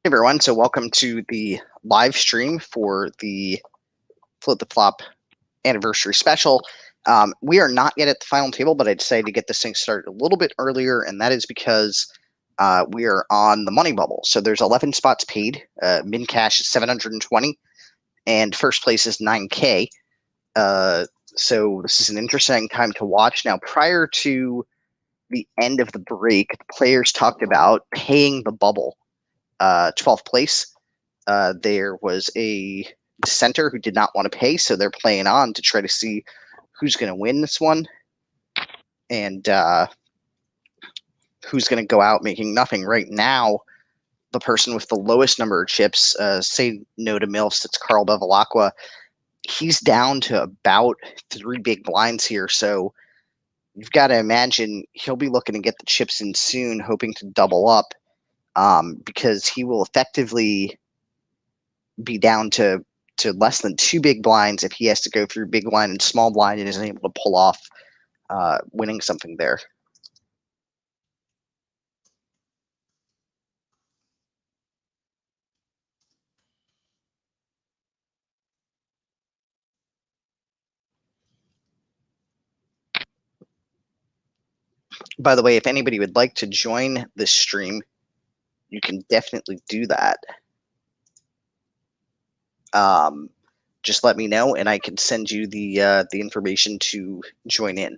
Hey everyone, so welcome to the live stream for the Float the Flop anniversary special. We are not yet at the final table, but I decided to get this thing started a little bit earlier, and that is because we are on the money bubble. So there's 11 spots paid, min cash is 720, and first place is 9K. So this is an interesting time to watch. Now, prior to the end of the break, the players talked about paying the bubble, 12th place. There was a dissenter who did not want to pay, so they're playing on to try to see who's going to win this one and who's going to go out making nothing. Right now, the person with the lowest number of chips, say no to MILFs, it's Carl Bevilacqua. He's down to about 3 big blinds here, so you've got to imagine he'll be looking to get the chips in soon, hoping to double up, because he will effectively be down to less than 2 big blinds if he has to go through big blind and small blind and isn't able to pull off winning something there. By the way, if anybody would like to join this stream, you can definitely do that. Just let me know, and I can send you the information to join in.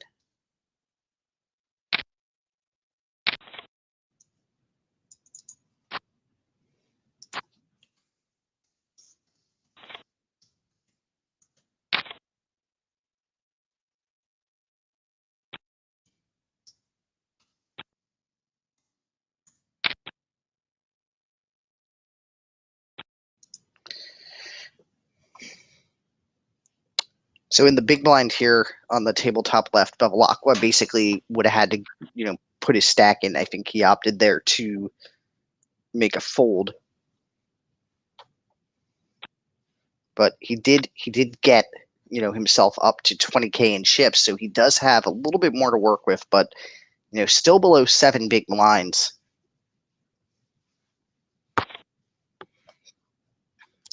So in the big blind here on the tabletop left, Bevilacqua basically would have had to, put his stack in. I think he opted there to make a fold, but he did get himself up to 20K in chips, so he does have a little bit more to work with, but still below 7 big blinds.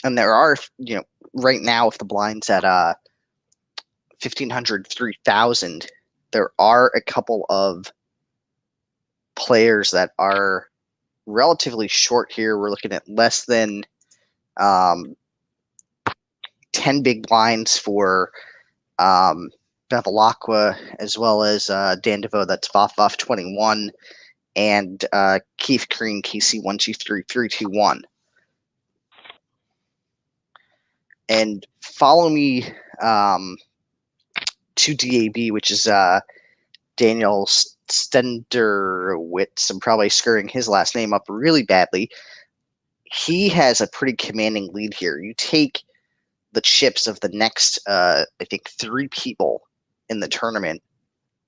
And there are, right now, if the blind's at 1,500, 3,000, there are a couple of players that are relatively short here. We're looking at less than 10 big blinds for Bevilacqua, as well as Dan DeVoe, that's Voff 21, and Keith Crean, KC123321. And follow me to DAB, which is Daniel Stenderwitz. I'm probably screwing his last name up really badly. He has a pretty commanding lead here. You take the chips of the next, I think, 3 people in the tournament,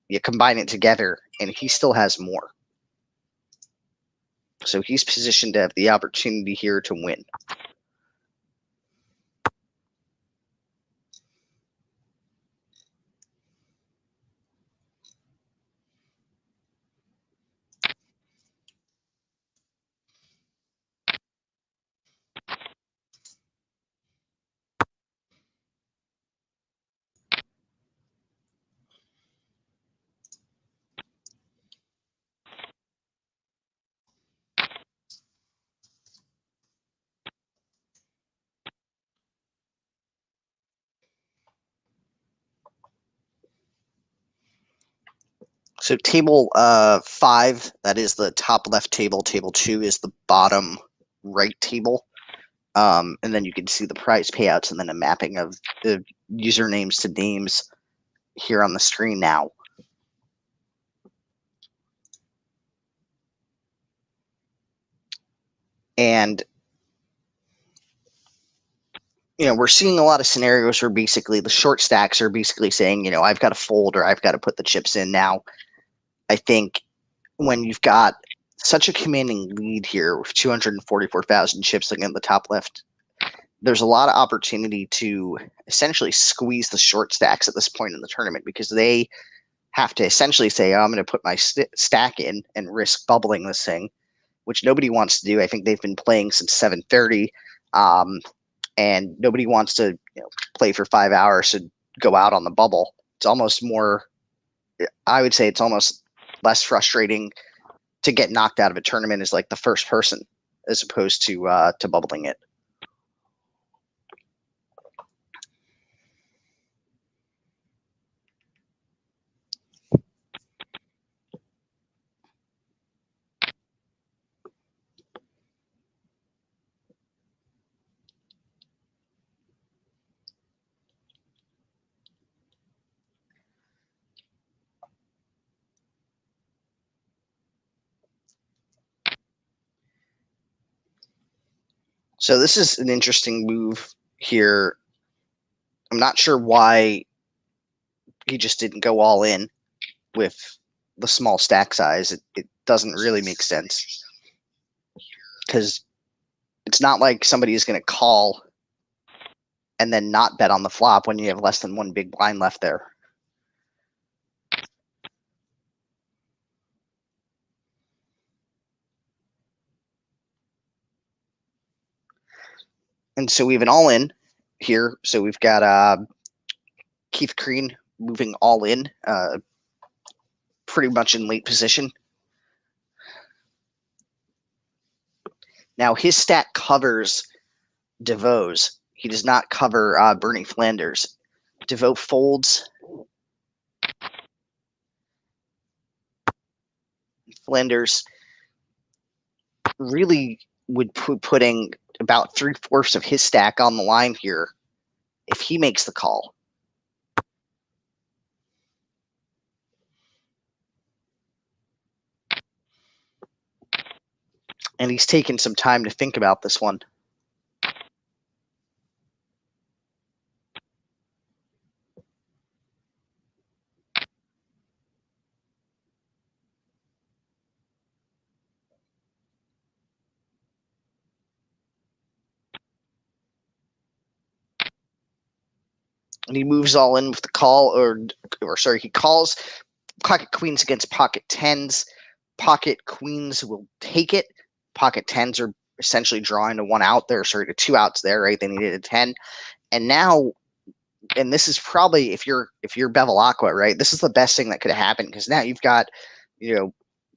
you combine it together, and he still has more. So he's positioned to have the opportunity here to win. So table 5, that is the top left table. Table 2 is the bottom right table. And then you can see the prize payouts and then a mapping of the usernames to names here on the screen now. And we're seeing a lot of scenarios where basically the short stacks are basically saying, I've got to fold or I've got to put the chips in now. I think when you've got such a commanding lead here with 244,000 chips looking at the top left, there's a lot of opportunity to essentially squeeze the short stacks at this point in the tournament, because they have to essentially say, I'm going to put my stack in and risk bubbling this thing. which nobody wants to do. I think they've been playing since 7:30, and nobody wants to play for 5 hours to go out on the bubble. It's almost more, I would say it's almost less frustrating to get knocked out of a tournament as like the first person as opposed to bubbling it. So this is an interesting move here. I'm not sure why he just didn't go all in with the small stack size. It doesn't really make sense because it's not like somebody is going to call and then not bet on the flop when you have less than one big blind left there. And so we have an all-in here. So we've got Keith Crean moving all in, pretty much in late position. Now his stack covers DeVoe's. He does not cover Bernie Flanders. DeVoe folds. Flanders really would putting about 3/4 of his stack on the line here if he makes the call. And he's taken some time to think about this one. And he moves all in with the call, or sorry, he calls pocket queens against pocket tens. Pocket queens will take it. Pocket tens are essentially drawing to one out there, sorry, to two outs there, right? They needed a 10. And now, and this is probably if you're Bevilacqua, right? This is the best thing that could have happened because now you've got,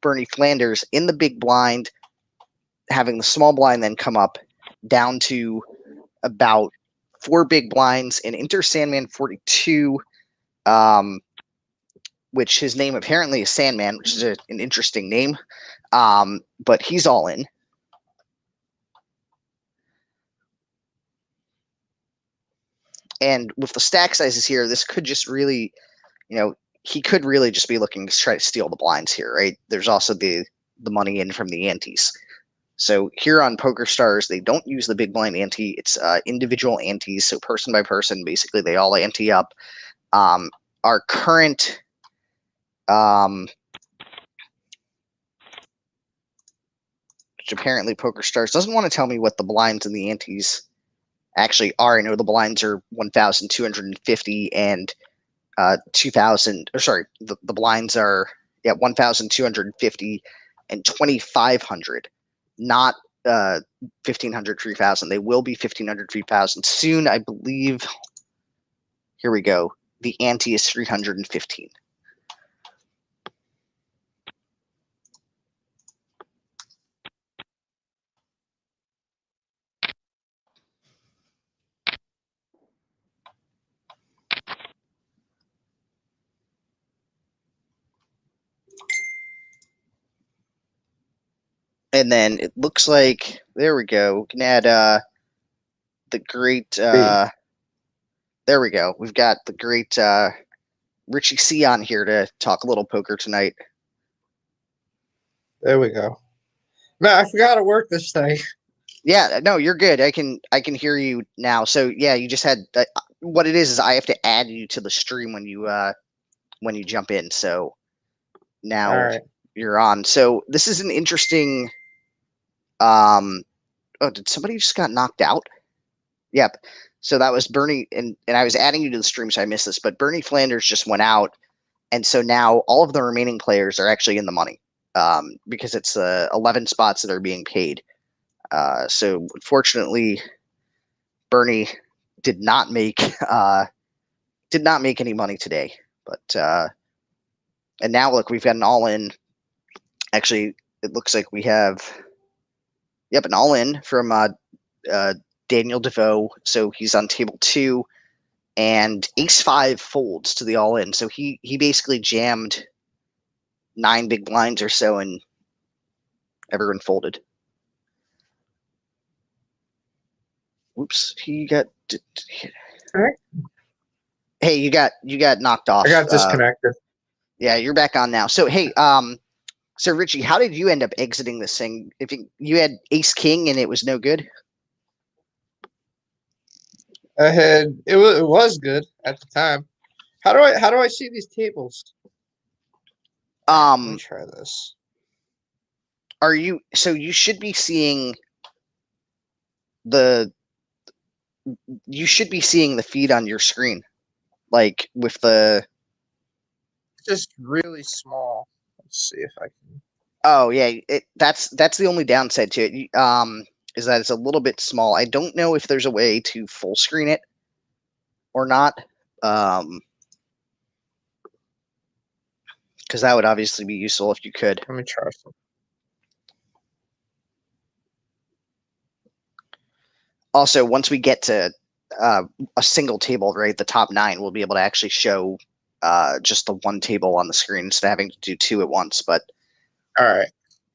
Bernie Flanders in the big blind, having the small blind then come up down to about 4 big blinds, and Inter Sandman 42, which his name apparently is Sandman, which is an interesting name, but he's all in. And with the stack sizes here, this could just really, he could really just be looking to try to steal the blinds here, right? There's also the money in from the antes. So here on PokerStars, they don't use the big blind ante. It's individual antes, so person by person, basically they all ante up. Our current which apparently PokerStars doesn't want to tell me what the blinds and the antes actually are. I know the blinds are 1,250 and 2,000. Or sorry, the blinds are 1,250 and 2,500, not 1,500, 3,000. They will be 1,500, 3,000 soon, I believe. Here we go. The ante is 315. And then it looks like, there we go. We can add the great, there we go. We've got the great Richie C on here to talk a little poker tonight. There we go. Man, I forgot to work this thing. Yeah, no, you're good. I can hear you now. So yeah, you just had what it is I have to add you to the stream when you jump in. So now you're on. So this is an interesting. Oh, did somebody just got knocked out? Yep. So that was Bernie, and I was adding you to the stream, so I missed this. But Bernie Flanders just went out, and so now all of the remaining players are actually in the money. because it's 11 spots that are being paid. So unfortunately, Bernie did not make any money today. But and now look, we've got an all-in. Actually, it looks like we have an all-in from Daniel DeVoe. So he's on table 2, and ace 5 folds to the all-in. So he basically jammed 9 big blinds or so, and everyone folded. Oops, he got. Hey, you got knocked off. I got disconnected. Yeah, you're back on now. So hey, so Richie, how did you end up exiting this thing? If you had ace king and it was no good. I had it was good at the time. How do I see these tables? Let me try this. You should be seeing the feed on your screen, like with the. Just really small. Let's see if I can. Oh yeah, that's the only downside to it. Is that it's a little bit small. I don't know if there's a way to full screen it or not. Because that would obviously be useful if you could. Let me try some. Also, once we get to a single table, right, the top 9, we'll be able to actually show just the one table on the screen instead of having to do 2 at once. But all right,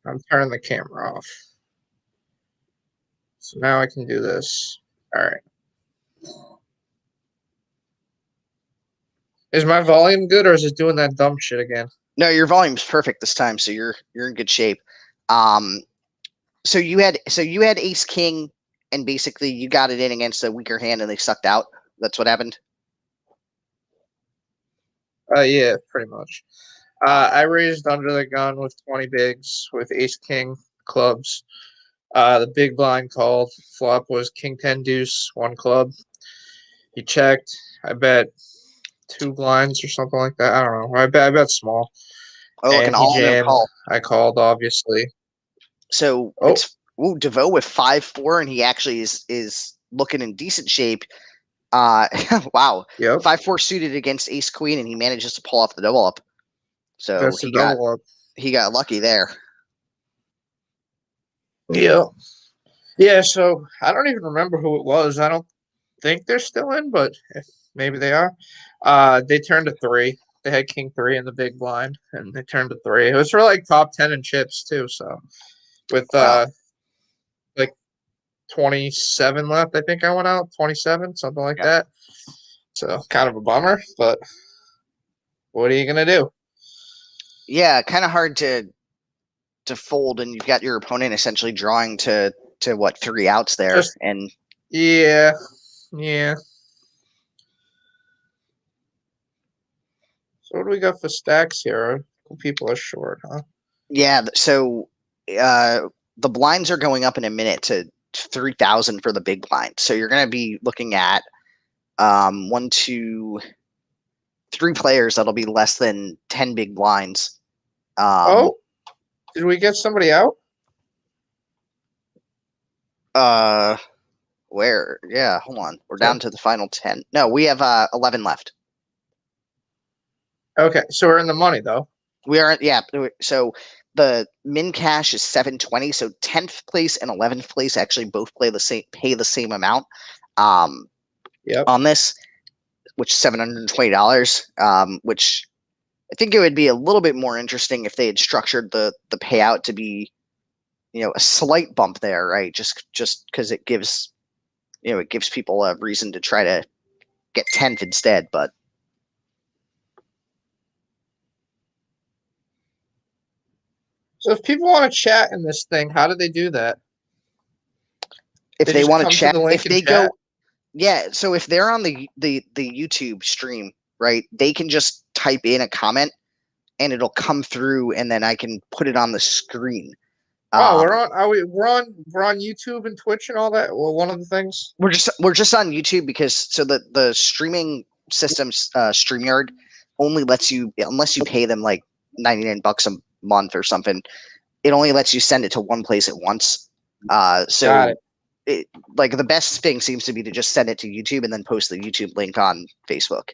I'm turning the camera off. So now I can do this. All right. Is my volume good, or is it doing that dumb shit again? No, your volume's perfect this time, so you're in good shape. So you had ace king, and basically you got it in against a weaker hand, and they sucked out. That's what happened. Yeah, pretty much. I raised under the gun with 20 bigs with ace king clubs. The big blind called. Flop was king 10 deuce, 1 club. He checked. I bet 2 blinds or something like that. I don't know. I bet small. Oh, look, and an he all-in jammed. call. I called, obviously. So it's DeVoe with 5-4, and he actually is looking in decent shape. Wow. Yep. 5-4 suited against ace queen, and he manages to pull off the double up. So That's the double up. He got lucky there. Yeah. Yeah, so I don't even remember who it was. I don't think they're still in, but maybe they are. They turned to 3. They had king 3 in the big blind, and they turned to 3. It was for like top 10 in chips too. So with like 27 left, I think I went out 27, something like that. So kind of a bummer, but what are you gonna do? Yeah, kind of hard to fold, and you've got your opponent essentially drawing to what, 3 outs there, and yeah. So what do we got for stacks here? People are short, huh? Yeah, so the blinds are going up in a minute to 3,000 for the big blind. So you're going to be looking at 1, 2, 3 players that'll be less than 10 big blinds. Did we get somebody out? Where? Yeah, hold on. We're down to the final 10. No, we have 11 left. Okay, so we're in the money though. We aren't. Yeah. So the min cash is 720. So 10th place and 11th place actually both pay the same amount. Yep. On this, which is $720. Which I think it would be a little bit more interesting if they had structured the payout to be, a slight bump there, right? Just because it gives people a reason to try to get 10th instead, but. So if people want to chat in this thing, how do they do that? If they want to chat, if they go, yeah. So if they're on the YouTube stream, right, they can just type in a comment, and it'll come through, and then I can put it on the screen. We're on YouTube and Twitch and all that. Well, one of the things we're just on YouTube because the streaming systems, StreamYard, only lets you, unless you pay them like $99 month or something, it only lets you send it to one place at once. Got So it. like the best thing seems to be to just send it to YouTube and then post the YouTube link on Facebook.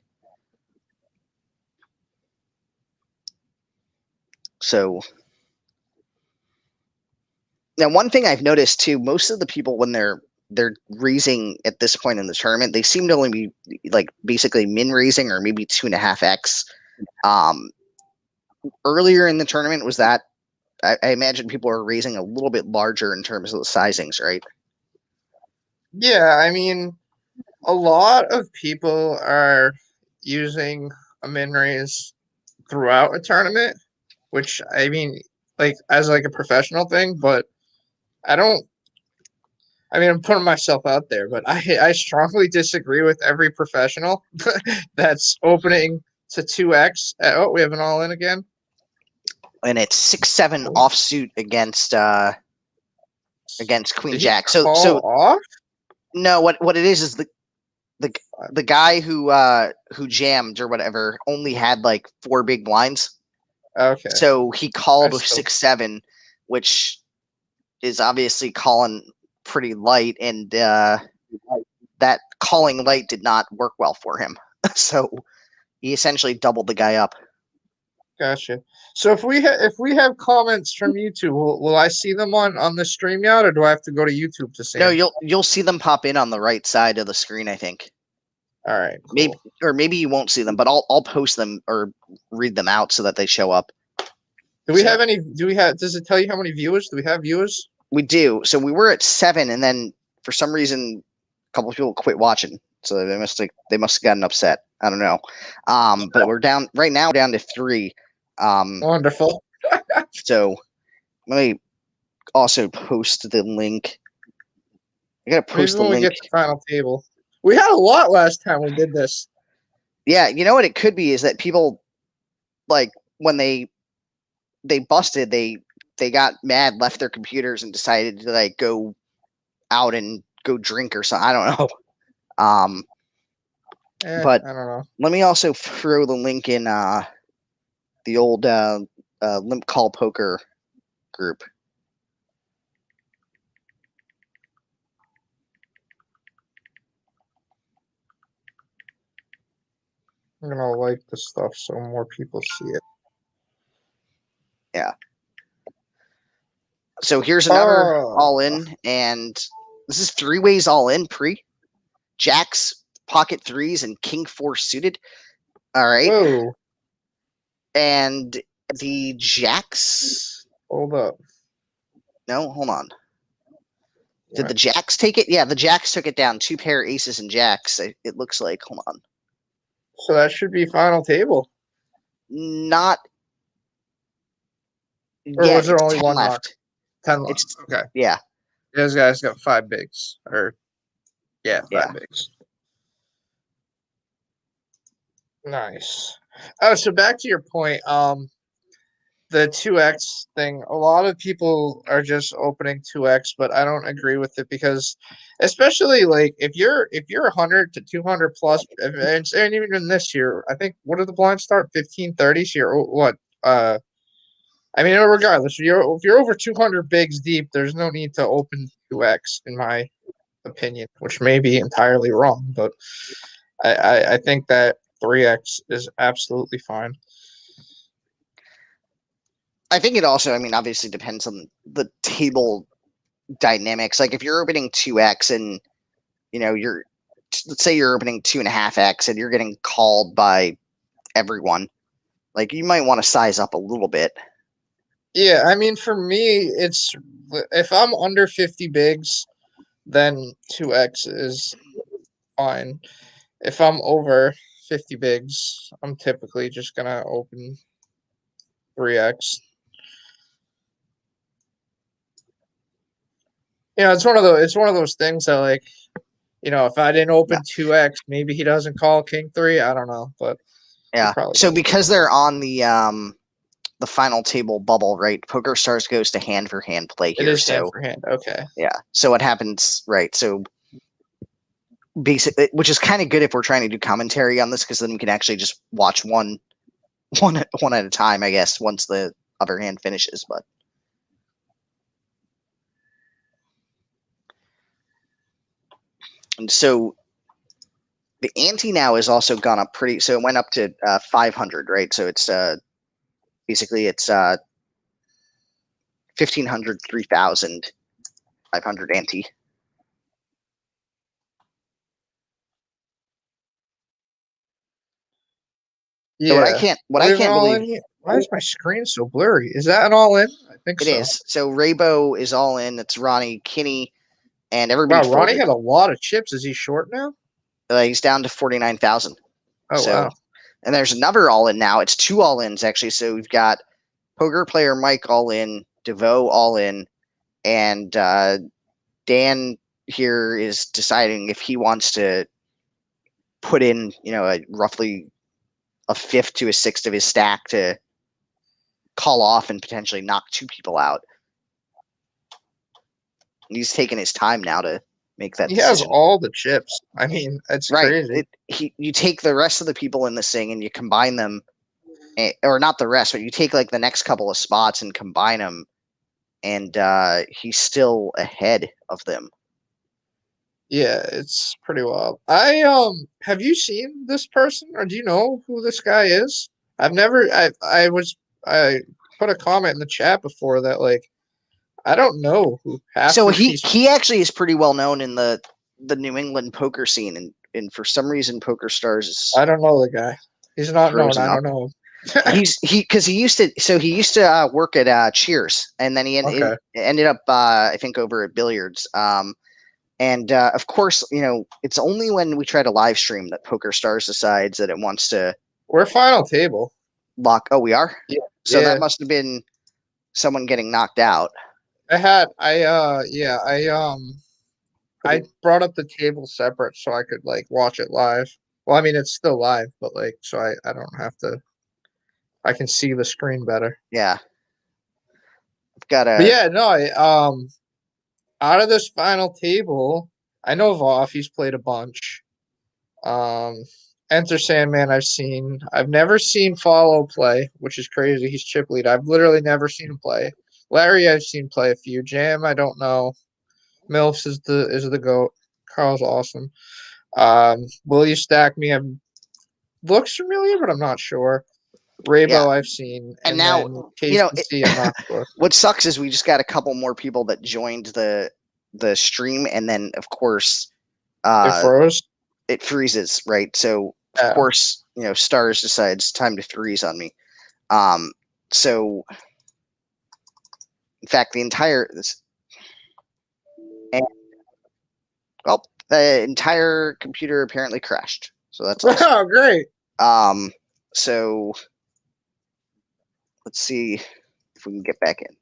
So now one thing I've noticed too, most of the people when they're raising at this point in the tournament, they seem to only be like basically min raising or maybe 2.5x. Earlier in the tournament was that I imagine people are raising a little bit larger in terms of the sizings, right? Yeah, I mean, a lot of people are using a min raise throughout a tournament, which I mean, like as like a professional thing, but I don't. I mean, I'm putting myself out there, but I strongly disagree with every professional that's opening to 2x. Oh, we have an all in again. And it's 6-7 offsuit against Queen Did Jack. He call off? No, what it is the guy who jammed or whatever only had like 4 big blinds. Okay. So he called with 6-7, which is obviously calling pretty light, and that calling light did not work well for him. So he essentially doubled the guy up. Gotcha. So if we have comments from YouTube, will I see them on the StreamYard, or do I have to go to YouTube to see? No, them? you'll see them pop in on the right side of the screen, I think. All right. Cool. Maybe you won't see them, but I'll post them or read them out so that they show up. Do we have any? Does it tell you how many viewers? Do we have viewers? We do. So we were at 7, and then for some reason, a couple of people quit watching. So they must have gotten upset. I don't know. But we're down right now, down to 3. Wonderful. So let me also post the link. I gotta post the link. When we get the final table. We had a lot last time we did this. Yeah, you know what it could be is that people, like, when they busted, they got mad, left their computers, and decided to like go out and go drink or something. I don't know. But I don't know. Let me also throw the link in the old Limp Call Poker group. I'm gonna like this stuff so more people see it. Yeah. So here's another all in, and this is 3 ways all in pre. Jacks, pocket 3s, and king 4 suited. All right. Whoa. And the jacks. Hold up. No, hold on. Did the jacks take it? Yeah, the jacks took it down. 2 pair aces and jacks. It looks like. Hold on. So that should be final table. Not. Or was there only 10 one left? 10 left. Okay. Yeah. Those guys got 5 bigs. Or 5 bigs. Nice. Oh, so back to your point. The 2x thing, a lot of people are just opening 2x, but I don't agree with it because especially like if you're 100 to 200 plus, and even this year, I think what did the blinds start 15-30 here? What I mean, regardless, if you're over 200 bigs deep, there's no need to open 2x in my opinion, which may be entirely wrong, but I think that 3x is absolutely fine. I think it also, I mean, obviously depends on the table dynamics. Like if you're opening 2x and, you know, let's say you're opening 2.5x and you're getting called by everyone, like you might want to size up a little bit. Yeah, I mean, for me, it's if I'm under 50 bigs, then 2x is fine. If I'm over 50 bigs, I'm typically just gonna open 3x. It's one of those things that like, if I didn't open 2x, maybe he doesn't call king 3. I don't know, but yeah. So because they're on the final table bubble, right? Poker Stars goes to hand for hand play here. It is hand for hand. Okay. Yeah. So what happens, right? So basically, which is kind of good if we're trying to do commentary on this, because then we can actually just watch one at a time, I guess, once the other hand finishes. But and so the ante now has also gone up pretty. So it went up to 500, right? So it's basically it's 1,500, 3,000, 500 ante. Yeah. So what I can't believe. Why is my screen so blurry? Is that an all in? I think It so. is. So Raybo is all in. It's Ronnie, Kinney, and Wow, everybody Ronnie folded. had a lot of chips. Is he short now? He's down to 49,000. Oh, so, wow. And there's another all in now. It's 2 all ins actually. So we've got poker player Mike all in, DeVoe all in, and Dan here is deciding if he wants to put in, roughly a fifth to a sixth of his stack to call off and potentially knock 2 people out. And he's taking his time now to make that He decision. has all the chips. I mean, it's crazy. You take the rest of the people in this thing and you combine them, or not the rest, but you take like the next couple of spots and combine them, and he's still ahead of them. Yeah, it's pretty wild. Have you seen this person, or do you know who this guy is? I've never. I put a comment in the chat before that, like, I don't know who half So of these. he actually is pretty well known in the New England poker scene, and for some reason, Poker Stars is. I don't know the guy. He's not known. I don't know him. He used to work at Cheers, and then he ended up I think over at Billiards. And of course, it's only when we try to live stream that Poker Stars decides that it wants to. We're final table. Lock. Oh, we are? Yeah. So that must have been someone getting knocked out. I brought up the table separate so I could like watch it live. Well, I mean it's still live, but like so I don't have to. I can see the screen better. Yeah. I've got a. But yeah, no, out of this final table, I know Voff, he's played a bunch. Enter Sandman I've seen. I've never seen Follow play, which is crazy. He's chip lead. I've literally never seen him play. Larry I've seen play a few. Jam, I don't know. Milfs is the GOAT. Carl's awesome. Will You Stack Me? Looks familiar, but I'm not sure. Raybo I've seen. And now, I'm not sure. What sucks is we just got a couple more people that joined the stream, and then of course it froze. It freezes, right? So of course, Stars decides time to freeze on me. So in fact, the entire computer apparently crashed. So that's awesome. Oh, great. So let's see if we can get back in.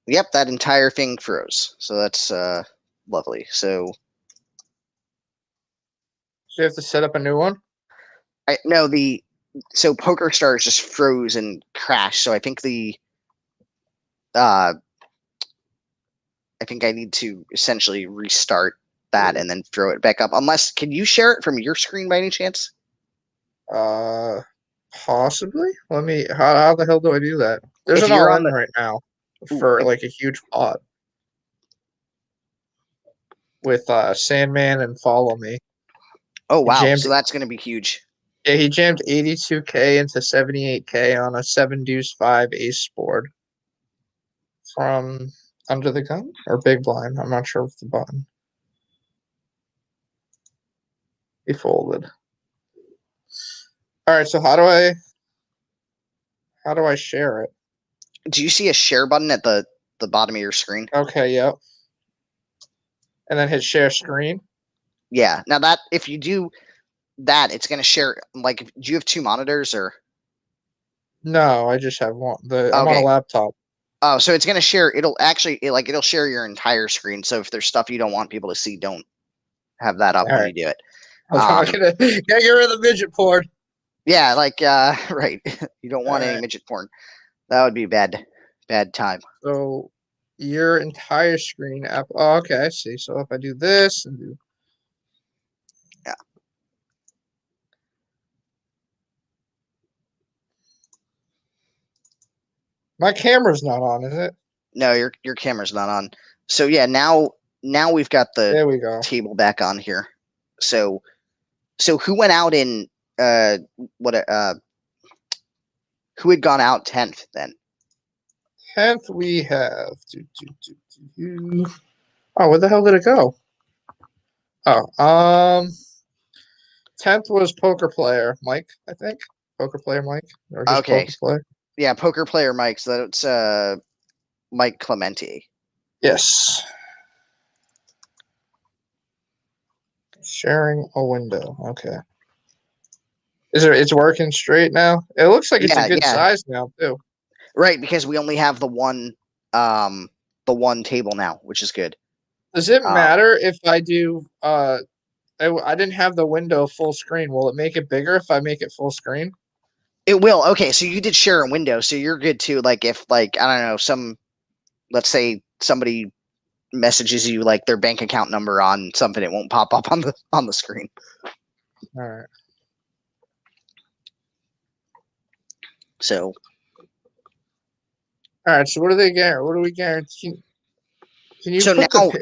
Yep, that entire thing froze. So that's lovely. So you have to set up a new one? So Poker Stars just froze and crashed. So I think I think I need to essentially restart that and then throw it back up. Can you share it from your screen by any chance? Possibly. Let me. How the hell do I do that? There's an all in right now for like a huge pot with Sandman and Follow Me. Oh wow! So that's going to be huge. Yeah, he jammed 82K into 78K on a 7-deuce-5 ace board from under the gun or big blind. I'm not sure if the button. He folded. All right, so how do I share it? Do you see a share button at the bottom of your screen? Okay, yep. And then hit share screen. Yeah. Now that if you do that, it's going to share. Like, do you have 2 monitors or? No, I just have one. I'm on a laptop. Oh, so it's going to share. It'll share your entire screen. So if there's stuff you don't want people to see, don't have that up when you do it. Gotta get rid of the midget board. Yeah, like right. You don't want any Alright, midget porn. That would be bad time. so your entire screen app. Oh, okay, I see. So if I do this and do Yeah. my camera's not on, is it? No, your camera's not on. So yeah, now we've got the There we go. table back on here. So who went out in what who had gone out 10th then? 10th we have. Oh, where the hell did it go? Oh, 10th was poker player Mike, I think. Poker player Mike, or just Okay. poker player. Yeah, poker player Mike. So that's Mike Clementi. Yes. Sharing a window. Okay. It's working straight now? It looks like it's a Yeah, good yeah. size now too. Right, because we only have the one table now, which is good. Does it Um matter if I do I didn't have the window full screen. Will it make it bigger if I make it full screen? it will. Okay, so you did share a window, so you're good too. Like if like I don't know, let's say somebody messages you like their bank account number on something, it won't pop up on the screen. All right. So All right. So what do they guarantee? What do we guarantee? Can you so put the? now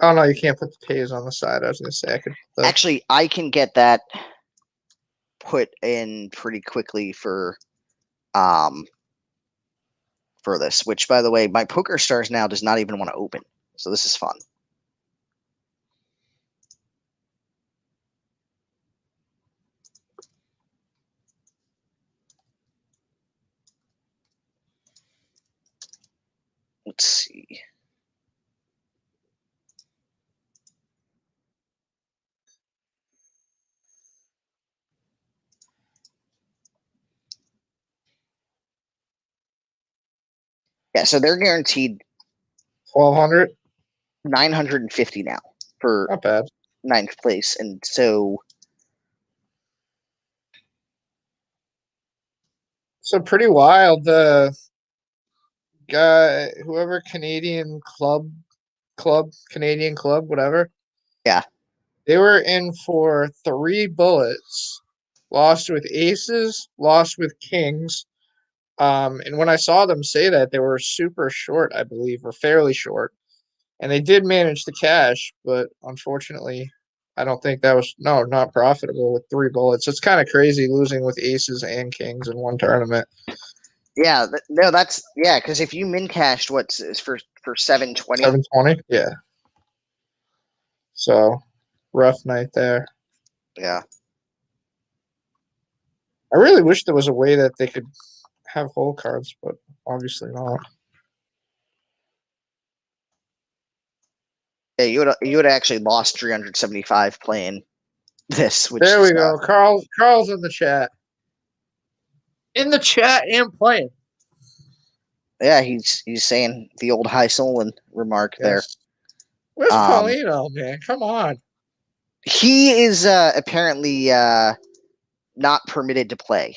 Oh no, you can't put the pays on the side. I was gonna say I could. actually I can get that put in pretty quickly um for this, which by the way, my Poker Stars now does not even want to open. So this is fun. Let's see. Yeah, so they're guaranteed 1,200. 950 now for Not bad. ninth place, and so So pretty wild. The guy, whoever Canadian club, whatever. yeah, They were in for 3 bullets, lost with aces, lost with kings. And when I saw them say that, they were super short, I believe, or fairly short. And they did manage to cash, but unfortunately, I don't think that was not profitable with 3 bullets. It's kind of crazy losing with aces and kings in one tournament. yeah, no, that's yeah, because if you min cashed what's for 720, 720, yeah. So rough night there. yeah, I really wish there was a way that they could have hole cards, but obviously not. yeah, you would have actually lost 375 playing this, which There is we go. Carl's in the chat. In the chat and playing. yeah, he's saying the old high Solon remark there. Yes. Where's Um, Paulino, man? Come on. he is apparently not permitted to play.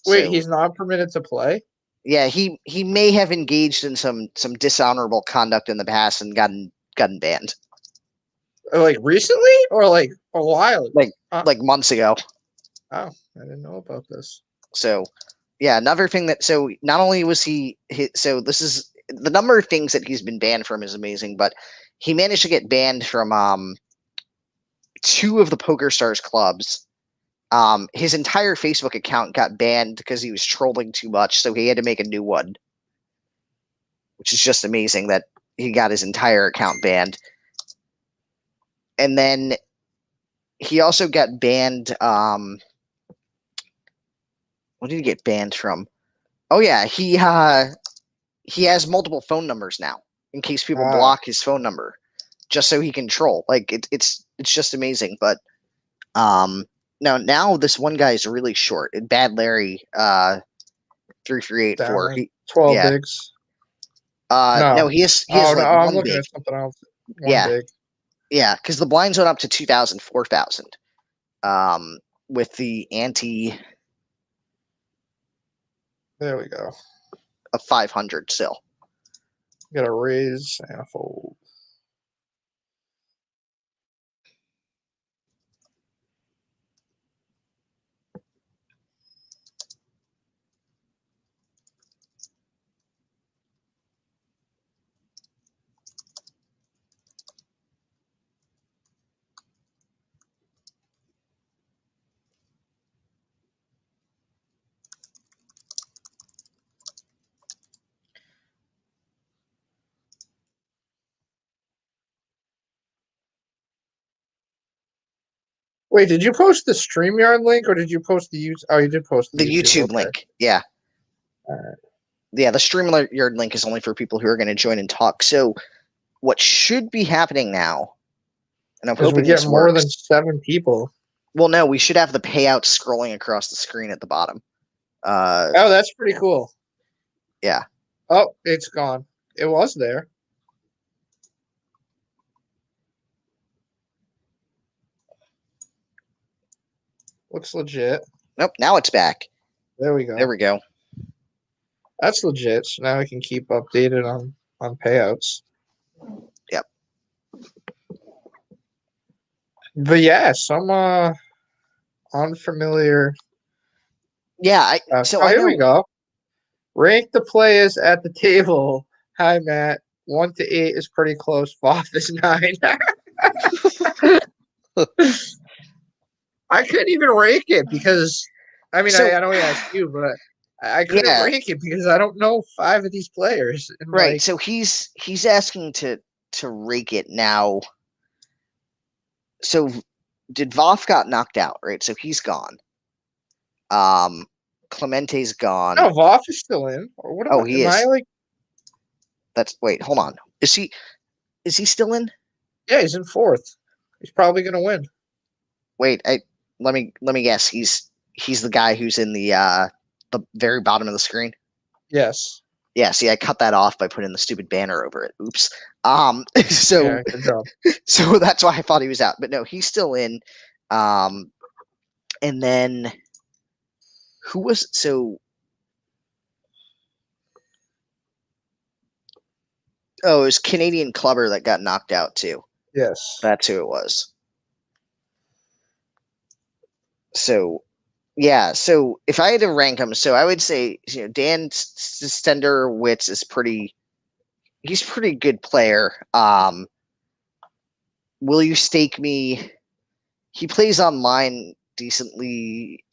Wait, So he's not permitted to play? yeah, he may have engaged in some dishonorable conduct in the past and gotten banned Like recently or like a while ago? like months ago. Oh, I didn't know about this. So yeah, another thing that so not only was so this is the number of things that he's been banned from is amazing, but he managed to get banned from 2 of the Poker Stars clubs. His entire Facebook account got banned because he was trolling too much, so he had to make a new one, which is just amazing that he got his entire account banned. And then he also got banned. What did he get banned from? Oh yeah, he has multiple phone numbers now in case people Ah, block his phone number, just so he can troll. Like it's just amazing. But now this one guy is really short. Bad Larry 3384. down He 12 yeah. bigs. No, No. he has Oh, no. like Oh, I'm one looking big. at something else. One Yeah, big. yeah, because the blinds went up to 2,000, 4,000. with the ante There we go. of 500 still. Got to raise and a fold. Wait, did you post the StreamYard link or did you post the YouTube? Oh, you did post The YouTube okay. link, yeah. Alright. Yeah, the StreamYard link is only for people who are going to join and talk. So what should be happening now, and I'm Because we hoping get this more works. than 7 people. Well, no, we should have the payout scrolling across the screen at the bottom. Oh, that's pretty cool. Yeah. Oh, it's gone. It was there. Looks legit. Nope, now it's back. There we go. There we go. That's legit. So now we can keep updated on payouts. Yep. But yeah, some unfamiliar. Yeah, here we go. Rank the players at the table. Hi, Matt. 1 to 8 is pretty close. 5 is 9. I couldn't even rank it because, I mean, I know he asked you, but I couldn't rank it because I don't know 5 of these players. And right. So he's asking to rake it now. So did Voff got knocked out, right? So he's gone. Clemente's gone. No, Voff is still in. What am I like? Wait, hold on. Is he still in? Yeah, he's in 4th. He's probably gonna win. Wait, let me guess. He's the guy who's in the very bottom of the screen. Yes. Yeah. See, I cut that off by putting the stupid banner over it. Oops. So yeah, good job. So that's why I thought he was out, but no, he's still in. And then who was so? Oh, it was Canadian Clubber that got knocked out too. Yes, that's who it was. So, yeah. So if I had to rank them, so I would say Dan Stenderwitz is he's pretty good player. Will You Stake Me? He plays online decently.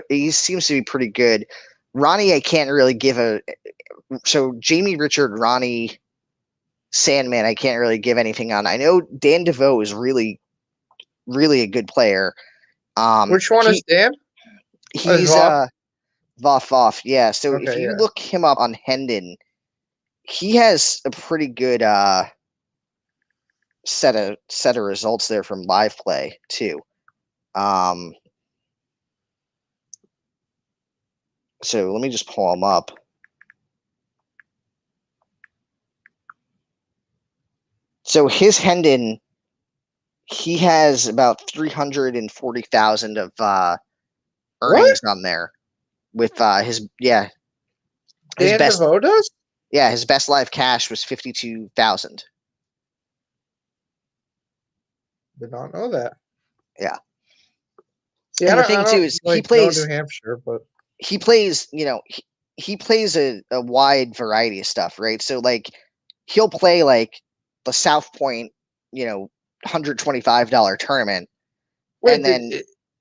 He seems to be pretty good. Ronnie, I can't really give so Jamie, Richard, Ronnie, Sandman, I can't really give anything on. I know Dan DeVoe is really, really a good player. Which one is Dan? He's Voff. Yeah. So if you look him up on Hendon, he has a pretty good set of results there from live play too. So let me just pull him up. So his Hendon, he has about 340,000 of earnings on there with his Dan best DeVoe does? Yeah, his best live cash was 52,000. Did not know that. Yeah. See, and the thing too is he plays New Hampshire, but he plays, he plays a wide variety of stuff, right? So like he'll play like the South Point, $125 tournament. Wait, and then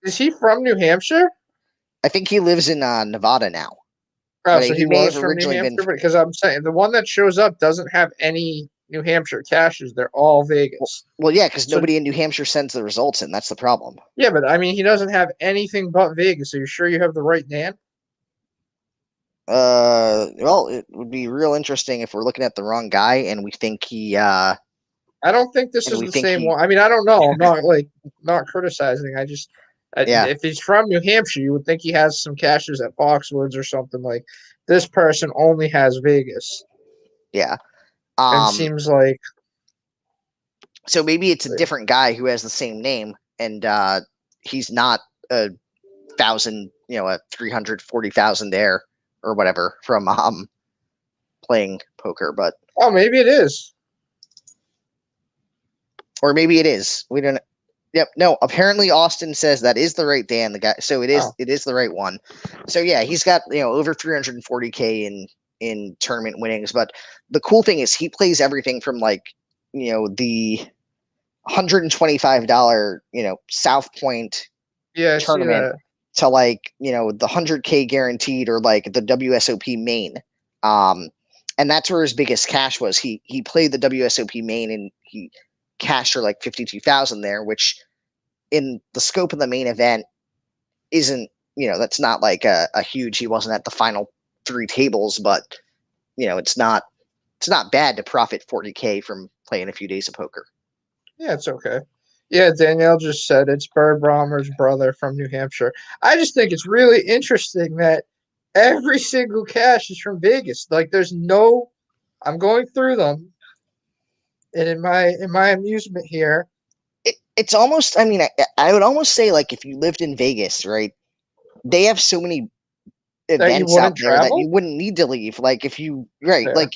is he from New Hampshire? I think he lives in Nevada now. Oh, so he was from New Hampshire, because I'm saying the one that shows up doesn't have any New Hampshire caches. They're all Vegas. Well, yeah, because nobody in New Hampshire sends the results in. That's the problem. Yeah, but I mean, he doesn't have anything but Vegas. Are you sure you have the right Dan? Well, it would be real interesting if we're looking at the wrong guy and we think he. I don't think this is the same one. I mean, I don't know. I'm not criticizing. I just. If he's from New Hampshire, you would think he has some caches at Foxwoods or something. Like this person only has Vegas. Yeah. And seems like. So maybe it's a different guy who has the same name, and he's not a thousand, a 340,000 there or whatever from playing poker, but Oh, maybe it is. or maybe it is. We don't. Yep. No. Apparently, Austin says that is the right Dan. The guy. So it is. Oh. It is the right one. So yeah, he's got over 340K in tournament winnings. But the cool thing is he plays everything from like the $125 South Point Yeah, I see tournament that. to like the 100K guaranteed or like the WSOP main. And that's where his biggest cash was. He played the WSOP main and he cashed for like 52,000 there, which in the scope of the main event isn't, that's not like a huge. He wasn't at the final 3 tables, but it's not bad to profit 40K from playing a few days of poker. Yeah, it's okay. Yeah, Danielle just said it's Bird Brommer's brother from New Hampshire. I just think it's really interesting that every single cash is from Vegas. Like there's no I'm going through them, and in my amusement here, It's almost. I mean, I would almost say like if you lived in Vegas, right? They have so many that you events out wouldn't there that you travel. wouldn't need to leave. Like if you right, Fair. like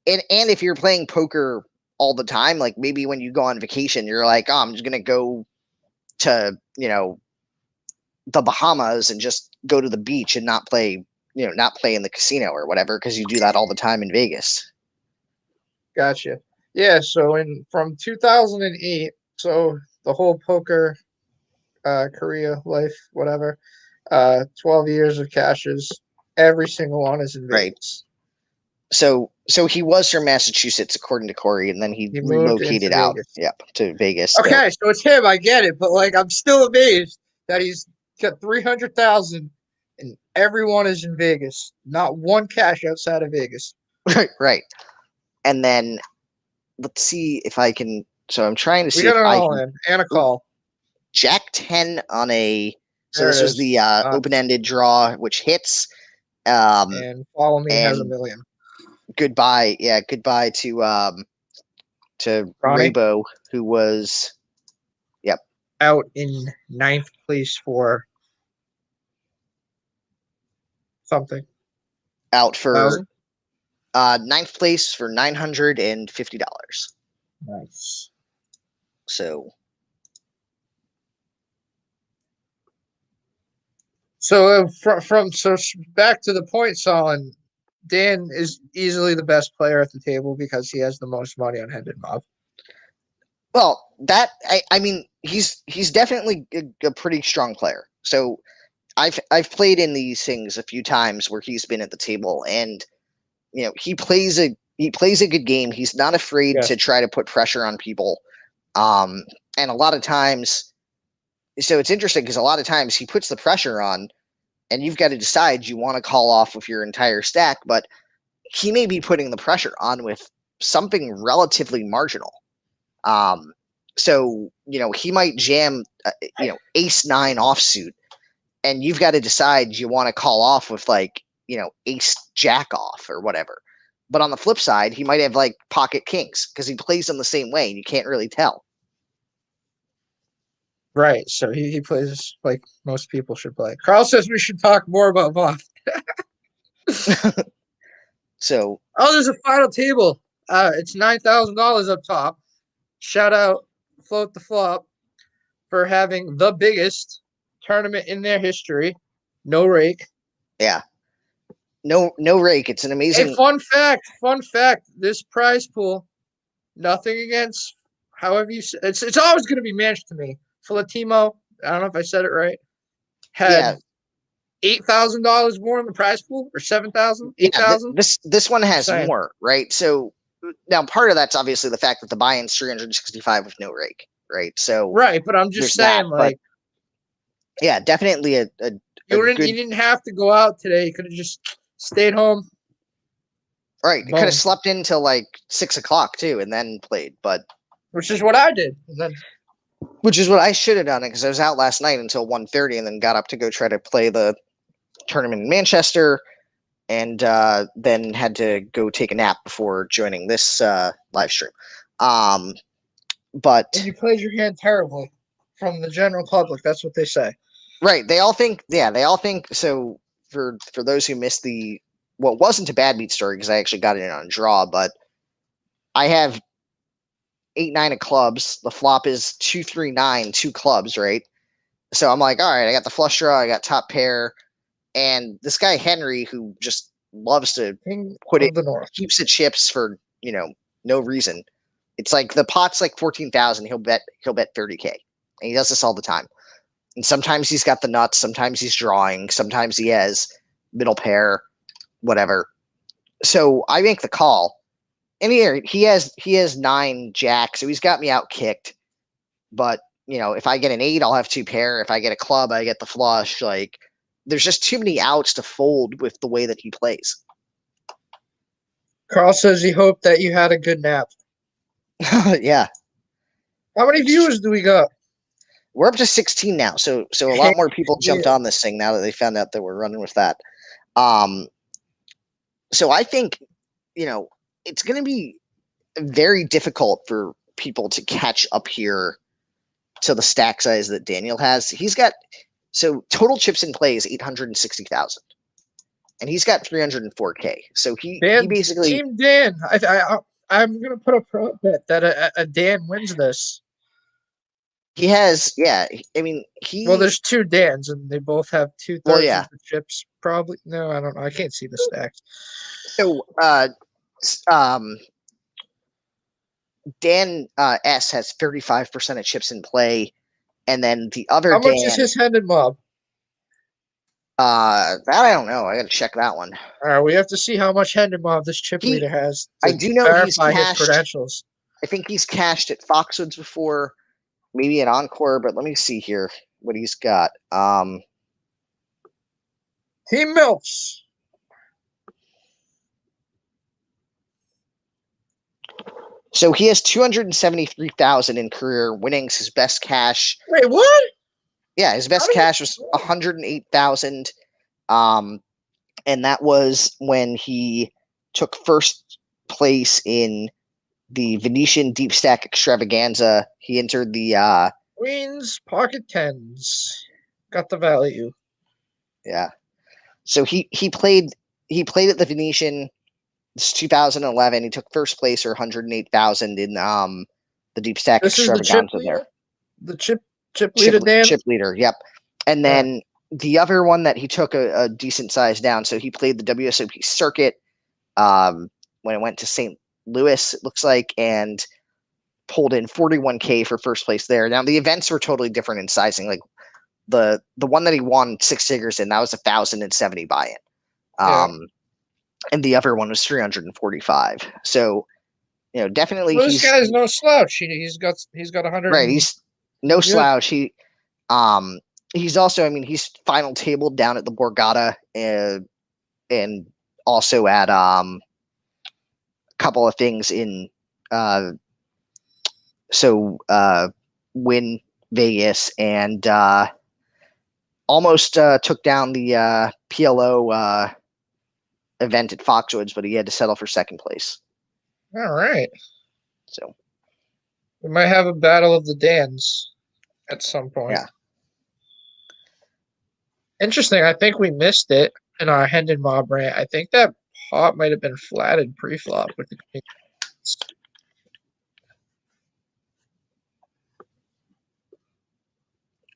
and if you're playing poker all the time, like maybe when you go on vacation, you're like, oh, I'm just gonna go to the Bahamas and just go to the beach and not play in the casino or whatever because you do that all the time in Vegas. Gotcha. Yeah, so from 2008, so the whole poker career life, whatever, 12 years of cashes, every single one is in Right. Vegas. So he was from Massachusetts, according to Corey, and then he Moved into relocated out. Vegas. Yep, to Vegas. Okay, so it's him. I get it, but like I'm still amazed that he's got 300,000, and everyone is in Vegas. Not one cash outside of Vegas. Right. And then let's see if I can. So I'm trying to We see got if it I all can. in and a call. Jack 10 on a. So There it this was is. the open-ended draw, which hits. And Follow Me has a And million. goodbye. Yeah, goodbye to Ronnie Raybo, who was out in 9th place for something. out for 1,000. 9th place for $950. Nice. So So back to the point, Solon. Dan is easily the best player at the table because he has the most money on Hendon Mob. well, that I mean, he's definitely a pretty strong player. So I've played in these things a few times where he's been at the table, and he plays a good game. He's not afraid to try to put pressure on people, and a lot of times, so it's interesting because a lot of times he puts the pressure on, and you've got to decide you want to call off with your entire stack, but he may be putting the pressure on with something relatively marginal. So he might jam, ace 9 offsuit, and you've got to decide you want to call off with like ace jack off or whatever. But on the flip side, he might have like pocket kings because he plays them the same way, and you can't really tell. Right. So he plays like most people should play. Carl says we should talk more about Vaughn. So there's a final table. It's $9,000 up top. Shout out Float the Flop for having the biggest tournament in their history. No rake. yeah, no rake. It's an amazing. Hey, fun fact. This prize pool, nothing against however you. It's always going to be managed to me. Filatimo, I don't know if I said it right. Had $8,000 more in the prize pool, or 7,000, 8,000. This one has more, right? So now part of that's obviously the fact that the buy-in's 365 with no rake, right? So right, but I'm just saying, like, yeah, definitely a you didn't have to go out today. You could have just stayed home. Right, you could have slept in till like 6 o'clock too, and then played. But which is what I did, which is what I should have done because I was out last night until 1:30, and then got up to go try to play the tournament in Manchester, and then had to go take a nap before joining this live stream. But and you played your hand terribly from the general public. That's what they say. Right. They all think. Yeah. They all think. So for those who missed what wasn't a bad beat story because I actually got it in on a draw, but I have 8-9 of clubs. The flop is 2-3-9, 2 clubs. Right. So I'm like, all right, I got the flush draw, I got top pair, and this guy Henry, who just loves to King put it, of the North. keeps it chips for no reason. It's like the pot's like 14,000. He'll bet 30K, and he does this all the time. And sometimes he's got the nuts, sometimes he's drawing, sometimes he has middle pair, whatever. So I make the call, and he has 9 jack, so he's got me out kicked, but if I get an 8, I'll have 2 pair. If I get a club, I get the flush. Like, there's just too many outs to fold with the way that he plays. Carl says he hoped that you had a good nap. Yeah. How many viewers do we got? We're up to 16 now. So a lot more people jumped on this thing now that they found out that we're running with that. So I think, it's going to be very difficult for people to catch up here to the stack size that Daniel has. He's got total chips in play is 860,000, and he's got 304K. So he basically Team Dan. I'm gonna put a pro bet that a Dan wins this. He has, yeah. I mean, Well, there's 2 Dans, and they both have 2/3 Well, yeah. of the chips. Probably no, I don't know. I can't see the stacks. So Dan S has 35% of chips in play, and then the other How much Dan, is his handed mob? that I don't know. I got to check that one. All right, we have to see how much handed mob this chip leader has. To I do know he's verify his cashed. credentials. I think he's cashed at Foxwoods before, maybe at Encore, but let me see here what he's got. He milks. So he has 273,000 in career winnings. His best cash. Wait, what? Yeah, his best cash was 108,000. And that was when he took first place in the Venetian Deep Stack Extravaganza. He entered the Queens pocket tens. Got the value. Yeah. So he played at the Venetian. It's 2011. He took first place or 108,000 in the Deep Stack Extravaganza there. The chip leader, Dan? Chip leader, yep. And then the other one that he took a decent size down. So he played the WSOP circuit when it went to St. Louis, it looks like, and pulled in 41K for first place there. Now the events were totally different in sizing. Like the one that he won 6 figures in, that was 1,070 buy-in. And the other one was 345. So, definitely this guy's no slouch. He's got 100. Right, he's no slouch. He's also, he's final tabled down at the Borgata and also at a couple of things in Win Vegas and almost took down the PLO event at Foxwoods, but he had to settle for second place. All right. So we might have a battle of the Dans at some point. Yeah. Interesting. I think we missed it in our Hendon Mob rant. I think that pot might have been flatted pre-flop with the king.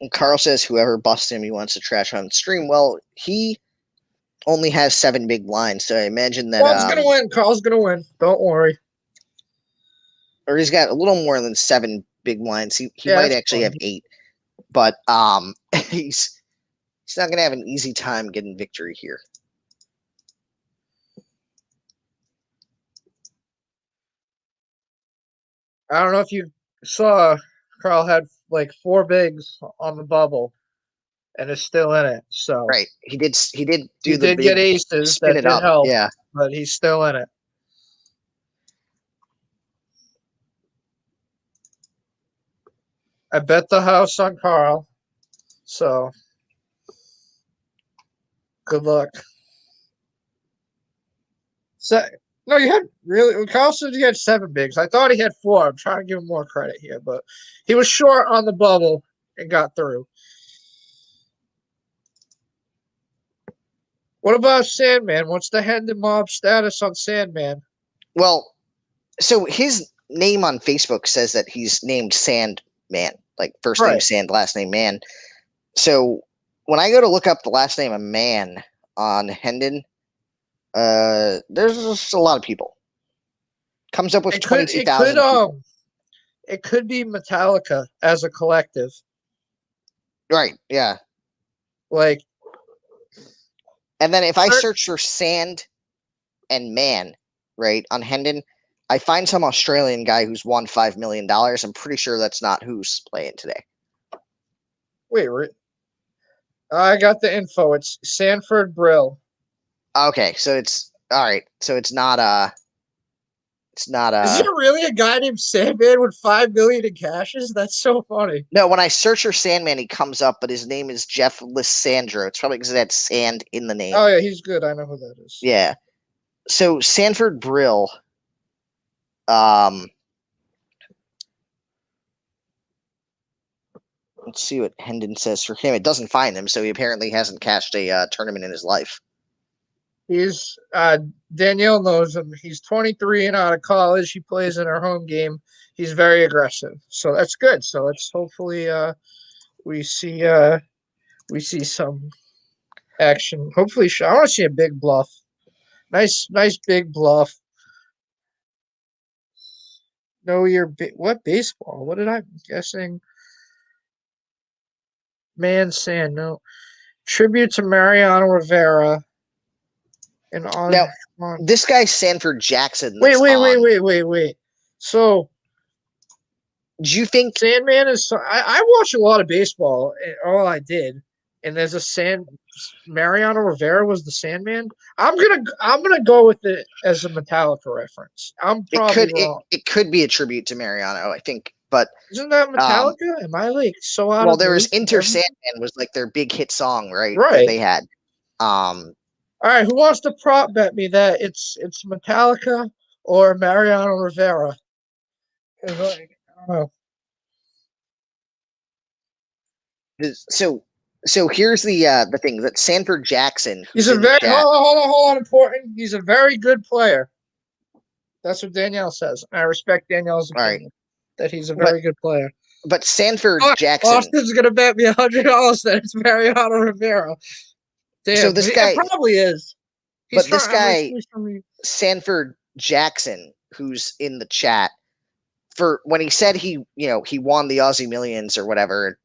And Carl says whoever busts him, he wants to trash on stream. Well, he only has 7 big blinds, so I imagine that Carl's gonna win. Carl's gonna win. Don't worry. Or he's got a little more than 7 big blinds. He might actually have 8, but he's not gonna have an easy time getting victory here. I don't know if you saw, Carl had like 4 bigs on the bubble, and is still in it. So right, he did get aces that did help. Yeah, but he's still in it. I bet the house on Carl. So good luck. No, you had Carl said he had 7 bigs. I thought he had 4. I'm trying to give him more credit here, but he was short on the bubble and got through. What about Sandman? What's the Hendon Mob status on Sandman? Well, so his name on Facebook says that he's named Sandman, like first name Right. Sand, last name Man. So when I go to look up the last name of Man on Hendon, there's just a lot of people. Comes up with It could 22,000 people. it could be Metallica as a collective. Right, yeah. Like, And then if I search for Sand and Man, right, on Hendon, I find some Australian guy who's won $5 million. I'm pretty sure that's not who's playing today. wait, I got the info. It's Sanford Brill. Okay, so it's all right. So it's not Is there really a guy named Sandman with 5 million in cashes? That's so funny. No, when I search for Sandman, he comes up, but his name is Jeff Lissandro. It's probably because it had sand in the name. Oh yeah, he's good. I know who that is. Yeah. So Sanford Brill, let's see what Hendon says for him. It doesn't find him, so he apparently hasn't cashed a tournament in his life. He's Danielle knows him. He's 23 and out of college. He plays in our home game. He's very aggressive, so that's good. So let's hopefully we see some action. Hopefully, I want to see a big bluff. Nice big bluff. Know your what baseball? What did I guessing? Man Sand, no. Tribute to Mariano Rivera. And on Now, this guy's Sanford Jackson. Wait. So, do you think Sandman is? I watch a lot of baseball. All I did, and there's a Mariano Rivera was the Sandman. I'm gonna go with it as a Metallica reference. I'm probably wrong. It could be a tribute to Mariano, I think, but isn't that Metallica? Am I like so out? Well, there was Enter Sandman was like their big hit song, right? Right. That they had. All right, who wants to prop bet me that it's Metallica or Mariano Rivera? Because like I don't know. So here's the thing that Sanford Jackson. He's a very hold on important. He's a very good player. That's what Danielle says. I respect Danielle's opinion that he's a very good player. But Sanford Jackson. Austin's gonna bet me $100 that it's Mariano Rivera. Damn, so this guy it probably is. But this guy, Sanford Jackson, who's in the chat, for when he said he won the Aussie Millions or whatever,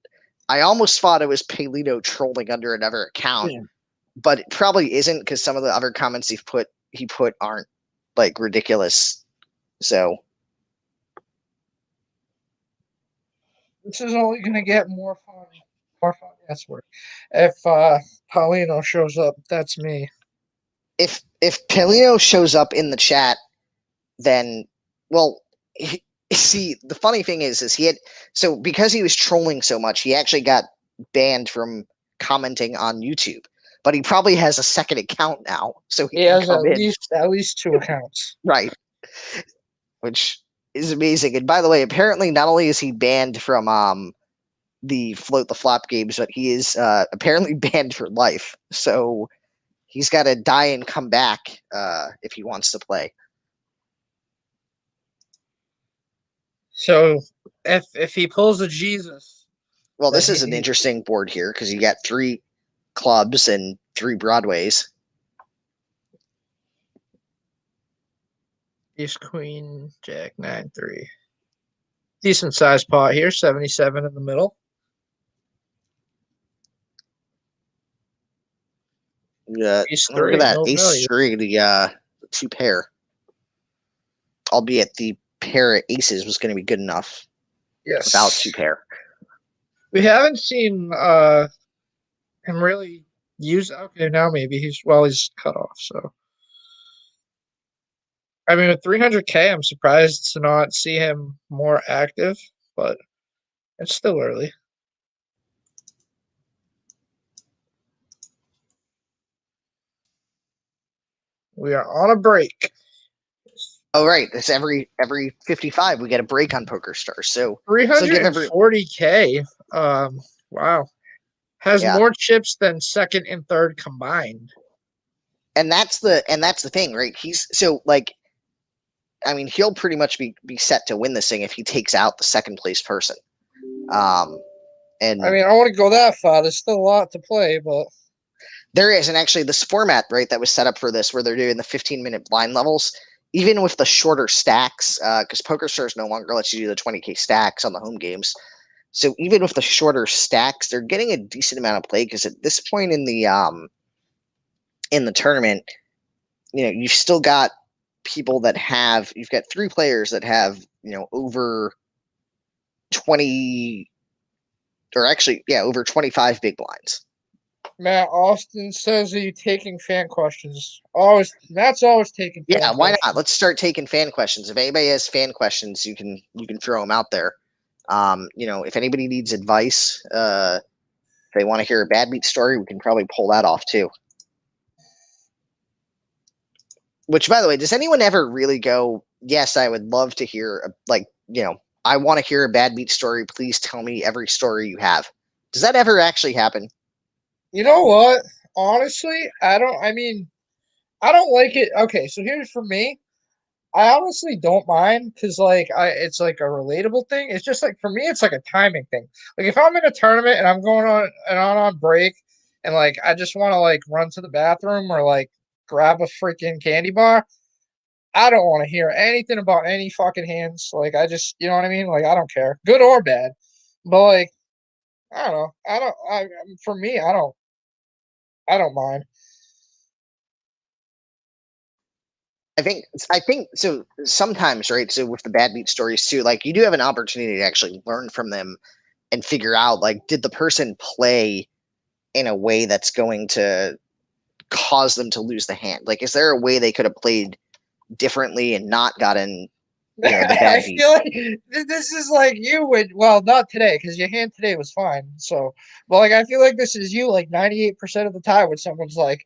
I almost thought it was Paulino trolling under another account, but it probably isn't because some of the other comments he put aren't like ridiculous. So this is only going to get more fun. That's word. If Paulino shows up, that's me. If Paulino shows up in the chat, then see, the funny thing is he had because he was trolling so much, he actually got banned from commenting on YouTube. But he probably has a second account now, so he has at least 2 accounts, right? Which is amazing. And by the way, apparently, not only is he banned from the Float the Flop games, but he is apparently banned for life. So he's got to die and come back if he wants to play. So if he pulls a Jesus, well, this is an interesting board here because you got 3 clubs and 3 Broadways. Ace, Queen, Jack, 9-3. Decent size pot here, 77 in the middle. Yeah, look at that Ace 3, the 2 pair. Albeit the pair of aces was going to be good enough. Yes. Without 2 pair. We haven't seen him really use. Okay, now maybe he's cut off. So I mean, with 300K, I'm surprised to not see him more active, but it's still early. We are on a break. Oh, right. It's every 55 we get a break on PokerStars. So 340K. Wow. Has more chips than second and third combined. and that's the thing, right? He's so like, I mean, he'll pretty much be set to win this thing if he takes out the second place person. And I mean, I want to go that far. There's still a lot to play, but there is, and actually, this format, right, that was set up for this, where they're doing the 15-minute blind levels, even with the shorter stacks, because PokerStars no longer lets you do the 20K stacks on the home games. So even with the shorter stacks, they're getting a decent amount of play because at this point in the tournament, you've still got people that have, you've got 3 players that have, over 20, or actually, yeah, over 25 big blinds. Matt Austin says, "Are you taking fan questions?" Always, Matt's always taking. Yeah, why not? Let's start taking fan questions. If anybody has fan questions, you can throw them out there. If anybody needs advice, if they want to hear a bad beat story, we can probably pull that off too. Which, by the way, does anyone ever really go, yes, I would love to hear, I want to hear a bad beat story. Please tell me every story you have. Does that ever actually happen? You know what? Honestly, I don't. I mean, I don't like it. Okay, so here's for me. I honestly don't mind because it's like a relatable thing. It's just like for me, it's like a timing thing. Like if I'm in a tournament and I'm going on break, and like I just want to like run to the bathroom or like grab a freaking candy bar, I don't want to hear anything about any fucking hands. Like I just, you know what I mean? Like I don't care, good or bad. But like I don't know. I don't. For me, I don't. I don't mind. I think so. Sometimes, right? So with the bad beat stories too, like you do have an opportunity to actually learn from them and figure out, like, did the person play in a way that's going to cause them to lose the hand? Like, is there a way they could have played differently and not gotten, the I bad beat? feel like this is like you would. Well, not today because your hand today was fine. So, but like I feel like this is you like 98% of the time when someone's like,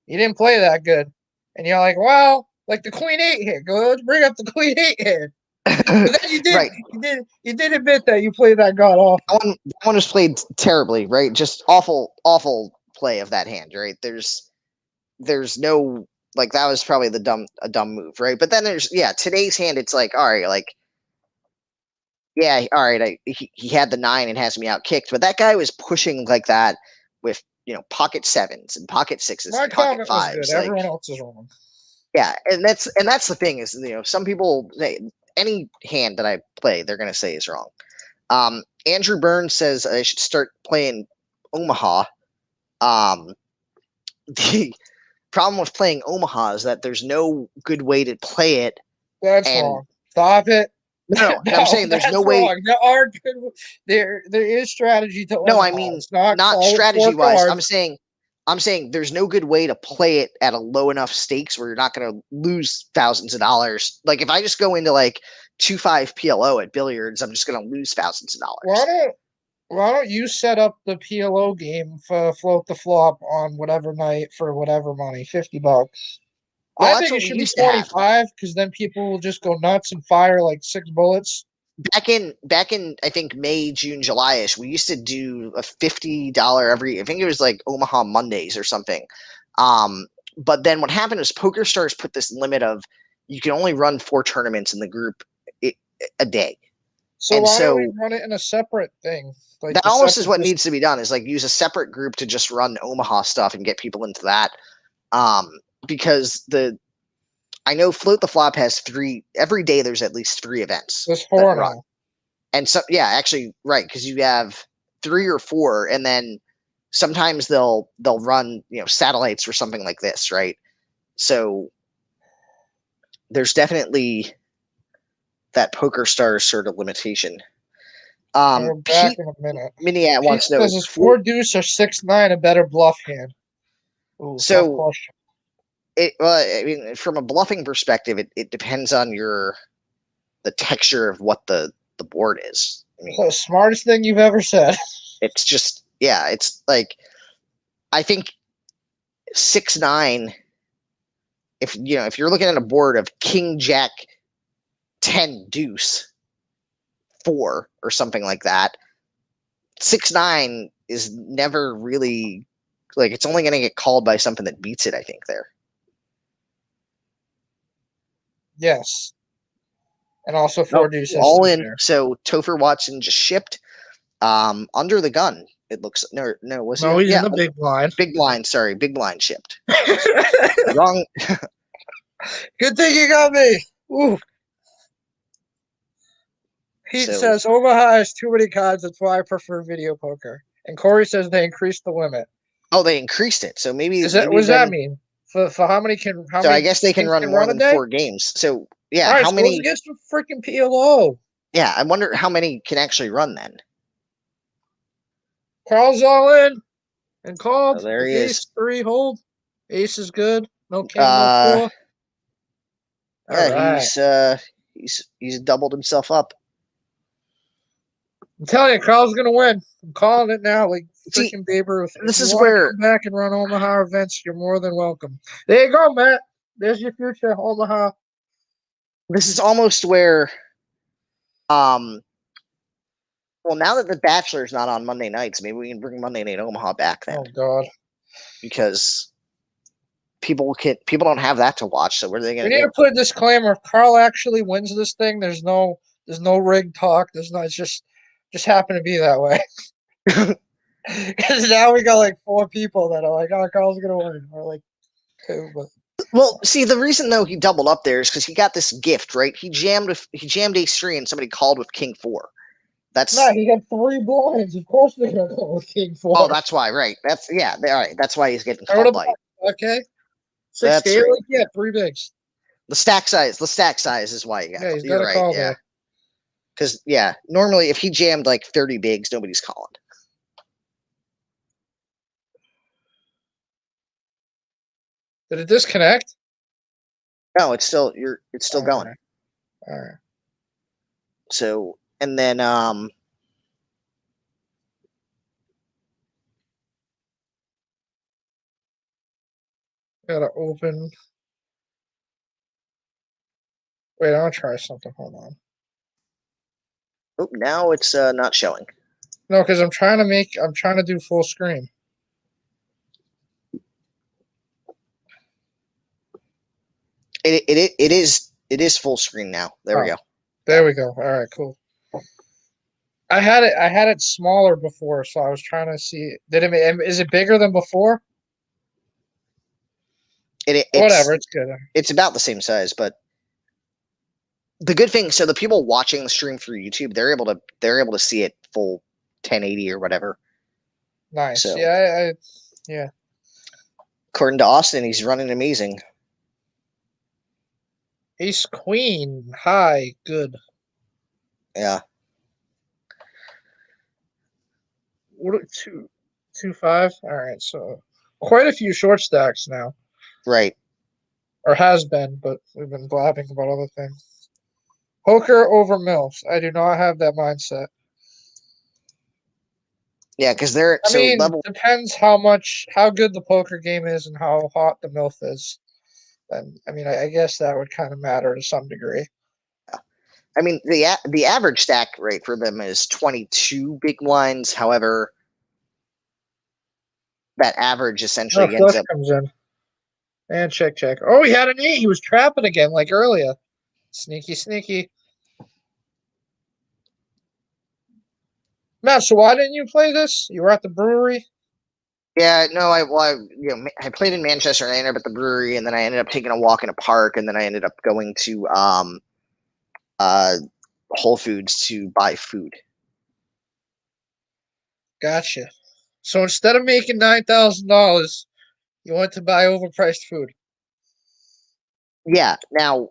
"You didn't play that good," and you're like, "Well, like the queen eight here. Go, let's bring up the queen eight hand." But then Right. you did admit that you played that god awful. That one was played terribly, right? Just awful, awful play of that hand, right? There's no, like, that was probably a dumb move, right? But then there's, yeah, today's hand, it's like, all right, like, yeah, all right, he had the 9 and has me out kicked, but that guy was pushing like that with, pocket 7s and pocket 6s My and pocket comment was good. 5s, like, Everyone else is wrong. yeah, and that's the thing is, some people, any hand that I play, they're gonna say is wrong. Andrew Burns says I should start playing Omaha. Um, the problem with playing Omaha is that there's no good way to play it. That's And wrong. Stop it. no, I'm No, saying there's no that's way. wrong. There are good. There is strategy to No, I Omaha. mean, It's not not call it strategy four wise. cards. I'm saying there's no good way to play it at a low enough stakes where you're not going to lose thousands of dollars. Like if I just go into like 2-5 PLO at billiards, I'm just going to lose thousands of Why dollars. don't Why don't you set up the PLO game for float the flop on whatever night for whatever money, $50? Well, I that's think it what we should be used to have. 25 because then people will just go nuts and fire like 6 bullets. Back in I think May, June, July-ish, we used to do a $50 every, I think it was like Omaha Mondays or something. But then what happened is PokerStars put this limit of you can only run 4 tournaments in the group a day. So And why don't we so run it in a separate thing, like that the almost is separate what just needs to be done, is like use a separate group to just run Omaha stuff and get people into that. Um, because I know Float the Flop has 3 every day. There's at least 3 events there's that four run. now. And so, yeah, actually, right, because you have 3 or 4, and then sometimes they'll run satellites or something like this, right? So there's definitely that PokerStars sort of limitation. We're back Pete in a minute. Miniat Pete wants to know says, "Is four deuce or 6-9 a better bluff hand?" Ooh, tough so question. I mean, from a bluffing perspective, it depends on the texture of what the board is. I mean, The smartest thing you've ever said. it's just, yeah, it's like, I think 6-9. If you're looking at a board of King Jack 10 Deuce 4 or something like that, 6-9 is never really, like, it's only going to get called by something that beats it, I think, there. Yes. And also No, 4 Deuce has all to be in. there. So Topher Watson just shipped. Under the gun. It looks no. Was No, he? he's Yeah, in the big blind. big blind. Sorry, big blind shipped. Wrong. Good thing you got me. Ooh. Pete So says Omaha has too many cards. That's why I prefer video poker. And Corey says they increased the limit. they increased it. So maybe Is that maybe what does that then. mean? For how many So I many guess they can games run can more run a than day? 4 games. So yeah, All right, how so let's many? get some freaking PLO. Yeah, I wonder how many can actually run then. Carl's all in and called. Oh, there he Ace is. 3 hold. Ace is good. No king, no Uh, 4. All yeah, right. he's doubled himself up. I'm telling you, Carl's gonna win. I'm calling it now, like See, freaking Babe Ruth. If this you is want to where come back and run Omaha events, you're more than welcome. There you go, Matt. There's your future, Omaha. this is almost where um. Well, now that The Bachelor's not on Monday nights, maybe we can bring Monday Night Omaha back then, Oh God. because people don't have that to watch. So what are they We going need to to do? put a disclaimer. If Carl actually wins this thing, there's no rig talk. There's no. It's just happened to be that way. Because now we got like 4 people that are like, "Oh, Carl's gonna win," or like 2. But Well, see, the reason though he doubled up there is because he got this gift, right? He jammed Ace 3 and somebody called with King 4. nah, That's he got 3 blinds. Of course they're gonna go with King 4. that's why, right? That's yeah, all right. That's why he's getting I would called have by you. okay. 6 That's scale, right. like, yeah, 3 bigs. The stack size is why you got Yeah, called. he's got You're a right, call yeah. there. Because yeah, normally if he jammed like 30 bigs, nobody's calling. Did it disconnect? No, it's still All going. right. All right. So and then Gotta open. Wait, I'll try something. Hold on. now it's not showing. No, because I'm trying to do full screen. It is full screen now. There we Oh, go. there we go. All right, cool. I had it smaller before, so I was trying to see. Is it bigger than before? Whatever, it's good. It's about the same size, but the good thing, so the people watching the stream through YouTube, they're able to see it full 1080 or whatever. Nice. So Yeah, yeah. according to Austin, he's running amazing. Ace Queen. High. Good. Yeah. What 2 5? All right, so quite a few short stacks now. Right. Or has been, but we've been blabbing about other things. Poker over MILFs. I do not have that mindset. Yeah, because they're I so mean, level. depends how good the poker game is and how hot the MILF is. And I mean, I guess that would kind of matter to some degree. I mean, the average stack rate for them is 22 big blinds. However, that average essentially ends Flush up. comes in. And check. Oh, he had an 8. He was trapping again like earlier. Sneaky. Matt, so why didn't you play this? You were at the brewery? Yeah, no, I played in Manchester and I ended up at the brewery, and then I ended up taking a walk in a park, and then I ended up going to Whole Foods to buy food. Gotcha. So instead of making $9,000, you went to buy overpriced food. Yeah. Now,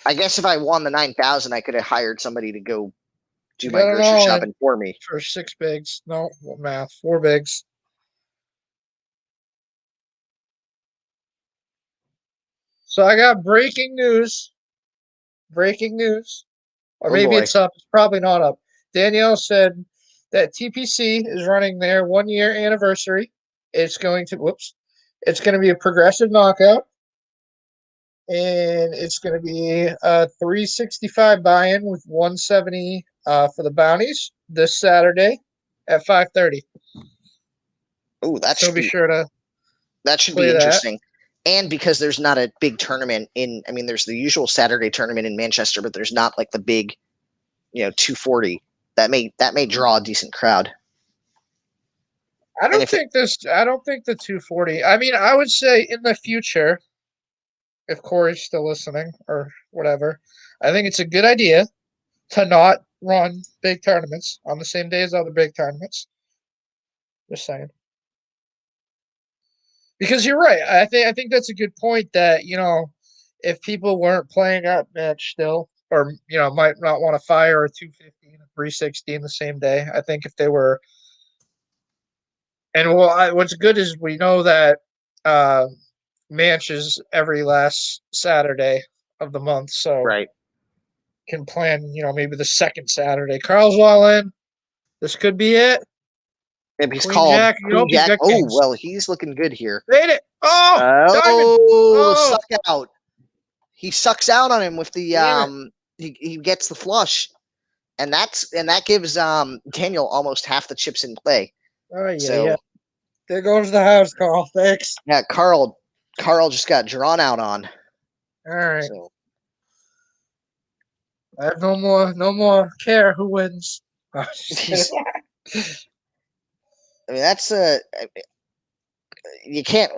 I guess if I won the 9,000, I could have hired somebody to go do You my got it grocery all in shopping for me. for 6 bigs. No, what math? 4 bigs. So I got breaking news. Breaking news. Or Oh maybe boy. it's up. It's probably not up. Danielle said that TPC is running their 1 year anniversary. It's going to be a progressive knockout. And it's going to be a 365 buy-in with 170 for the bounties this Saturday at 5:30. Oh, So be sure to that should be play that. interesting. and because there's not a big tournament I mean, there's the usual Saturday tournament in Manchester, but there's not like the big, 240 that may draw a decent crowd. I don't think the 240. I mean, I would say in the future, if Corey's still listening or whatever, I think it's a good idea to not run big tournaments on the same day as other big tournaments. Just saying. Because you're right. I think that's a good point that, if people weren't playing that match still, or might not want to fire a 250 and a 360 in the same day. I think if they were, and what's good is we know that match is every last Saturday of the month, so Right. can plan, maybe the second Saturday. Carl's all in. This could be it. If he's Queen called Jack, Queen he's Jack. got Oh, kings. well, he's looking good here. Made it. Oh, diamond. Oh, Oh, suck out. He sucks out on him with the damn it. he gets the flush. And that gives Daniel almost half the chips in play. Oh, yeah, So yeah. There goes the house, Carl. Thanks. yeah, Carl just got drawn out on. All right. So I have no more care who wins. Oh, I mean, that's you can't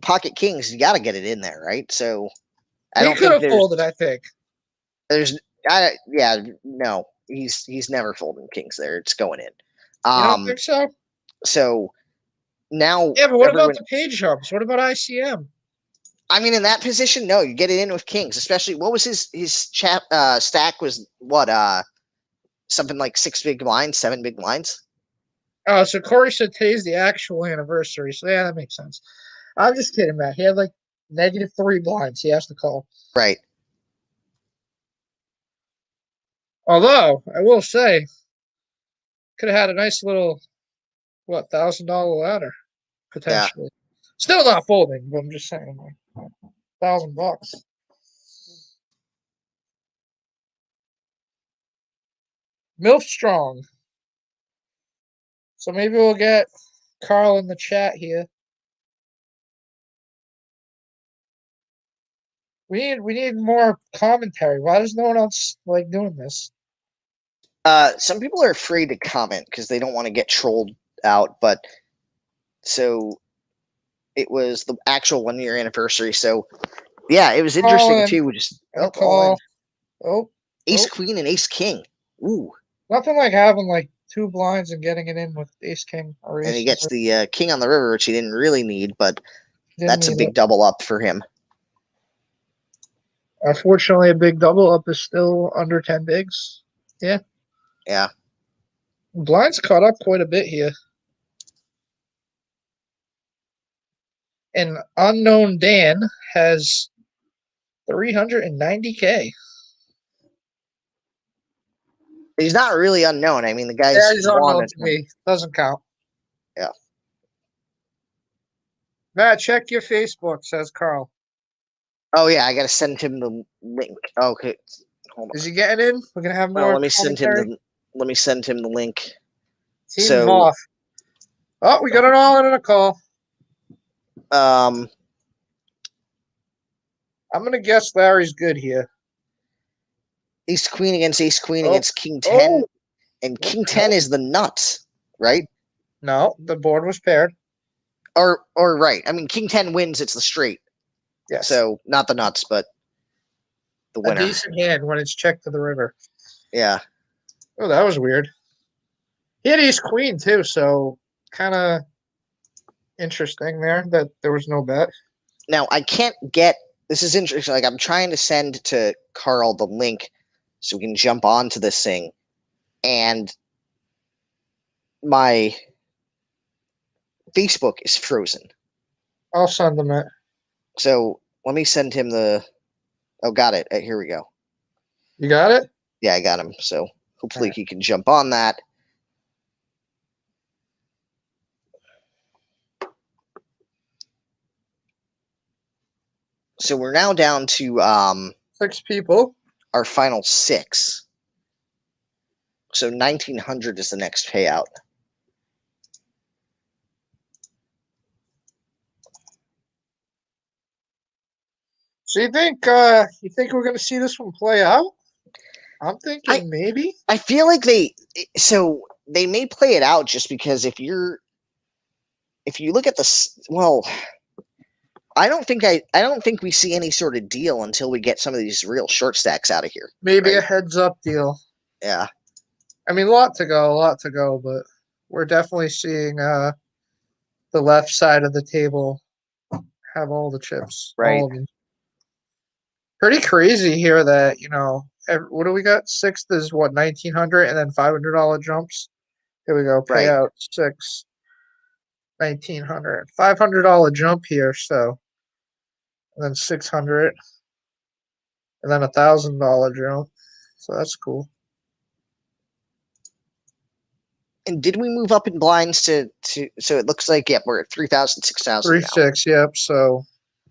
pocket kings. You got to get it in there, right? So I he don't could think have folded. I think. No, he's never folding kings there. It's going in. You don't think so? So now, Yeah, but what about the page hubs? What about ICM? I mean, in that position, no, you get it in with kings. Especially, what was his stack was what something like 6 big blinds, 7 big blinds. Oh, so Corey said today's the actual anniversary. So yeah, that makes sense. I'm just kidding, Matt. He had like -3 blinds. He has to call. Right. Although I will say, could have had a nice little $1,000 ladder potentially. Yeah. Still not folding, but I'm just saying, like $1,000. MILF Strong. So maybe we'll get Carl in the chat here. We need more commentary. Why does no one else like doing this? Some people are afraid to comment because they don't want to get trolled out. But so it was the actual 1-year anniversary. So yeah, it was interesting too. Just call. Ace Queen and Ace King. Ooh. Nothing like having like 2 blinds and getting it in with Ace King or Ace. And he gets the King on the river, which he didn't really need, but that's a big double up for him. Unfortunately, a big double up is still under 10 bigs. Yeah. Yeah. Blinds caught up quite a bit here. And Unknown Dan has 390K. He's not really unknown. I mean, the guy's he's unknown to me. Doesn't count. Yeah. Matt, check your Facebook, says Carl. Oh yeah, I gotta send him the link. Okay. Hold on. Is he getting in? We're gonna have more. Let me send him the link. Team Hoff. Oh, we got it all in a call. I'm gonna guess Larry's good here. Ace Queen against Ace Queen against King 10. And King 10 is the nuts, right? No, the board was paired. Or right. I mean, King 10 wins, it's the straight. Yes. So not the nuts, but the winner. A decent hand when it's checked to the river. Yeah. Oh, that was weird. He had Ace Queen too, so kind of interesting there that there was no bet. Now I can't get this is interesting. Like I'm trying to send to Carl the link so we can jump onto this thing, and my Facebook is frozen. I'll send him it. So let me send him the. Oh, got it. Here we go. You got it? Yeah, I got him. So hopefully he can jump on that. So we're now down to 6 people. Our final 6. So 1,900 is the next payout. So you think we're gonna see this one play out? I'm I thinking maybe. I feel like they may play it out just because if you look at I don't think we see any sort of deal until we get some of these real short stacks out of here. Maybe a Right? heads up deal. Yeah. I mean, a lot to go, but we're definitely seeing the left side of the table have all the chips, Right. all of them. Pretty crazy here that what do we got? Sixth is what 1,900, and then $500 jumps. Here we go. Right. Payout six, 1,900, $500 jump here. So and then 600, and then $1,000 jump. So that's cool. And did we move up in blinds to so it looks like we're at 3,000, 6,000 Three now. six. Yep. So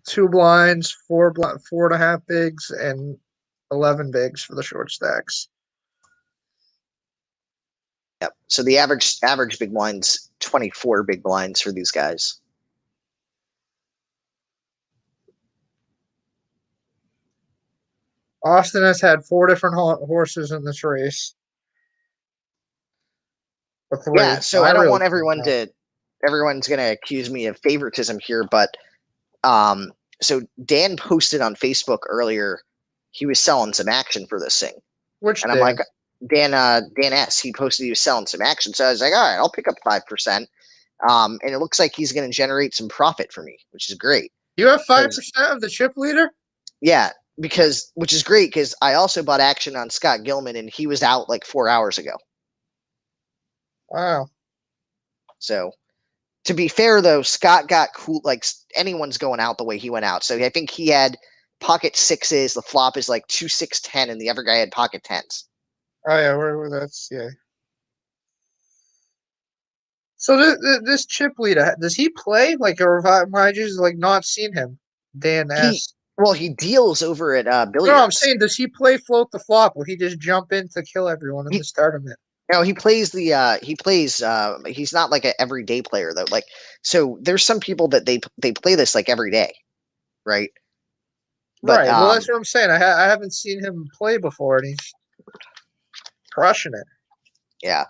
2 blinds, 4.5 bigs, and 11 bigs for the short stacks. Yep. So the average big blinds 24 big blinds for these guys. Austin has had 4 different horses in this race. Or 3. Yeah, so I don't really want everyone's gonna accuse me of favoritism here, but so Dan posted on Facebook earlier he was selling some action for this thing. Which and I'm like, Dan S, he posted he was selling some action. So I was like, all right, I'll pick up 5%. And it looks like he's gonna generate some profit for me, which is great. You have 5% of the chip leader? Yeah, which is great because I also bought action on Scott Gilman and he was out like 4 hours ago. Wow. So to be fair though, Scott got cool, like anyone's going out the way he went out. So I think he had pocket sixes, the flop is like 2, 6, 10, and the other guy had pocket tens. Oh yeah, that's yeah. So this chip leader, does he play like a revive? I just like not seen him. Dan S. He deals over at Billiards. No, I'm saying, does he play float the flop? Will he just jump in to kill everyone in this tournament? No, he plays he's not like an everyday player though. Like, so there's some people that they play this like every day, right? But, right. Well, that's what I'm saying. I haven't seen him play before, and he's crushing it. Yeah.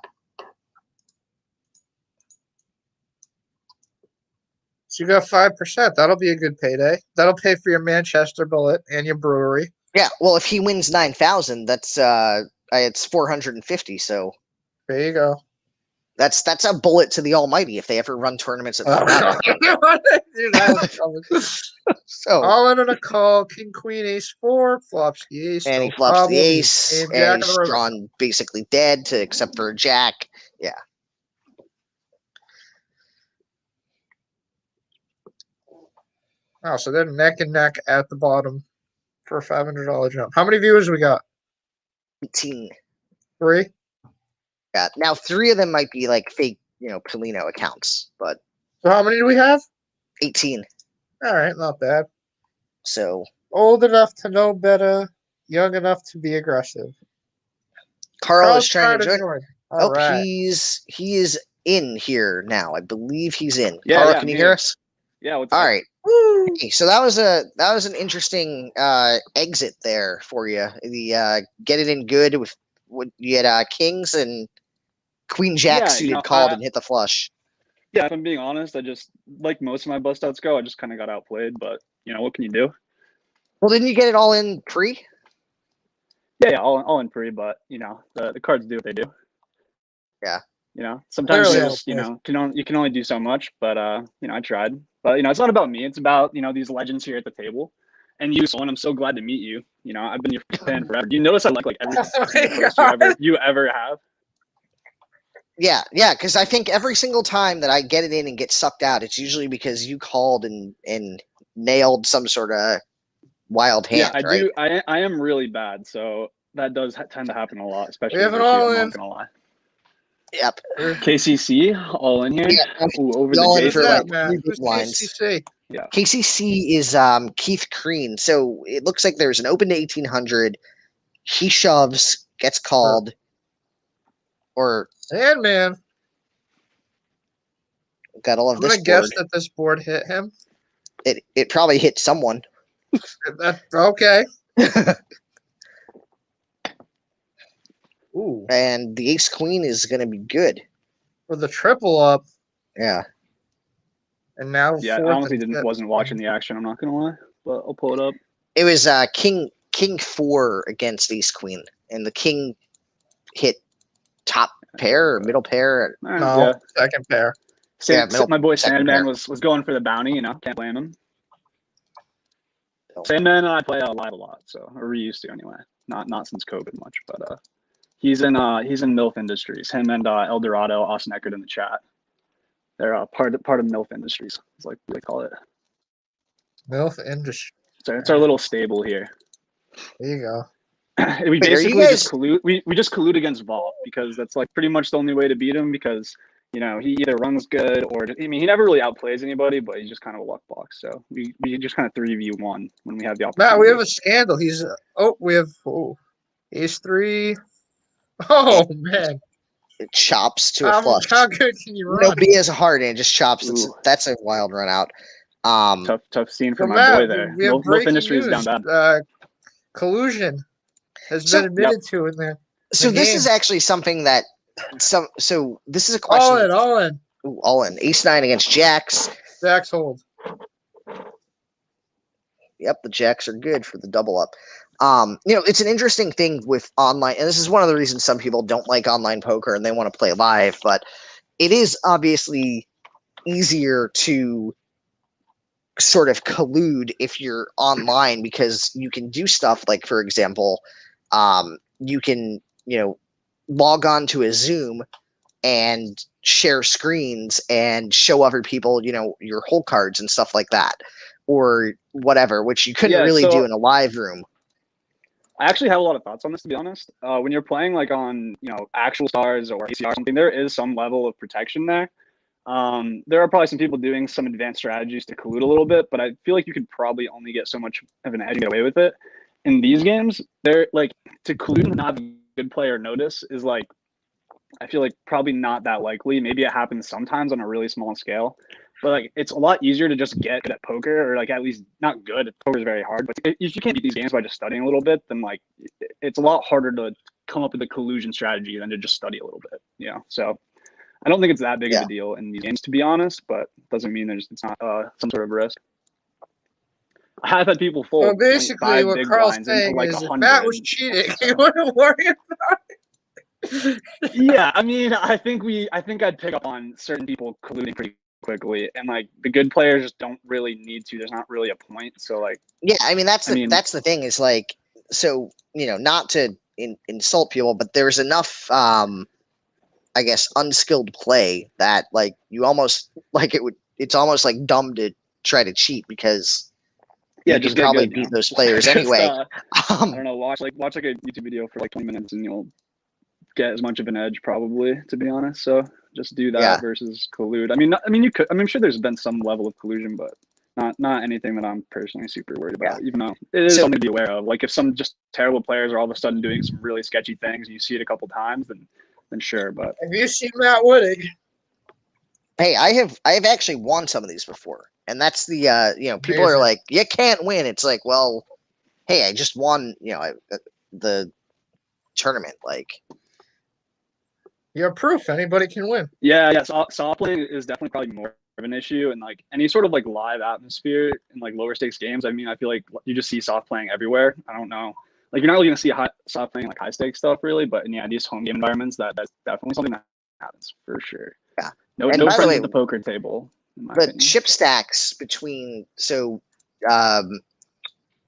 So you got 5%. That'll be a good payday. That'll pay for your Manchester bullet and your brewery. Yeah. Well, if he wins 9,000, that's it's 450. So there you go. That's a bullet to the almighty if they ever run tournaments at So all in on a call, king, queen, ace, 4, flops the ace. And he flops the ace, and he's drawn basically dead except for a jack. Yeah. Oh, so they're neck and neck at the bottom for a $500 jump. How many viewers we got? 18. 3? Yeah. Now 3 of them might be like fake, Polino accounts, but. So how many do we have? 18. All right, not bad. So. Old enough to know better, young enough to be aggressive. Carl is trying to join. Right. He is in here now. I believe he's in. Yeah, Carl, can you hear us? Yeah. All right. Hey, so that was an interesting exit there for you. The get it in good with you had kings and queen jack suited called and hit the flush. Yeah, if I'm being honest, I just like most of my bust outs go. I just kind of got outplayed, but what can you do? Well, didn't you get it all in pre? Yeah, all in pre, but the cards do what they do. Yeah. Sometimes you just you can only do so much, but I tried. But it's not about me. It's about these legends here at the table, and you. So, and I'm so glad to meet you. I've been your fan forever. Do you notice I like every post you ever have? Yeah, because I think every single time that I get it in and get sucked out, it's usually because you called and nailed some sort of wild hand. Yeah, I right? do. I am really bad, so that does tend to happen a lot, especially. We have it all in. I'm not gonna lie. Yep. KCC all in here. Yeah, ooh, over the J for like 3 lines. KCC? Yeah. KCC is Keith Crean. So it looks like there's an open to 1800. He shoves, gets called, or Sandman. Got all of this. I'm gonna guess that this board hit him. It probably hit someone. That's okay. Ooh, And the ace queen is going to be good. with the triple up, Yeah. and now Yeah, I fourth honestly and fifth. wasn't watching the action. I'm not gonna lie, but I'll pull it up. It was king 4 against ace queen, and the king hit top pair or middle pair. No, Yeah, second pair. Yeah, middle- my boy second Sandman pair. was going for the bounty. You know, can't blame him. So- Sandman and I play live a lot, so or we used to anyway. Not since COVID much, but he's in MILF Industries. Him and El Dorado, Austin Eckert in the chat. They're part of MILF Industries. It's like what they call it. MILF Industry. So it's our little stable here. There you go. We Wait, are you basically just guys- collude. We just collude against Vault because that's like pretty much the only way to beat him because you know he either runs good or I mean he never really outplays anybody, but he's just kind of a luck box. So we just kind of 3v1 when we have the opportunity. Matt, we have a scandal. We have ace three. Oh man, It chops to a flush. how good can you run? No, B has a heart and it just chops. Ooh. That's a wild run out. Tough scene for So my Matt, boy there. we have MILF breaking Industries news. down bad. Collusion has So- been admitted to in there. So The this game. is actually something that so this is a question. All in. Ooh, all in. Ace 9 against jacks. Jacks hold. Yep, the jacks are good for the double up. It's an interesting thing with online, and this is one of the reasons some people don't like online poker and they want to play live, but it is obviously easier to sort of collude if you're online because you can do stuff like, for example, you can, log on to a Zoom and share screens and show other people, your hole cards and stuff like that, or whatever, which you couldn't really do in a live room. I actually have a lot of thoughts on this, to be honest. When you're playing like on, actual stars or ACR or something, there is some level of protection there. There are probably some people doing some advanced strategies to collude a little bit, but I feel like you could probably only get so much of an edge and get away with it. In these games, they're like to collude and not have a good player notice is like, I feel like probably not that likely. Maybe it happens sometimes on a really small scale, but like it's a lot easier to just get good at poker, or like at least not good. Poker is very hard, but if you can't beat these games by just studying a little bit, then like it's a lot harder to come up with a collusion strategy than to just study a little bit. So I don't think it's that big of a deal in these games, to be honest, but doesn't mean it's not some sort of risk. I have had people fold. So basically, what Carl's saying like is, if 100. Matt was cheating, he wouldn't worry about it. Yeah, I mean, I think I'd pick up on certain people colluding pretty quickly, and like the good players just don't really need to. There's not really a point. So like, yeah, I mean that's the thing is like, so not to insult people, but there's enough I guess unskilled play that like you almost like it's almost like dumb to try to cheat because you just can probably beat those players anyway. I don't know. Watch like a YouTube video for like 20 minutes and you'll get as much of an edge probably, to be honest. So just do that versus collude. You could. I'm sure there's been some level of collusion, but not anything that I'm personally super worried about. Even though it is something to be aware of. Like if some just terrible players are all of a sudden doing some really sketchy things and you see it a couple times, then sure. But have you seen Matt Wittig? Hey, I have actually won some of these before, and that's the people are like, you can't win. It's like, well, hey, I just won the tournament. Like, you're proof anybody can win. Yeah. Soft play is definitely probably more of an issue, and like any sort of like live atmosphere in like lower stakes games. I mean, I feel like you just see soft playing everywhere. I don't know. Like you're not really gonna see soft playing like high stakes stuff really, but in these home game environments, that's definitely something that happens for sure. Yeah. No friends at the poker table. The chip stacks between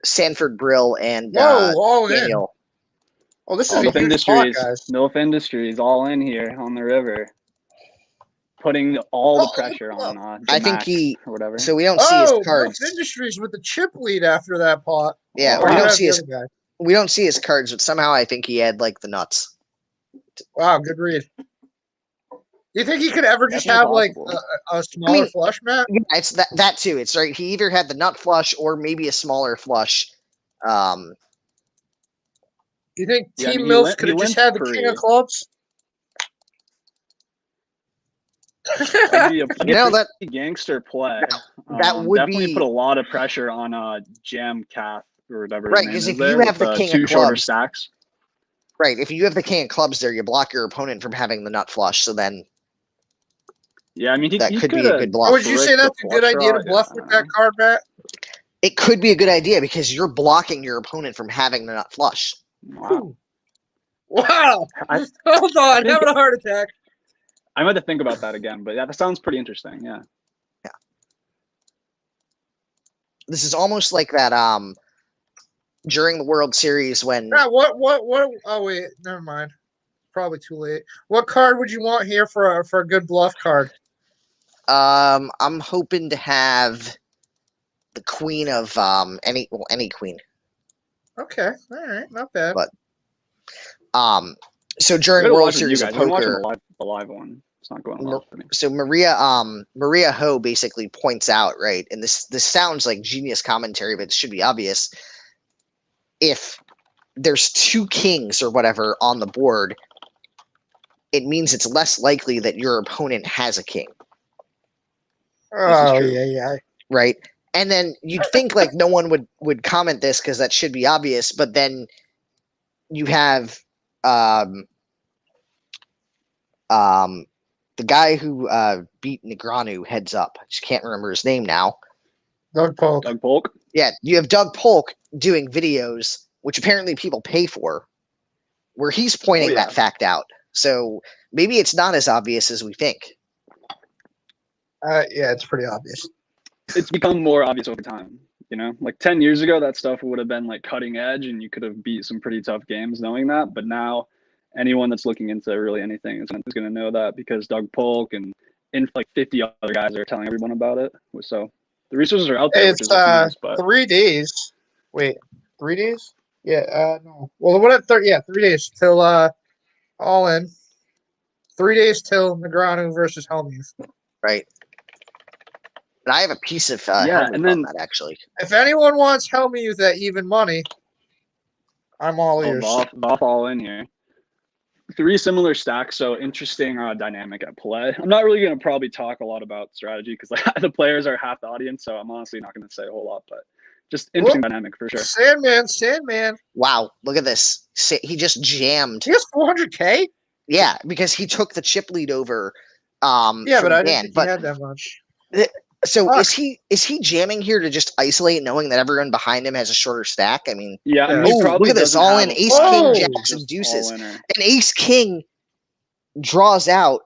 Sanford Brill and all Daniel. In. Oh, this is MILF a huge pot, guys. MILF Industries all in here on the river, putting all the pressure on. I think or whatever. So we don't see his cards. MILF Industries with the chip lead after that pot. Yeah, we don't see his cards, but somehow I think he had like the nuts. Wow, good read. Do you think he could ever just have like a smaller flush, Matt? Yeah, it's that too. It's right. He either had the nut flush or maybe a smaller flush. Do you think Team MILF could have just had the king of clubs? That'd be a You know, that gangster play. that would Definitely be put a lot of pressure on Jam Cath or whatever right, his name 'cause is if there you have with the king of two shorter clubs- stacks. right. If you have the king of clubs there, you block your opponent from having the nut flush. So then Yeah, I mean, that he could be could a good have bluff. Would you say bricked the that's a good flush idea to draw. bluff Yeah, with I that don't know. card, Matt? It could be a good idea because you're blocking your opponent from having the nut flush. Wow. Wow. I- Hold on, think- having a heart attack. I might have to think about that again, but yeah, that sounds pretty interesting. Yeah. This is almost like that during the World Series when Matt, what? Oh wait, never mind. Probably too late. What card would you want here for a good bluff card? I'm hoping to have the queen of any queen. Okay, all right, not bad. But so I during gotta World watch with you Series of guys. I've been watching Poker, the live one. It's not going well for me. so Maria Ho basically points out, right, and this sounds like genius commentary, but it should be obvious. If there's two kings or whatever on the board, it means it's less likely that your opponent has a king, Oh true. yeah. right? And then you'd think like no one would comment this because that should be obvious, but then you have the guy who beat Negreanu heads up. I just can't remember his name now. Doug Polk. Doug Polk. Yeah, you have Doug Polk doing videos, which apparently people pay for, where he's pointing yeah. that fact out. So maybe it's not as obvious as we think. Yeah, it's pretty obvious. It's become more obvious over time. You know, like 10 years ago, that stuff would have been like cutting edge, and you could have beat some pretty tough games knowing that. But now, anyone that's looking into really anything is going to know that because Doug Polk and like 50 other guys are telling everyone about it. So the resources are out there. Which It's is nice, but 3 days. Wait, 3 days? Yeah, no. Well, what? 3 days till all in. 3 days till Negreanu versus Helmuth. Right. And I have a piece of Yeah, helmet and then- on that actually. If anyone wants Helmuth at even money, I'm all ears. off all in here. 3 similar stacks, so interesting dynamic at play. I'm not really going to probably talk a lot about strategy because like, the players are half the audience, so I'm honestly not going to say a whole lot. But just interesting dynamic for sure. Sandman. Wow, look at this. He just jammed. He has 400K. Yeah, because he took the chip lead over. Yeah, from but I Dan. didn't think But he had that much. so Fuck. is he jamming here to just isolate, knowing that everyone behind him has a shorter stack? I mean, Yeah, Yeah. and he Oh, probably look at this, doesn't all have in, a ace, flush, king, he's jacks, and just deuces. all-inner. an ace king draws out.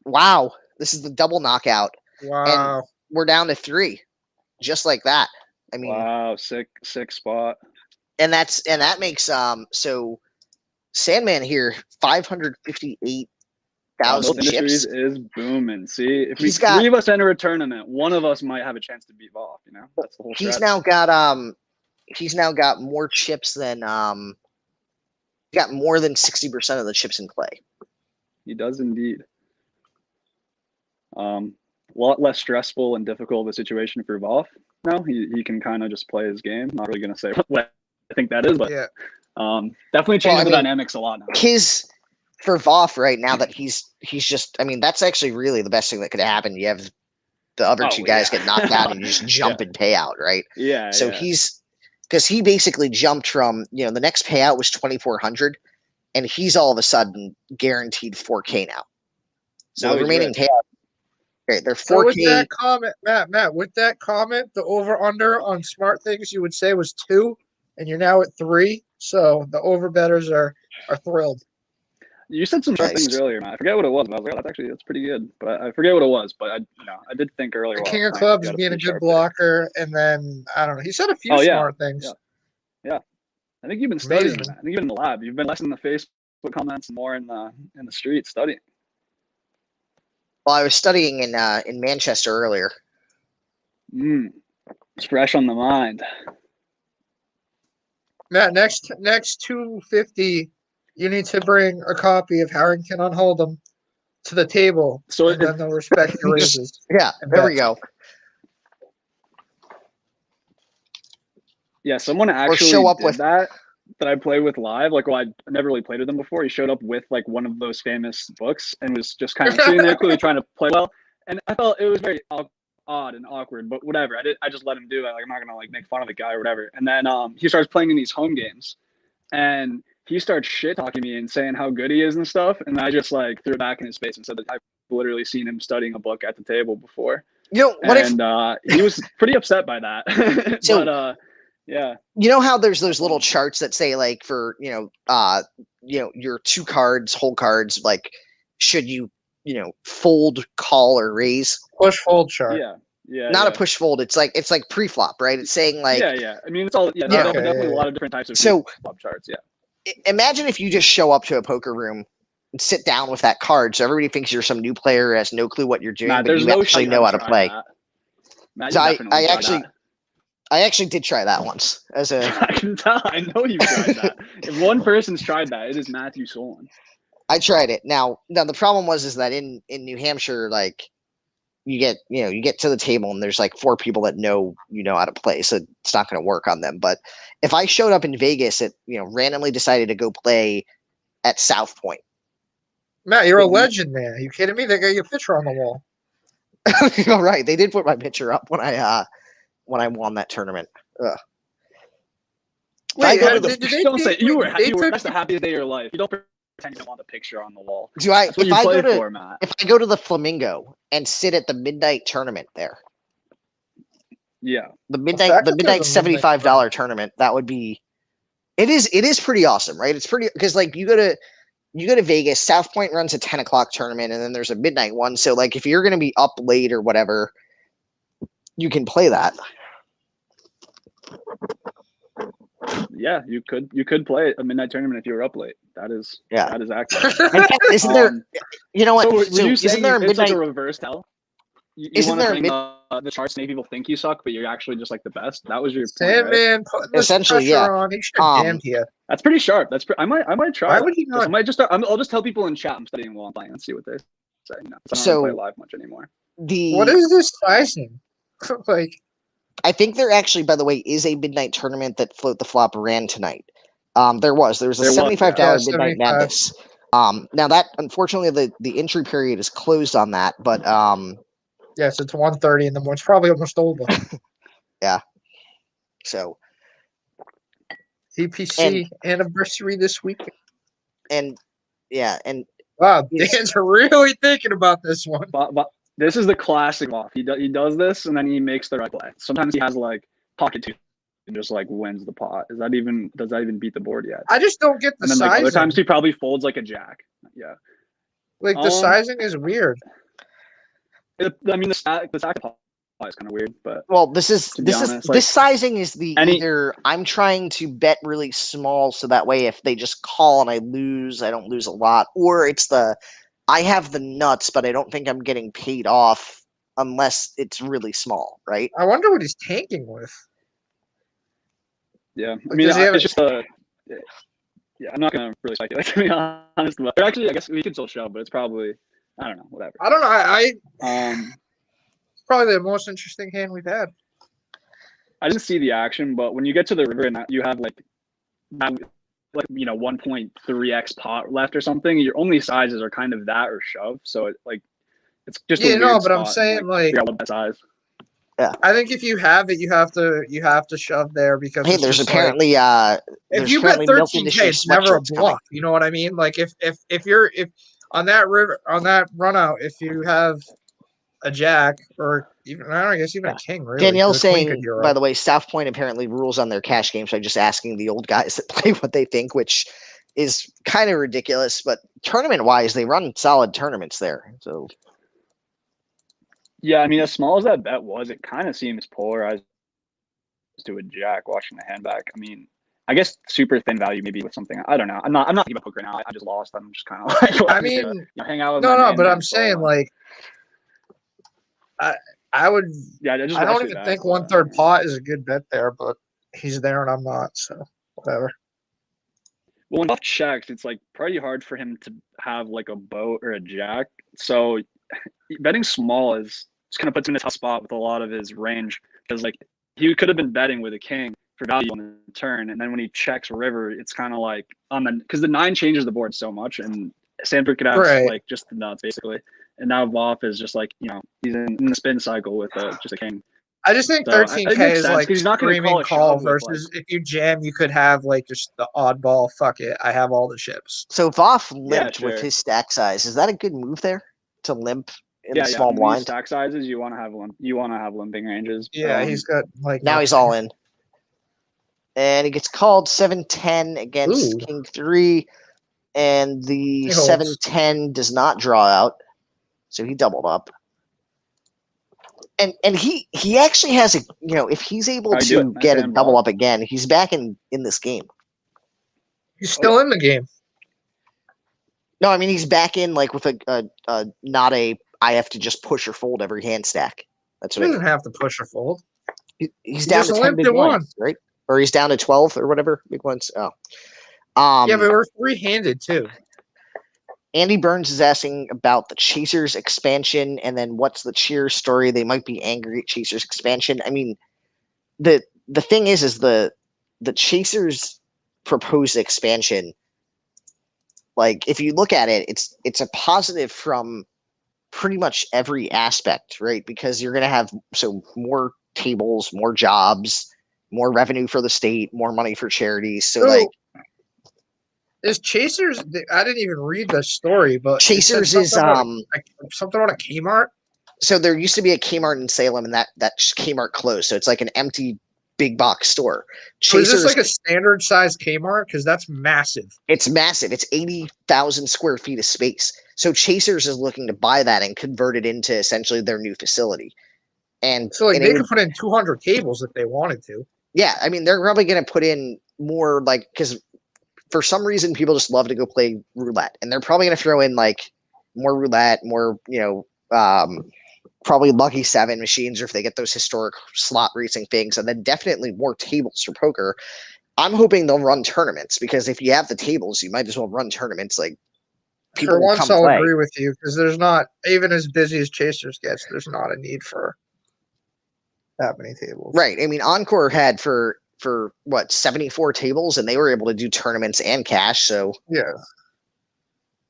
Wow, this is the double knockout. Wow. We're down to 3, just like that. I mean, Wow, sick spot. and that makes so Sandman here 558,000 Both Industries chips. is booming. See, if He's got- 3 of us enter a tournament, one of us might have a chance to beat Voff. You know, that's the whole. He's strat. now got more chips than got more than 60% of the chips in play. He does indeed. A lot less stressful and difficult of a situation for Voff. Now he can kind of just play his game. Not really going to say what I think that is, but Yeah. definitely changes I the mean, dynamics a lot now. His for Voff right now that he's just, I mean, that's actually really the best thing that could happen. You have the other Oh, two guys yeah. get knocked out and you just jump and pay out, right? Yeah. So yeah. because he basically jumped from, the next payout was 2,400 and he's all of a sudden guaranteed 4K now. So Now the he's remaining rich. payout, okay, they're So with 4K. that comment, Matt, with that comment, the over/under on smart things you would say was 2, and you're now at 3. So the over bettors are thrilled. You said some sharp Nice. things earlier, man. I forget what it was. And I was like, oh, that's pretty good. But I forget what it was. But I did think earlier. The well, King of thanks, Clubs you got being a pretty good sharp blocker, and then I don't know. He said a few Oh, yeah. smart things. Yeah. I think you've been studying. Amazing. Man. I think you've been in the lab. You've been less in the Facebook comments, and more in the street studying. Well, I was studying in Manchester earlier. It's fresh on the mind. Matt, next 250, you need to bring a copy of Harrington on Hold'em to the table, So and then they'll respect your raises. Yeah, I there we bet. go. yeah, someone actually show up did with- that. that I play with live, like, well, I never really played with him before. He showed up with like one of those famous books and was just kind of sitting there, clearly trying to play well. And I felt it was very odd and awkward, but whatever. I just let him do it. Like, I'm not gonna like make fun of the guy or whatever. And then he starts playing in these home games, and he starts shit talking me and saying how good he is and stuff. And I just like threw it back in his face and said that I've literally seen him studying a book at the table before. You know what? And he was pretty upset by that. So- but yeah. You know how there's those little charts that say like for your two cards, whole cards, like should you fold, call, or raise? Push fold chart. Yeah. Not a push fold. It's like pre-flop, right? It's saying like yeah. I mean, it's all Yeah. definitely a lot of different types of So- flop charts. Yeah. imagine if you just show up to a poker room and sit down with that card, so everybody thinks you're some new player who has no clue what you're doing, Matt, but there's you no actually shot know you how to haven't play. tried that. Matt, So you I definitely tried actually that. I actually did try that once as a I can tell. I know you tried that. If one person's tried that, it is Matthew Solon. I tried it. Now the problem is that in New Hampshire, like you get to the table and there's like 4 people that know how to play, so it's not going to work on them. But if I showed up in Vegas at randomly decided to go play at South Point, Matt, you're a legend there. Are you kidding me? They got your picture on the wall. all right, they did put my picture up when I won that tournament. Ugh. Wait, go to the- did they Don't say take- you were. they You were. took- That's the happiest day of your life. You don't pretend you don't want the picture on the wall. Do I? That's what If you I play go to for, Matt. if I go to the Flamingo and sit at the midnight tournament there, Yeah. the fact midnight that there's a midnight $75 tournament, that would be. It is pretty awesome, right? It's pretty because like you go to Vegas, South Point runs a 10 o'clock tournament, and then there's a midnight one. So like if you're gonna be up late or whatever, you can play that. Yeah, you could play a midnight tournament if you were up late. That is Yeah. That is accurate. In fact, isn't there? Um, You know what? So, were So you isn't saying there a it's like midnight? a reverse tell? You Isn't want to there a bring the charts to make people think you suck, but you're actually just like the best. That was your point, right? Sandman putting this Essentially, pressure yeah. on. He should have Um, damned you. That's pretty sharp. I might try. Why that. would he I not? might just. I'll just tell people in chat I'm studying while I'm playing and see what they say. You know, 'cause I don't So- really play live much anymore. What is this sizing? Like, I think there actually, by the way, is a midnight tournament that Float the Flop ran tonight. There was a There was, $75 yeah. midnight 75. madness. Now that unfortunately the entry period is closed on that, but yes, it's 1:30 in the morning. It's probably almost over. so EPC anniversary this week. and Wow, Yes. Dan's really thinking about this one. But this is the classic off. He does this and then he makes the right play. Sometimes he has like pocket two and just like wins the pot. Does that even beat the board yet? I just don't get the And then like sizing. other times he probably folds like a jack. Yeah. Like the sizing is weird. I mean the stack pot is kind of weird, but well, this is To be honest, like, this sizing is the any- either I'm trying to bet really small so that way if they just call and I don't lose a lot, or it's I have the nuts, but I don't think I'm getting paid off unless it's really small, right? I wonder what he's tanking with. yeah. I Like, mean does he have it's just yeah, I'm not gonna really speculate to be honest. But actually I guess we could still show, but it's probably I don't know, whatever. I don't know. I Um probably the most interesting hand we've had. I didn't see the action, but when you get to the river and you have like 1.3x pot left or something, your only sizes are kind of that or shove. So it's just a Yeah, weird no, but I'm spot, saying, and, like- figure out what that size. I think if you have it, you have to shove there because Hey, it's there's just apparently like, if there's you bet apparently milk 13K, industry it's never a sweatshirts bluff. coming. You know what I mean? Like if on that river on that run out, if you have a jack or even I guess even a king, really. Danielle's 'cause a queen saying, could hero. by the way, South Point apparently rules on their cash games by just asking the old guys that play what they think, which is kind of ridiculous. But tournament-wise, they run solid tournaments there. So Yeah, I mean, as small as that bet was, it kind of seems polarized to a jack watching the hand back. I mean, I guess super thin value maybe with something. I don't know. I'm not thinking about poker now. I just lost. I'm just kind of like, I let me, mean, hang out with no, my no, main but man I'm for a saying while. like I would yeah, I don't even think 1/3 pot is a good bet there, but he's there and I'm not, so whatever. Well, when off checks, it's like pretty hard for him to have like a boat or a jack. So betting small is just kind of puts him in a tough spot with a lot of his range because like he could have been betting with a king for value on the turn, and then when he checks river, it's kind of like on the because the 9 changes the board so much, and Sandberg could have Right. like just the nuts basically, and now Voff is just like he's in the spin cycle with just a king. I just think So, it 13K makes is sense, like 'cause he's not gonna screaming call a call shove with, versus if you jam, you could have like just the oddball. Fuck it, I have all the chips. So Voff limped with sure. his stack size. Is that a good move there to limp in Yeah, the small when you use blind? stack sizes, you want to have limping ranges. Yeah, he's got like Now he's all in. And he gets called 7-10 against Ooh. King 3. And the He holds. 7-10 does not draw out. So he doubled up. And he actually has a if he's able I do to it. Nice get a hand double block. up again, he's back in this game. He's still in the game. No, I mean he's back in like with a not a I have to just push or fold every hand stack. That's He what I doesn't mean. have to push or fold. He's He down just to 10 limped big at one. blinds, right? Or he's down to 12 or whatever big ones. Oh. Yeah, but we're three-handed too. Andy Burns is asking about the Chasers expansion, and then what's the Cheers story? They might be angry at Chasers expansion. I mean, the thing is the Chasers proposed expansion. Like, if you look at it, it's a positive from pretty much every aspect, right? Because you're going to have more tables, more jobs, more revenue for the state, more money for charities. So like. Is Chasers? I didn't even read the story, but Chasers is something about a Kmart. So there used to be a Kmart in Salem, and that Kmart closed. So it's like an empty big box store. Chasers, is this like a standard size Kmart? Because that's massive. It's massive. It's 80,000 square feet of space. So Chasers is looking to buy that and convert it into essentially their new facility. And so like they could put in 200 tables if they wanted to. Yeah, I mean they're probably going to put in more because. For some reason, people just love to go play roulette, and they're probably going to throw in like more roulette, more probably Lucky 7 machines, or if they get those historic slot racing things, and then definitely more tables for poker. I'm hoping they'll run tournaments because if you have the tables, you might as well run tournaments. Like people for once, I'll play. agree with you because there's not even as busy as Chasers gets. There's not a need for that many tables, right? I mean, Encore had for what 74 tables, and they were able to do tournaments and cash. So yeah,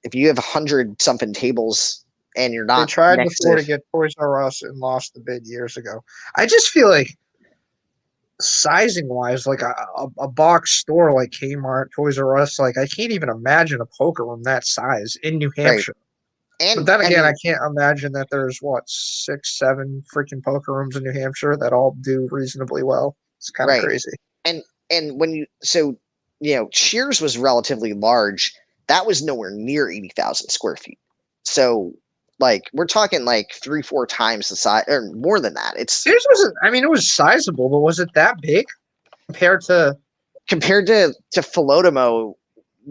if you have 100 something tables and you're not, they tried before to get Toys R Us and lost the bid years ago. I just feel like sizing wise, like a box store like Kmart, Toys R Us, like I can't even imagine a poker room that size in New Hampshire. Right. But then again, I can't imagine that there's 6, 7 freaking poker rooms in New Hampshire that all do reasonably well. It's kind of crazy. And when Cheers was relatively large. That was nowhere near 80,000 square feet. So like we're talking like 3-4 times the size or more than that. Cheers wasn't. I mean, it was sizable, but was it that big compared to Philodemo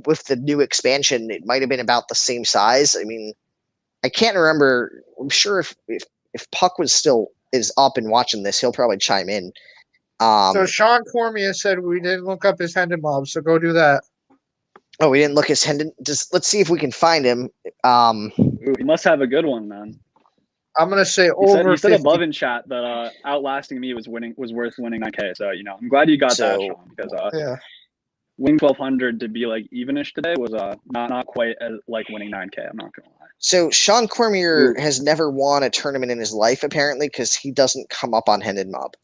with the new expansion? It might have been about the same size. I mean, I can't remember. I'm sure if Puck is up and watching this, he'll probably chime in. So Sean Cormier said we didn't look up his Hendon mob, so go do that. Oh, we didn't look his Hendon. Let's see if we can find him. Ooh, he must have a good one then. I'm gonna say he said above in chat that outlasting me was worth winning 9K. So I'm glad you got that, Sean, because winning 1,200 to be like evenish today was not quite as like winning 9K. I'm not gonna lie. So Sean Cormier has never won a tournament in his life apparently because he doesn't come up on Hendon mob.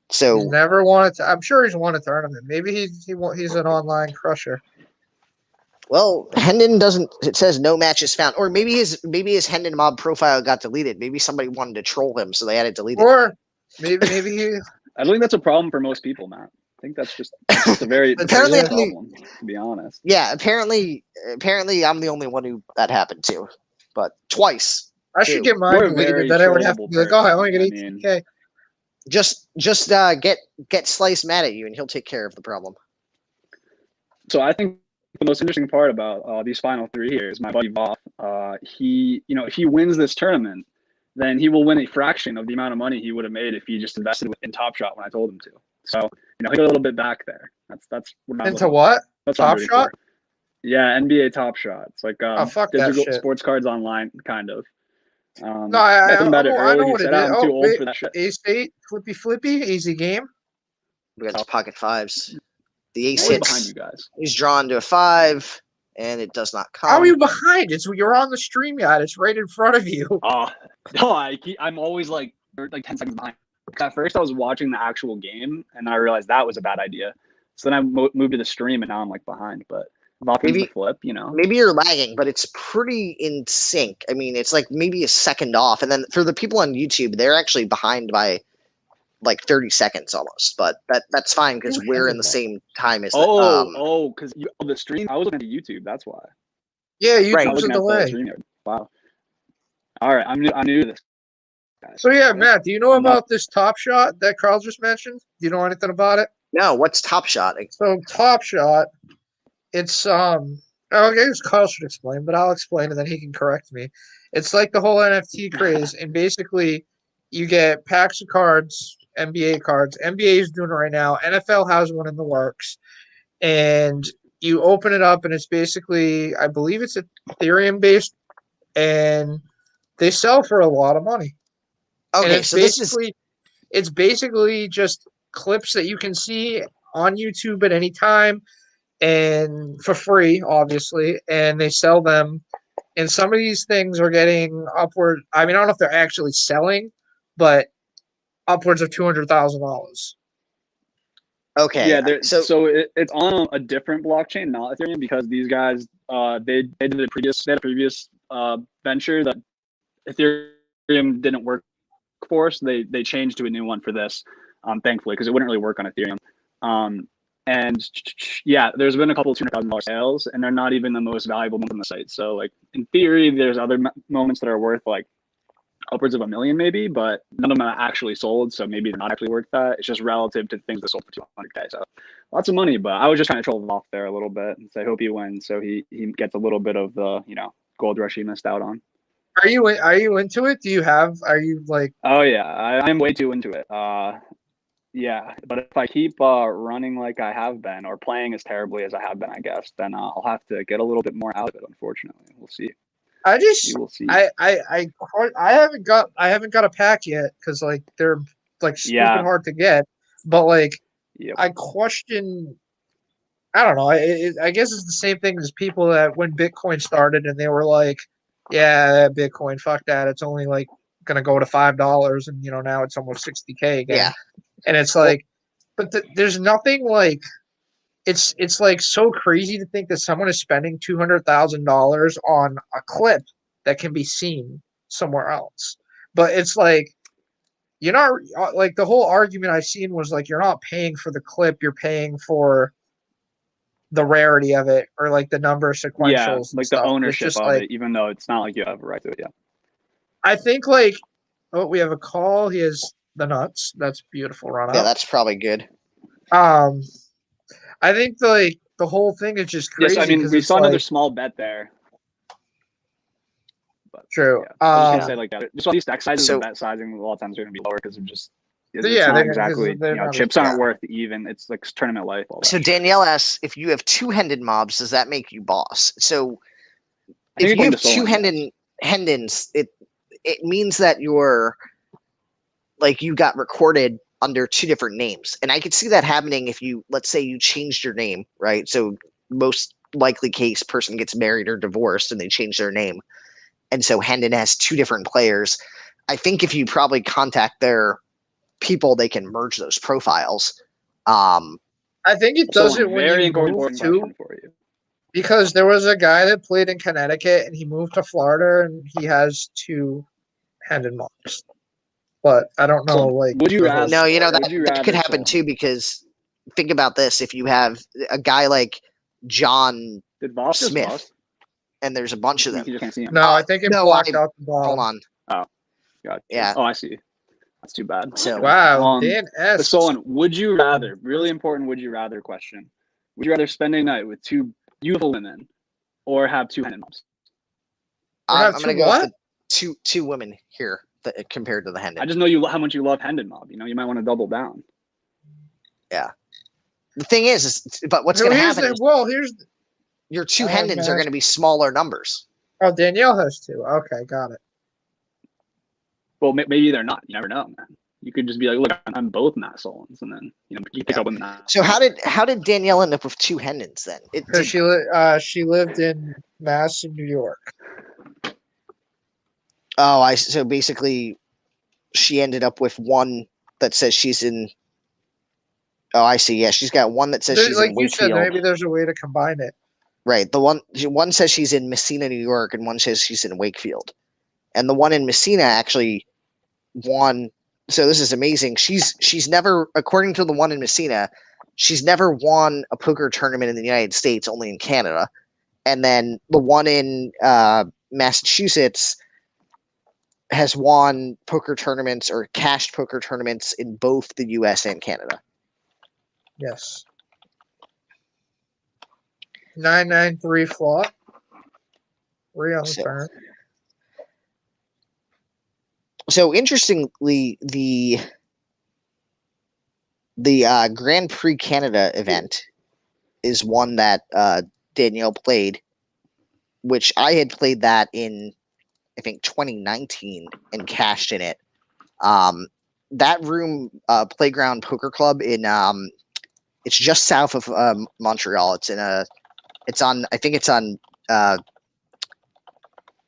So he's never won it. I'm sure he's won a tournament. Maybe he's an online crusher. Well, Hendon doesn't. It says no matches found, or maybe his Hendon mob profile got deleted. Maybe somebody wanted to troll him, so they had it deleted. Or maybe he. I don't think that's a problem for most people, Matt. I think that's just a very apparently problem, to be honest. Yeah, apparently I'm the only one who that happened to, but twice. I should get mine deleted. Then I would have to be like, oh, I only get 18K. Just get Slice mad at you, and he'll take care of the problem. So I think the most interesting part about these final 3 here is my buddy Voff. If he wins this tournament, then he will win a fraction of the amount of money he would have made if he just invested in Top Shot when I told him to. So he got a little bit back there. That's what I'm into what? That's Top Shot? Yeah, NBA Top Shot. It's like fuck digital that shit. sports cards online, kind of. No, I know about it earlier. what He it said, is. I'm too old for that shit. A-State, flippy, easy game. We got pocket fives. The ace Always behind hits. you guys. He's drawn to a 5, and it does not come. How are you behind? You're on the stream yet. It's right in front of you. Oh, no, I'm always like 10 seconds behind. At first, I was watching the actual game, and then I realized that was a bad idea. So then I moved to the stream, and now I'm like behind. But Valkyrie's the flip, you know. Maybe you're lagging, but it's pretty in sync. I mean, it's like maybe a second off, and then for the people on YouTube, they're actually behind by like 30 seconds almost. But that's fine because we're in the same time as. Because the stream. I was looking at YouTube. That's why. Yeah, Right. YouTube's a delay. Wow. All right, I'm new to this. So yeah, Matt, do you know about this Top Shot that Carl just mentioned? Do you know anything about it? No, what's Top Shot? So Top Shot, it's I guess Carl should explain, but I'll explain and then he can correct me. It's like the whole NFT craze, and basically you get packs of cards, NBA cards. NBA is doing it right now. NFL has one in the works, and you open it up, and it's basically, I believe it's Ethereum based, and they sell for a lot of money. Okay, and it's so it's basically just clips that you can see on YouTube at any time and for free, obviously, and they sell them. And some of these things are getting upward. I mean, I don't know if they're actually selling, but upwards of $200,000. Okay, Yeah, it's on a different blockchain, not Ethereum, because these guys they had a previous venture that Ethereum didn't work for, so they changed to a new one for this, thankfully, because it wouldn't really work on Ethereum. And yeah, there's been a couple of $200,000 sales, and they're not even the most valuable ones on the site. So like in theory, there's other moments that are worth like upwards of $1 million maybe, but none of them are actually sold, so maybe they're not actually worth that. It's just relative to things that sold for $200K. So lots of money, but I was just trying to troll him off there a little bit and say, hope he wins, so he gets a little bit of the gold rush he missed out on. Are you into it? Are you like? Oh yeah, I'm way too into it. Yeah, but if I keep running like I have been, or playing as terribly as I have been, I guess, then I'll have to get a little bit more out of it. Unfortunately, we'll see. We will see. I haven't got a pack yet because like they're like stupid hard to get. But like, I question. I don't know. I guess it's the same thing as people that when Bitcoin started and they were like, yeah, Bitcoin, fuck that. It's only like gonna go to $5, and now it's almost 60K again. Yeah. And it's like, but there's nothing like, it's like so crazy to think that someone is spending $200,000 on a clip that can be seen somewhere else. But it's like, you're not like, the whole argument I've seen was like, you're not paying for the clip, you're paying for the rarity of it, or like the number of sequentials. Yeah, like the ownership of like, it, even though it's not like you have a right to it. Yeah. I think like, we have a call. He has the nuts. That's beautiful. Run Yeah, out. that's probably good. I think the whole thing is just crazy. Yes, I mean we saw another small bet there. But, true. Yeah. I was gonna say like that. Just all these stack sizes and bet sizing a lot of times are gonna be lower because of just not exactly chips aren't worth even. It's like tournament life. So Danielle asks, if you have two Hendon mobs, does that make you boss? So if you have two Hendons, it means that you're like you got recorded under two different names. And I could see that happening if you, let's say you changed your name, right? So most likely case, person gets married or divorced and they change their name. And so Hendon has two different players. I think if you probably contact their people, they can merge those profiles. I think it does it when you move too, because there was a guy that played in Connecticut and he moved to Florida and he has two Hendon mobs. But I don't know, like, would you rather? No, that could happen too, because think about this. If you have a guy like John Smith, and there's a bunch of them. No, I think it blocked out the ball. Hold on. Oh, gotcha. Yeah. Oh, I see. That's too bad. So, wow, Dan S. Solon, would you rather, really important would you rather question, would you rather spend a night with two beautiful women or have two Hendon mobs? I'm going to go with the two women here compared to the Hendon. I just know how much you love Hendon mob. You want to double down. Yeah. The thing is but what's going to happen is your two Hendons are going to be smaller numbers. Oh, Danielle has two. Okay, got it. Well, maybe they're not. You never know, man. You could just be like, look, I'm both Matt Solons, and then you pick up on that. So how did Danielle end up with two Hendons then? Because she lived in Mass and New York. Oh, so basically she ended up with one that says she's in. Oh, I see. Yeah, she's got one that says she's like in you Wakefield. said, maybe there's a way to combine it. Right. The one says she's in Messina, New York, and one says she's in Wakefield. And the one in Messina actually won. So this is amazing. She's never, according to the one in Messina, she's never won a poker tournament in the United States, only in Canada. And then the one in Massachusetts has won poker tournaments or cashed poker tournaments in both the U.S. and Canada. Yes. 993 flop. 3 on the turn. So interestingly, the Grand Prix Canada event is one that Danielle played, which I had played that in, I think, 2019 and cashed in it. That room, Playground Poker Club in, it's just south of Montreal. It's on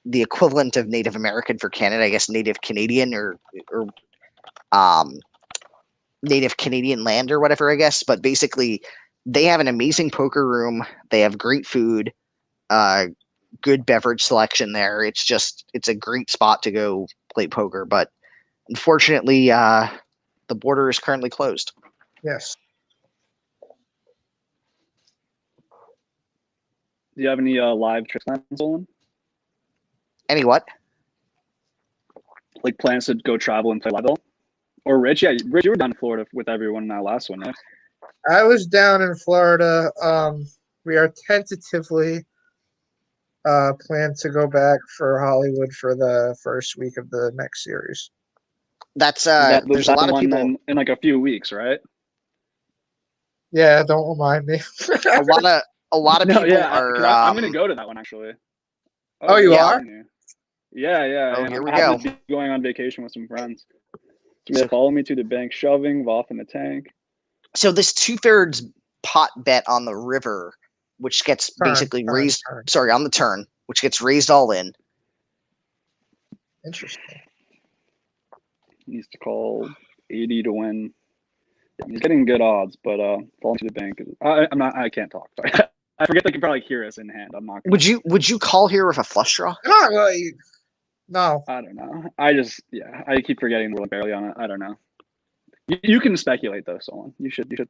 the equivalent of Native American for Canada, I guess Native Canadian or Native Canadian land or whatever, I guess. But basically, they have an amazing poker room. They have great food, good beverage selection there. It's a great spot to go play poker. But unfortunately, the border is currently closed. Yes. Do you have any live trips plans, Solon? Any what? Like plans to go travel and play live? Or Rich? Yeah, Rich, you were down in Florida with everyone in that last one, right? I was down in Florida. We are tentatively planned to go back for Hollywood for the first week of the next series. That's there's a lot of people in like a few weeks, right? Yeah, don't remind me. a lot of No, people yeah, are. I'm gonna go to that one actually. Oh, you are? Yeah. Oh, here we I happen go. to be going on vacation with some friends. So follow me to the bank, shoving off in the tank. So this 2/3 pot bet on the river, which gets basically raised. Sorry, on the turn, which gets raised all in. Interesting. He needs to call 80 to win. He's getting good odds, but falling to the bank. I can't talk. Sorry. I forget they can probably hear us in hand. I'm not. Would you call here with a flush draw? No. I don't know. I keep forgetting we're barely on it. I don't know. You can speculate though, Solon. You should get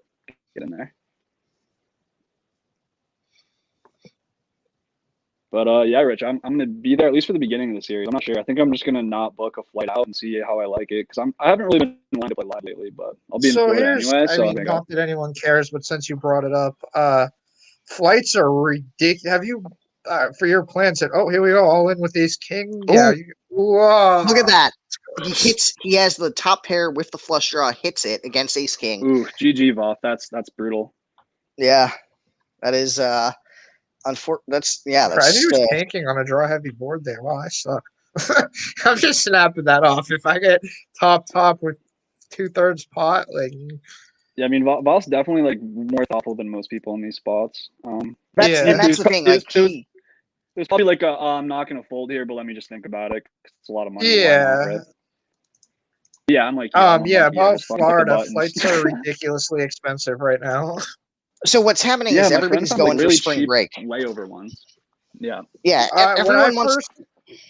in there. But yeah, Rich, I'm gonna be there at least for the beginning of the series. I'm not sure. I think I'm just gonna not book a flight out and see how I like it because I haven't really been wanting to play live lately, but I'll be in Florida anyway. Not that anyone cares, but since you brought it up, flights are ridiculous. Have you for your plans said, oh, here we go, all in with ace king? Ooh. Yeah. Whoa. Look at that. He has the top pair with the flush draw, hits it against ace king. Ooh, GG Voth. That's brutal. Yeah. That is that's I knew he was tanking on a draw heavy board there. Wow, I suck. I'm just snapping that off. If I get top with 2/3 pot, like yeah, I mean Voth's definitely like more thoughtful than most people in these spots. That's the thing. Like there's probably like I'm not gonna fold here, but let me just think about it. It's a lot of money. Yeah. Right? Yeah, I'm like about Florida, flights are ridiculously expensive right now. So what's happening is everybody's going for spring break. Layover ones. Yeah. Yeah. Everyone first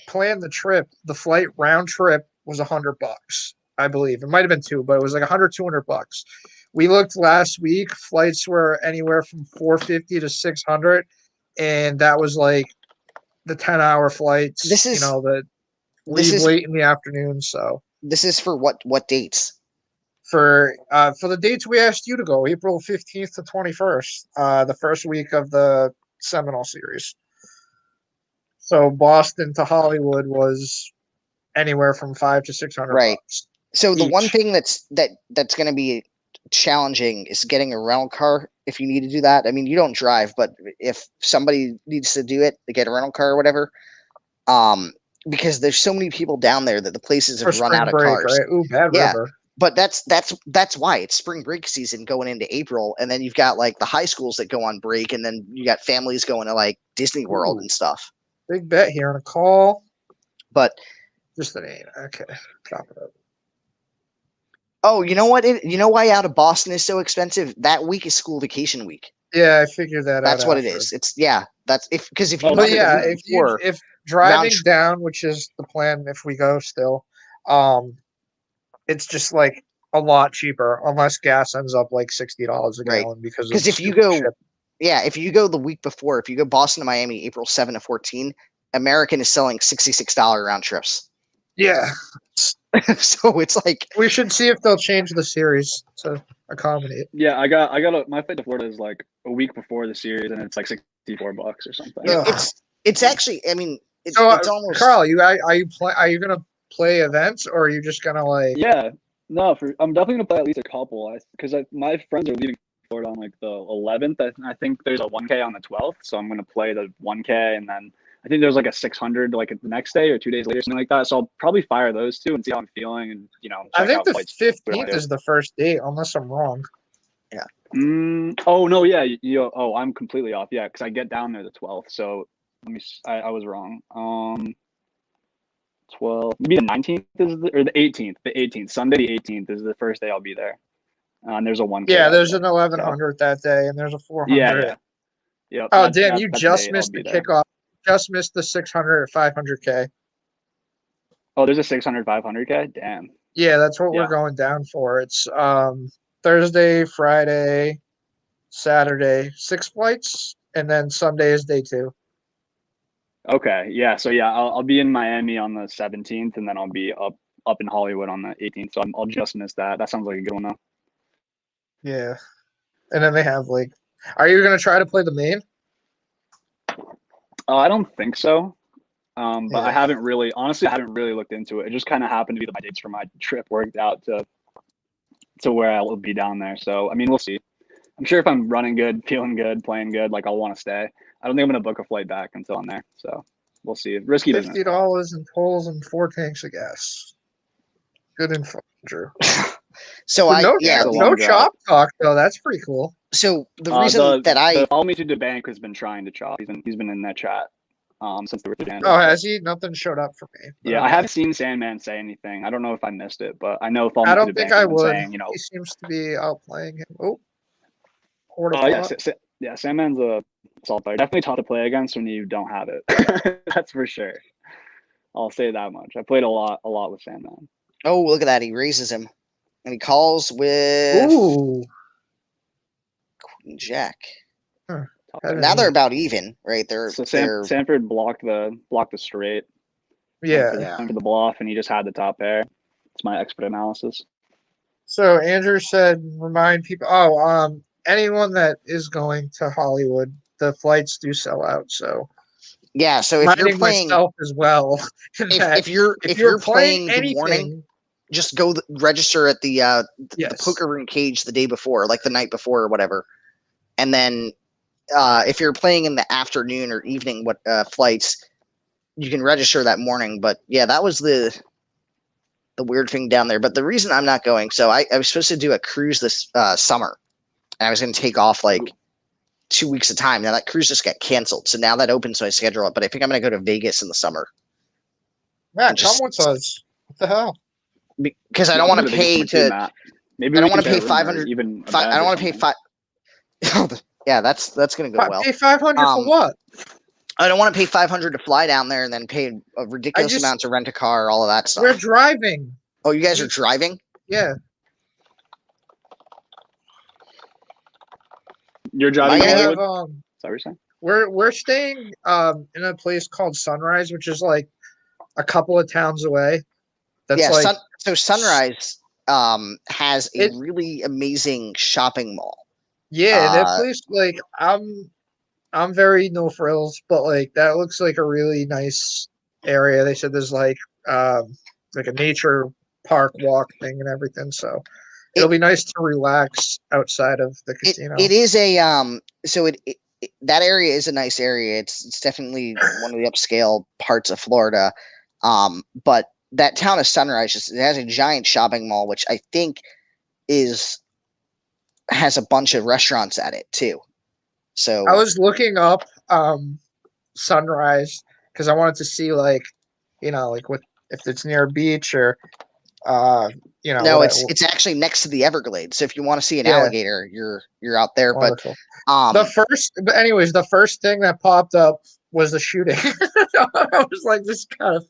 planned the trip, the flight round trip was $100, I believe. It might have been $200, but it was like $200. We looked last week, flights were anywhere from $450 to $600, and that was like the 10-hour flights. This is that leave late in the afternoon. So this is for what dates? For the dates we asked you to go, April 15th to 21st, the first week of the Seminole series. So Boston to Hollywood was anywhere from $500 to $600. Right. So the each. one thing that's going to be challenging is getting a rental car if you need to do that. I mean, you don't drive, but if somebody needs to do it, they get a rental car or whatever. Because there's so many people down there that the places have run out of cars. Right? Ooh, bad river. but that's why it's spring break season going into April, and then you've got like the high schools that go on break, and then you got families going to like Disney World Ooh. and stuff. Big bet here on a call. But Just the name. Okay. Chop it up. oh, you know what? You know why out of Boston is so expensive? That week is school vacation week. Yeah, I figured that out. That's what it after. is. It's that's if you Oh, look But at yeah, the week before, if driving trip- down, which is the plan if we go still, it's just like a lot cheaper unless gas ends up like $60 a Right. gallon because of because if you stupid go, shit. yeah, if you go the week before, if you go Boston to Miami, April 7 to 14, American is selling $66 round trips. Yeah, So it's like we should see if they'll change the series to accommodate. Yeah, my flight to Florida is like a week before the series, and it's like $64 or something. Ugh. it's actually, I mean, it's So, almost Carl, are you gonna play events or are you just gonna like? Yeah, no, I'm definitely gonna play at least a couple. Because my friends are leaving Florida on like the 11th. I think there's a 1K on the 12th, so I'm gonna play the 1K, and then I think there's like a 600 like the next day or 2 days later, something like that. So I'll probably fire those two and see how I'm feeling, and I check think out the flights. 15th is the first date, unless I'm wrong. Oh no, yeah, oh, I'm completely off. Yeah, because I get down there the 12th. So I was wrong. 12, maybe the 19th or the 18th. The 18th, Sunday the 18th is the first day I'll be there. And there's a 1K. Yeah, there's day, an 1100 that day, and there's a 400. Yeah. Yep, Oh, Dan, you that's just the day missed I'll the be there. kickoff. Just missed the 600 or 500K. Oh, there's a 600, 500K? Damn. Yeah, that's what we're Yeah. going down for. It's Thursday, Friday, Saturday, 6 flights, and then Sunday is day 2. Okay. Yeah. So yeah, I'll be in Miami on the 17th, and then I'll be up in Hollywood on the 18th. So I'll just miss that. That sounds like a good one though. Yeah. And then they have like, are you going to try to play the main? I don't think so. But Yeah. I haven't really looked into it. It just kind of happened to be that my dates for my trip worked out to where I will be down there. So I mean, we'll see. I'm sure if I'm running good, feeling good, playing good, like I'll want to stay. I don't think I'm gonna book a flight back until I'm there. So we'll see. Risky business. $50 in tolls and 4 tanks of gas. Good info, Drew. so But I no, yeah. It's a the- long no drive. chop talk though. That's pretty cool. So the reason that the Follow Me to the Bank has been trying to chop. He's been in that chat since they were through. Oh, has he? Nothing showed up for me. Yeah, I haven't seen Sandman say anything. I don't know if I missed it, but I know Follow I Me to don't the think Bank I has been would. saying, He seems to be outplaying him. Oh, quarter yeah, pot. yeah, Sandman's a solid player. Definitely tough to play against when you don't have it. That's for sure. I'll say that much. I played a lot with Sandman. oh, look at that, he raises him and he calls with Ooh. Queen Jack. Huh. Now they're about even, right? They're So they're Sanford blocked the straight. Yeah. Went for the bluff, and he just had the top pair. It's my expert analysis. So Andrew said, remind people. Oh, anyone that is going to Hollywood, the flights do sell out. So yeah. So if you're reminding playing, myself as well. if you're playing the morning, just go register at the yes. poker room cage the day before, like the night before or whatever, and then if you're playing in the afternoon or evening flights, you can register that morning. But yeah, that was the weird thing down there. But the reason I'm not going, so I was supposed to do a cruise this summer, and I was going to take off like 2 weeks of time. Now that cruise just got canceled, so now that opens my schedule up. But I think I'm going to go to Vegas in the summer. Matt, just- come with us. What the hell? Because I don't want to pay to. Maybe I don't we want can to pay get a room or 500. even a I bed don't or want to pay something. 5. Yeah, that's going to go well. Pay 500 for what? I don't want to pay 500 to fly down there and then pay a ridiculous amount to rent a car, all of that stuff. We're driving. Oh, you guys are driving? Yeah. You're I driving We to gotta have, Hollywood? Is that what you're saying? we're staying in a place called Sunrise, which is like a couple of towns away. That's Yeah, like so Sunrise has a It- really amazing shopping mall. yeah, that place like I'm very no frills, but like that looks like a really nice area. They said there's like a nature park walk thing and everything, so it'll be nice to relax outside of the casino. It is a so it that area is a nice area. It's definitely one of the upscale parts of Florida. But that town of Sunrise it has a giant shopping mall, which I think has a bunch of restaurants at it too. So I was looking up Sunrise because I wanted to see like what if it's near a beach or no, what it's actually next to the Everglades. So if you want to see an Yeah. alligator, you're out there. wonderful. But the first thing that popped up was the shooting. I was like, this kind of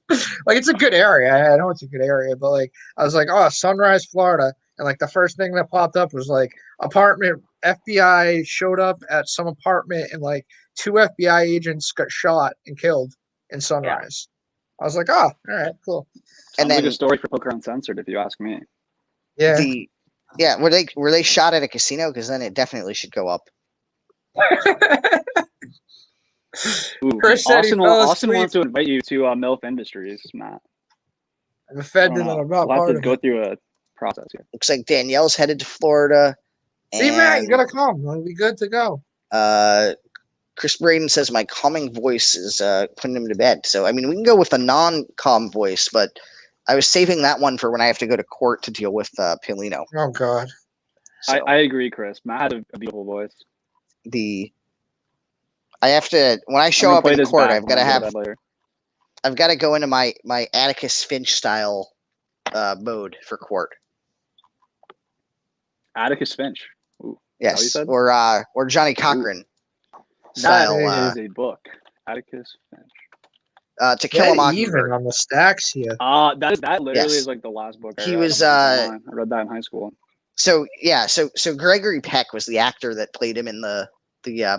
like it's a good area. I know it's a good area, but like I was like, oh, Sunrise, Florida, and like the first thing that popped up was like apartment. FBI showed up at some apartment and like 2 FBI agents got shot and killed in Sunrise. I was like, oh, all right, cool. Sounds like a story for Poker Uncensored, if you ask me. Yeah. Were they shot at a casino? Because then it definitely should go up. Ooh, Chris said he Austin, fell Austin asleep. wants to invite you to MILF Industries, Matt. I'm I offended don't that know. I'm not We'll have part to of go it. through a process here. Looks like Danielle's headed to Florida. See, Matt, you and, gotta come. It'll be good to go. Chris Braden says my calming voice is putting him to bed. So I mean, we can go with a non-calm voice, but I was saving that one for when I have to go to court to deal with Pilino. Oh God. So I agree, Chris. Matt had a beautiful voice. I have to when I show I'm gonna up play in this court, back I've got to when I go have bed later. I've got to go into my Atticus Finch style mode for court. Atticus Finch. Ooh, Yes, you said? or Johnny Cochran that style. is a book. Atticus Finch. To Kill a Get even Mockingbird. on the stacks here. That literally Yes. is like the last book I He read. was, I read that in high school. So Gregory Peck was the actor that played him in the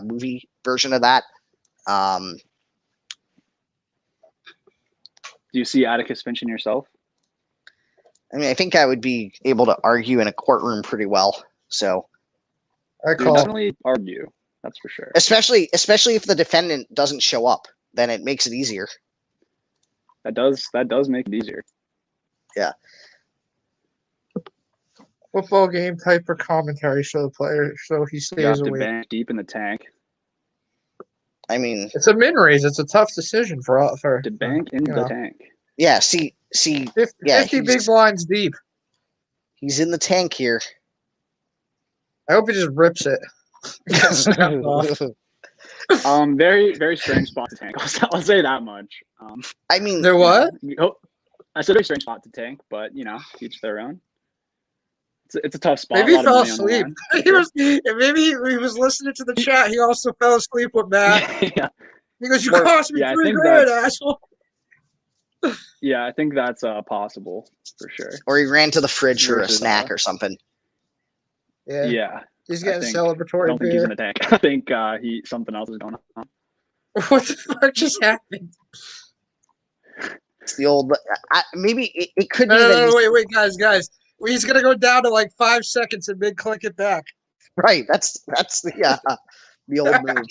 movie version of that. Do you see Atticus Finch in yourself? I mean, I think I would be able to argue in a courtroom pretty well. So, I You call. definitely argue. That's for sure. especially if the defendant doesn't show up, then it makes it easier. That does make it easier. Football game type of commentary so the player so he You stays have to awake. bank deep in the tank. I mean, It's a min raise. It's a tough decision for To bank in you the know. tank. yeah. See, 50 yeah, big he's- blinds deep. he's in the tank here. I hope he just rips it. Gets snapped off. Very, very strange spot to tank. I'll say that much. I mean, There what? I said very strange spot to tank, but each their own. It's a tough spot. Maybe a he lot of fell money on the asleep. line. Maybe he was listening to the chat. He also fell asleep with Matt. Yeah, He goes, "You Or- cost me yeah, I $3 think grand, that's- asshole." yeah, I think that's possible for sure. or he ran to the fridge for a Versus, snack or something. Yeah, Yeah, he's I getting think- I celebratory don't think he's in beer. the tank. I think something else is going on. What the fuck just happened? It's the old. Maybe it could No, be that he's, wait, guys. He's gonna go down to like 5 seconds and then click it back. right. That's the old move.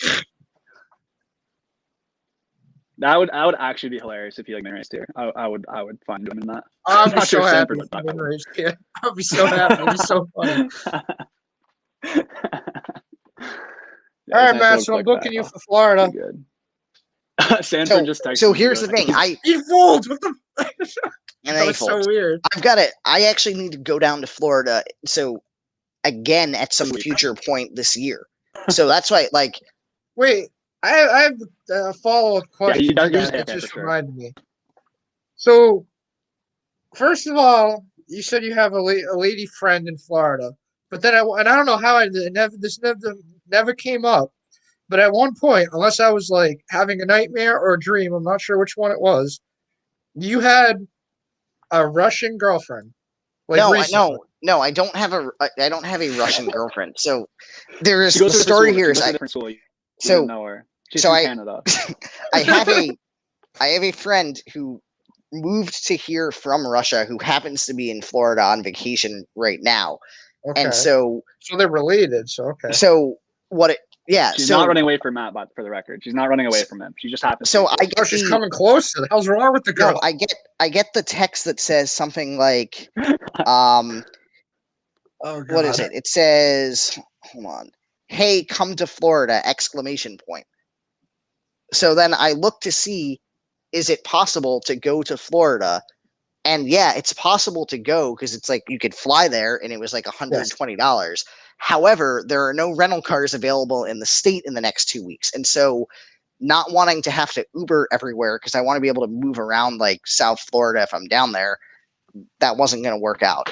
That would actually be hilarious if he like raced here. I would find him in that. I'll I'm be not so sure happy. Sanford if would he buy win that. race. Yeah, I'll be so happy. It'll be so funny. All right, Matt. So I'm booking you for Florida. Good. Sanford just texted So me, here's the going, thing. He folds. What the? And That I was so fold. weird. I actually need to go down to Florida. So again, at some future point this year. So that's why, like, Wait, I have a follow-up question. he does- to he's that. It there just for sure. reminded me. So, first of all, you said you have a lady friend in Florida, but then I don't know how this never came up. But at one point, unless I was like having a nightmare or a dream, I'm not sure which one it was. You had a Russian girlfriend. Like recently. no, I don't have a Russian girlfriend. So there is She the goes to a story different here. school. Is She goes to a I, different school. You so didn't know her. She's so from I- Canada. I have a friend who moved to here from Russia who happens to be in Florida on vacation right now. Okay. And so they're related. So okay. She's not running away from Matt, but for the record, she's not running away from him. She just happens. So to I be get Oh, she's the- coming closer. The hell's wrong with the girl? No, I get the text that says something like, what is it? It says, hold on, hey, come to Florida! Exclamation point. So then I look to see, is it possible to go to Florida And yeah, it's possible to go because it's like you could fly there and it was like $120. However, there are no rental cars available in the state in the next 2 weeks. And so not wanting to have to Uber everywhere because I want to be able to move around like South Florida if I'm down there, that wasn't going to work out.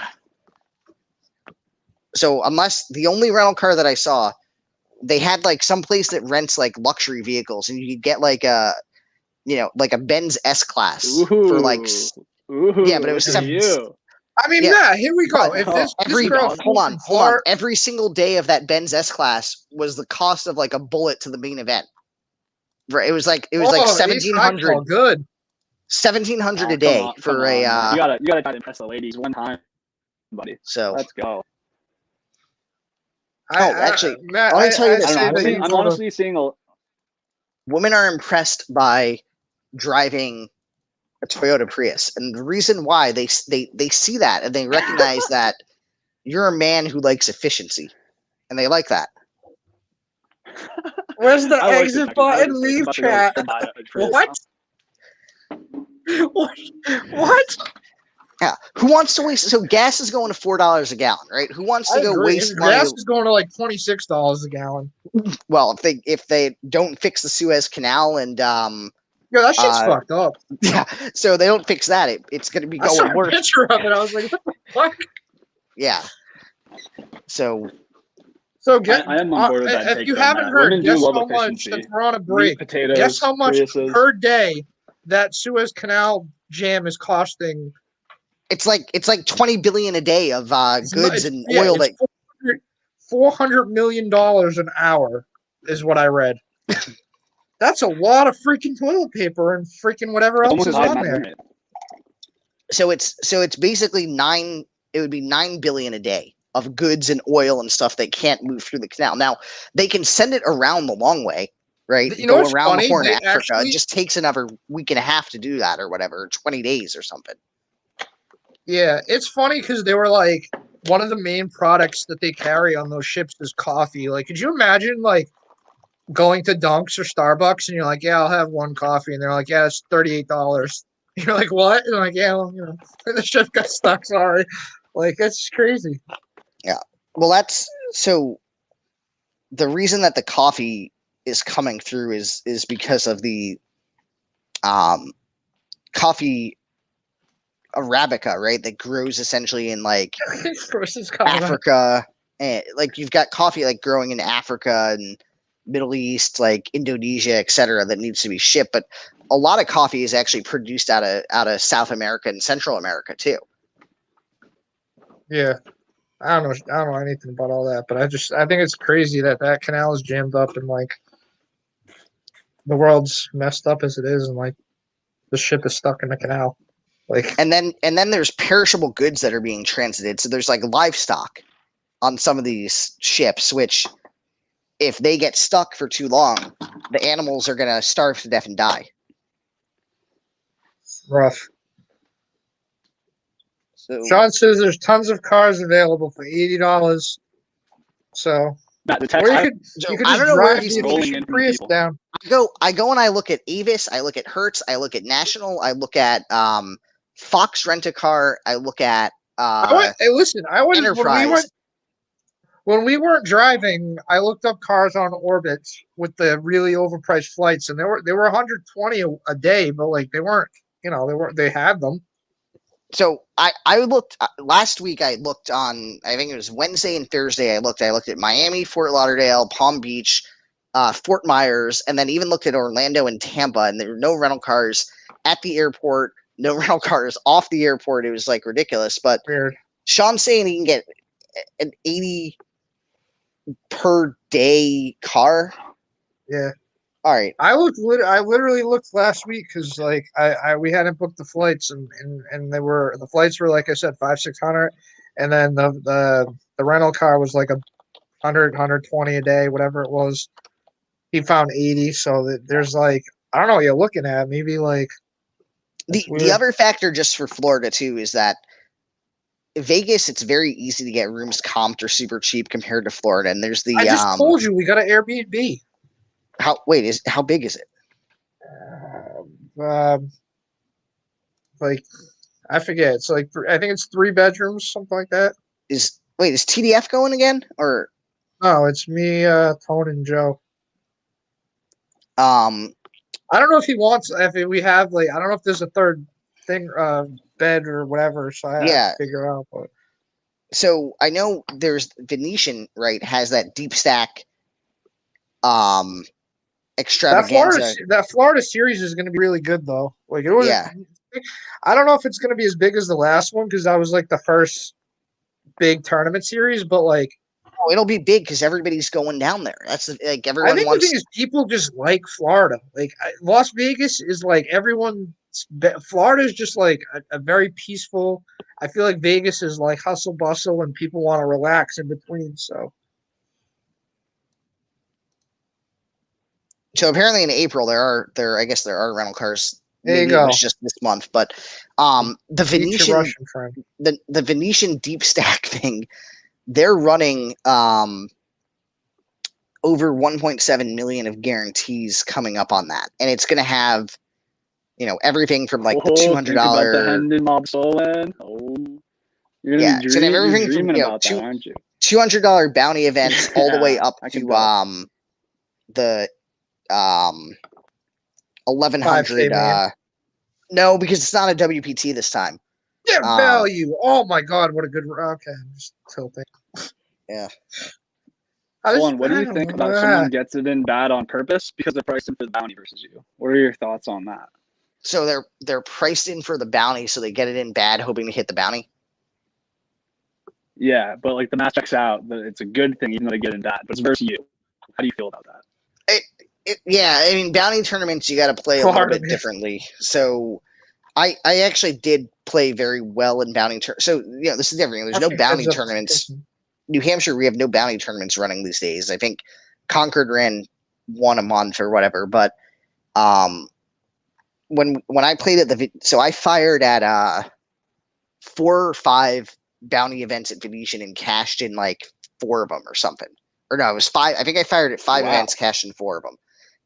So unless the only rental car that I saw, they had like some place that rents like luxury vehicles and you could get like a, like a Benz S-Class for like, yeah, but it was look at you. I mean, Yeah. Matt, here we go. But If this every girl hold on. from Florida- Every single day of that Benz S-Class was the cost of like a bullet to the main event. Right, it was like Oh, 1,700. Good. 1,700 Oh, a day come for on, a. man. You gotta try to impress the ladies one time, buddy. So Let's go. actually, Matt, let me tell you I this. don't know. Women- I'm honestly seeing a. women are impressed by driving a Toyota Prius, and the reason why they see that and they recognize that you're a man who likes efficiency, and they like that. Where's the I like exit this button? actually. Leave I'm about to go chat. buy a Prius What? What? Yeah, who wants to waste? So gas is going to $4 a gallon, right? Who wants to I go agree. waste And money? gas is going to like $26 a gallon. Well, if they don't fix the Suez Canal and Yeah, that shit's fucked up. yeah, so they don't fix that, it's going to be I saw going a worse. picture of it. I was like, what the fuck? Yeah. So So get. I am on board with that if take, you though, haven't Matt. heard, Women do guess love how much. efficiency. Since we're on a Meat, break, potatoes, guess how much Priuses. per day that Suez Canal jam is costing. it's like 20 billion a day of goods and oil that it's $400 million an hour is what I read. That's a lot of freaking toilet paper and freaking whatever else Almost is as high as on Matt's there. limit. so it's basically it would be 9 billion a day of goods and oil and stuff that can't move through the canal. Now, they can send it around the long way, right? You know Go what's around funny? the Horn of They Africa. actually- It just takes another week and a half to do that or whatever, 20 days or something. Yeah, it's funny because they were like, one of the main products that they carry on those ships is coffee. Like, could you imagine like going to Dunks or Starbucks and you're like, yeah, I'll have one coffee, and they're like, yeah, it's $38. You're like, what? And they're like, yeah, well, the ship got stuck. Sorry. Like, that's crazy. Well, that's so the reason that the coffee is coming through is because of the coffee Arabica, right? That grows essentially in like Africa, and like you've got coffee like growing in Africa and Middle East, like Indonesia, etc., that needs to be shipped. But a lot of coffee is actually produced out of South America and Central America too. Yeah. I don't know anything about all that, but I think it's crazy that canal is jammed up and like the world's messed up as it is, and like the ship is stuck in the canal. Like, and then there's perishable goods that are being transited. So there's like livestock on some of these ships, which if they get stuck for too long, the animals are gonna starve to death and die. rough. So Sean says there's tons of cars available for $80. So, Matt, the or text. you could I just don't know where drive he's the rolling efficient in from Prius people. down. I go and I look at Avis, I look at Hertz, I look at National, I look at Fox Rent-A-Car, I look at Hey, listen, I went Enterprise. when we weren't driving. I looked up cars on Orbit with the really overpriced flights, and they were 120 a day, but like they weren't. They had them. So I looked last week. I looked on. I think it was Wednesday and Thursday. I looked at Miami, Fort Lauderdale, Palm Beach, Fort Myers, and then even looked at Orlando and Tampa. And there were no rental cars at the airport. No rental cars off the airport. It was like ridiculous. But Weird. Sean's saying he can get an 80 per day car. Yeah. All right. I literally looked last week because like we hadn't booked the flights, and the flights were, like I said, 500-600, and then the rental car was like 120 a day, whatever it was. He found 80, so there's like, I don't know what you're looking at, maybe like The other factor just for Florida too is that Vegas, it's very easy to get rooms comped or super cheap compared to Florida. And there's the I just told you we got an Airbnb. how big is it? Like, I forget. It's like I think it's 3 bedrooms, something like that. Is TDF going again? Or No, it's me, Tone, and Joe. um I don't know if he wants. If we have like, I don't know if there's a third thing, bed or whatever. So I have yeah. to figure out. But So I know there's Venetian, right, has that deep stack extravaganza. that Florida series is going to be really good though. Like it was. Yeah. I don't know if it's going to be as big as the last one because that was like the first big tournament series, but like Oh, it'll be big because everybody's going down there. That's like I everyone think the wants. thing is people just like Florida. Like Las Vegas is like everyone. Florida is just like a very peaceful. I feel like Vegas is like hustle bustle and people want to relax in between. So So apparently in April I guess there are rental cars. there you Maybe it go. was just this month, but the Meet your Venetian Russian friend. the Venetian deep stack thing, they're running over 1.7 million of guarantees coming up on that, and it's going to have everything from like the Think about the $200 Hendon Mob Solon. Oh, you're Yeah, gonna be it's gonna have you're everything from, dreaming about that, aren't you? $200 bounty events all the way Yeah, up I can to tell. the 1100 man. no, because it's not a WPT this time. Yeah, value. Oh my god, what a good. Okay, I'm just tilting. Yeah. Solon, what do you think about if someone gets it in bad on purpose because they're priced in for the bounty versus you? What are your thoughts on that? So they're priced in for the bounty, so they get it in bad, hoping to hit the bounty. Yeah, but like the match checks out, it's a good thing even though they get in bad, but it's versus you. How do you feel about that? Yeah, I mean, bounty tournaments, you got to play a little bit differently. So I actually did play very well in bounty tournaments. So, this is different. There's no bounty tournaments. New Hampshire, we have no bounty tournaments running these days. I think Concord ran one a month or whatever. But when I played at so I fired at 4 or 5 bounty events at Venetian and cashed in like 4 of them or something. Or no, it was 5. I think I fired at 5 events, cashed in 4 of them.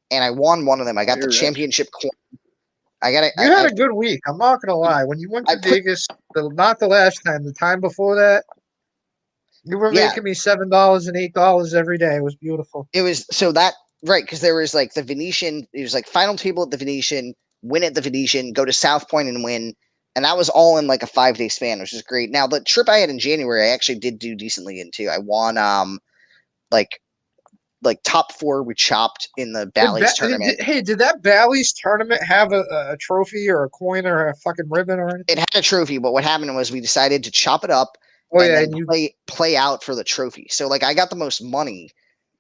And I won one of them. I got the championship coin. You had a good week. I'm not gonna lie. When you went to Vegas, not the last time, the time before that, you were making me $7 and $8 every day. It was beautiful. It was so that right because there was like the Venetian. It was like final table at the Venetian, win at the Venetian, go to South Point and win, and that was all in like a 5-day span, which is great. Now the trip I had in January, I actually did do decently in too. I won like top 4 we chopped in the Bally's tournament. Did that Bally's tournament have a trophy or a coin or a fucking ribbon or anything? It had a trophy, but what happened was we decided to chop it up and play out for the trophy. So like I got the most money,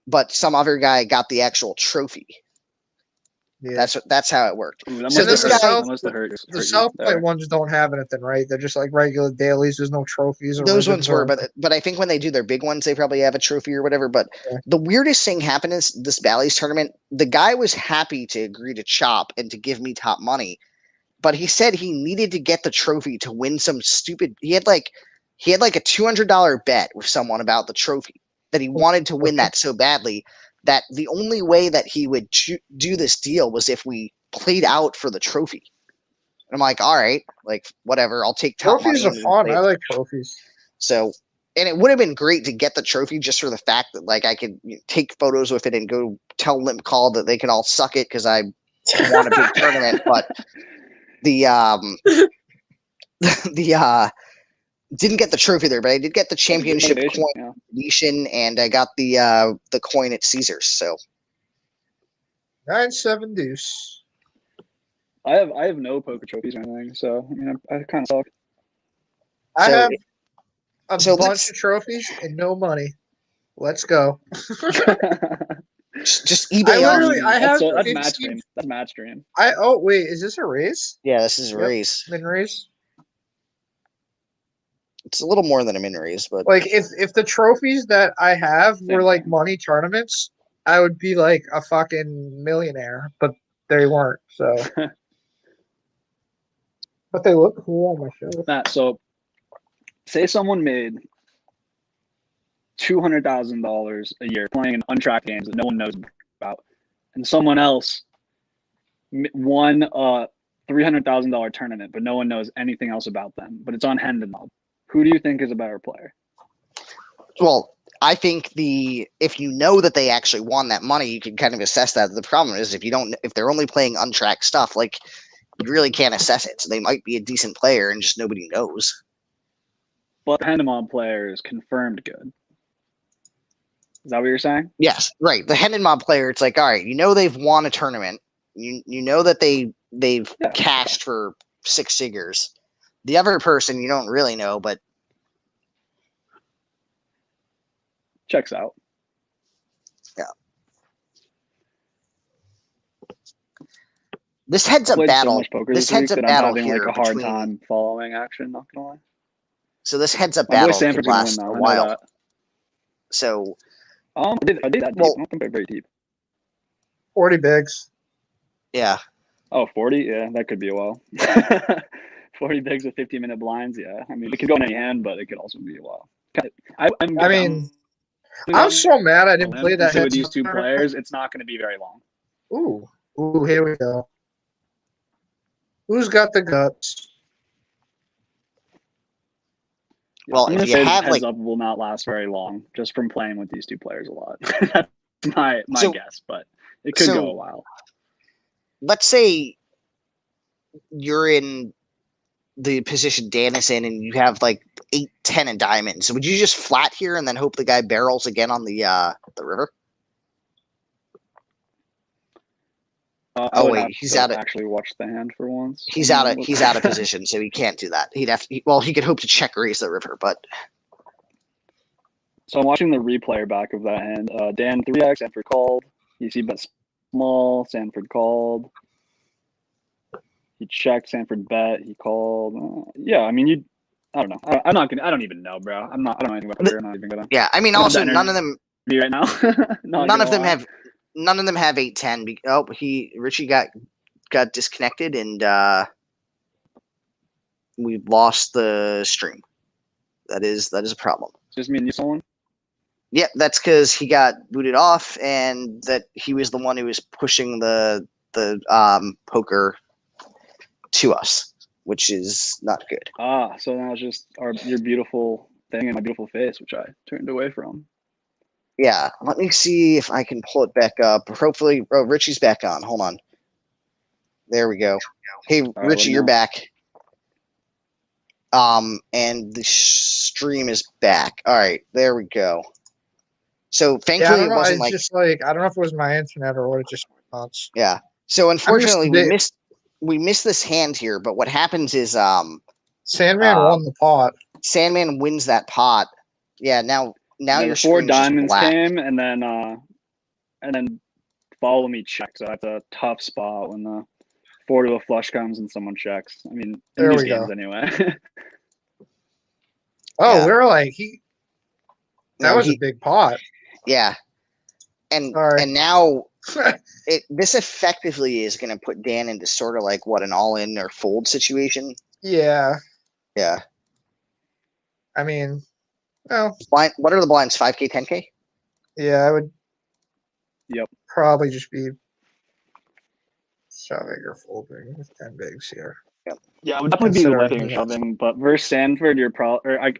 but some other guy got the actual trophy. Yeah. That's how it worked. Ooh, so this guy, the South Point ones don't have anything, right? They're just like regular dailies. There's no trophies. Or those ones were, but I think when they do their big ones, they probably have a trophy or whatever. But the weirdest thing happened is this Bally's tournament. The guy was happy to agree to chop and to give me top money, but he said he needed to get the trophy to win some stupid. He had like a $200 bet with someone about the trophy that he wanted to win that so badly. That the only way that he would do this deal was if we played out for the trophy. And I'm like, all right, like whatever, I'll take top money. Trophies are fun. I like trophies. So, and it would have been great to get the trophy just for the fact that like I could take photos with it and go tell Limp Call that they can all suck it because I won a big tournament. But the didn't get the trophy there, but I did get the championship coin Venetian, and I got the coin at Caesars. So 9-7 deuce. I have no poker trophies or anything, so I kind of suck. I have a bunch of trophies and no money. Let's go. just eBay. That's match stream. That's match stream. Wait, is this a raise? Yeah, this is a raise. Min raise. It's a little more than a min raise, but like if the trophies that I have were like money tournaments, I would be like a fucking millionaire, but they weren't. So, but they look cool on my show. Matt, so say someone made $200,000 a year playing in untracked games that no one knows about, and someone else won a $300,000 tournament, but no one knows anything else about them. But it's on Hand and Mob. Who do you think is a better player? Well, I think if you know that they actually won that money, you can kind of assess that. The problem is if they're only playing untracked stuff, like you really can't assess it. So they might be a decent player and just nobody knows. But the Hand and Mob player is confirmed good. Is that what you're saying? Yes, right. The Hendon Mob player, it's like, all right, you know they've won a tournament. You know that they've cashed for 6 figures. The other person you don't really know, but Checks out. Yeah. This heads up Played battle. So much poker This this week heads up that battle I'm having here like a hard between- time following action. Not gonna lie. So this heads up My boy battle could Sanford's gonna win last though. a I know while. that. So I did that deep. Well- I don't think they're very deep. 40 bigs. yeah, Oh, 40? Yeah, that could be a while. 40 bigs with 15-minute blinds. Yeah, I mean, it could go in any hand, but it could also be a while. I'm so mad I didn't play that. with these heads two up players. It's not going to be very long. Ooh, here we go. Who's got the guts? Well, I'm if gonna you say have, heads like- up will not last very long, just from playing with these two players a lot. That's my So- guess, but it could so- go a while. let's say you're in the position Dan is in and you have like 8, 10 in diamonds. Would you just flat here and then hope the guy barrels again on the river? I Oh, would wait, have he's to out of- actually watch the hand for once. He's out of position, so he can't do that. He could hope to check raise the river, but So I'm watching the replayer back of that hand. Dan 3x, Sanford called. You see bet small, Sanford called. He checked, Sanford bet, he called. Yeah, I mean, I don't know. I don't even know, bro. I don't know anything about poker. I'm not even gonna yeah, I mean, Not also that none of them be right now. none of them have 8-10. Richie got disconnected and we lost the stream. That is a problem. Just me and you, someone. Yeah, that's because he got booted off, and that he was the one who was pushing the poker to us, which is not good. So now it's just your beautiful thing and my beautiful face, which I turned away from. Yeah, let me see if I can pull it back up. Hopefully, Richie's back on. Hold on. There we go. Hey, right, Richie, let you're me know. back. And the stream is back. All right, there we go. So Yeah, I thankfully don't it know. wasn't It's like just like I don't know if it was my internet or what. It just went nuts. yeah. So unfortunately bit- we missed this hand here, but what happens is Sandman won the pot. Sandman wins that pot. Yeah, now Yeah, your the 4 screen's just diamonds black. came, and then follow me check. So that's a tough spot when the 4 to a flush comes and someone checks. I mean, in There these we go. games anyway. Oh, Yeah. we were like that No, was a big pot. yeah. And Sorry. and now this effectively is going to put Dan into sort of like what an all-in or fold situation. Yeah, Yeah. I mean, well, Blind, what are the blinds? 5K, 10K? yeah, I would. Yep. Probably just be shoving or folding with 10 bigs here. Yeah, it would definitely be Considering lifting and he has- shoving, but versus Sanford, you're probably. I'm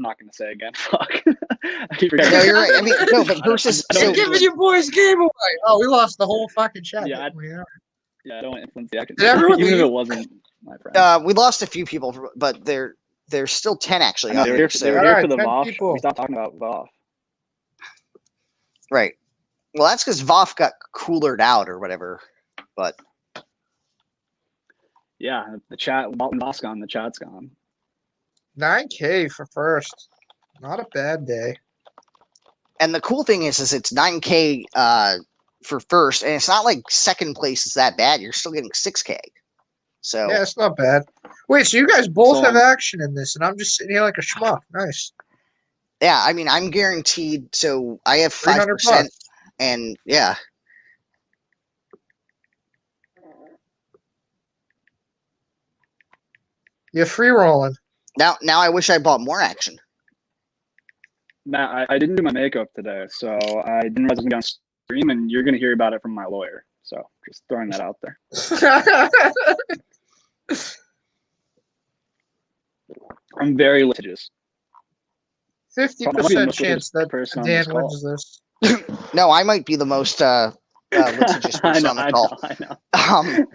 not going to say again. Fuck. I keep forgetting. No, you're right. I mean, no, but versus I don't so, give it- your boys game away. Oh, we lost the whole fucking chat. Yeah, didn't we? Yeah, I don't want to influence the action. Did everyone Even if leave? it wasn't my friend. we lost a few people, but there's still 10 actually. I know, on they were here, here, so- they were here for Alright, the 10 VOF. people. We stopped talking about VOF. Right. Well, that's because Voff got coolered out or whatever. But Yeah, the chat, VOF's gone, the chat's gone. 9K for first. Not a bad day. and the cool thing is it's 9K for first, and it's not like second place is that bad. You're still getting 6K. So Yeah, it's not bad. Wait, so you guys both So- have action in this, and I'm just sitting here like a schmuck. Nice. yeah, I mean I'm guaranteed. So I have 300 5%, bucks. and yeah. You're free rolling. Now I wish I bought more action. Matt, I didn't do my makeup today, so I didn't realize I was going to stream, and you're going to hear about it from my lawyer. So just throwing that out there. I'm very litigious. 50% most chance that person on Dan this call. wins this. No, I might be the most litigious I person know, on the I call. know, I know.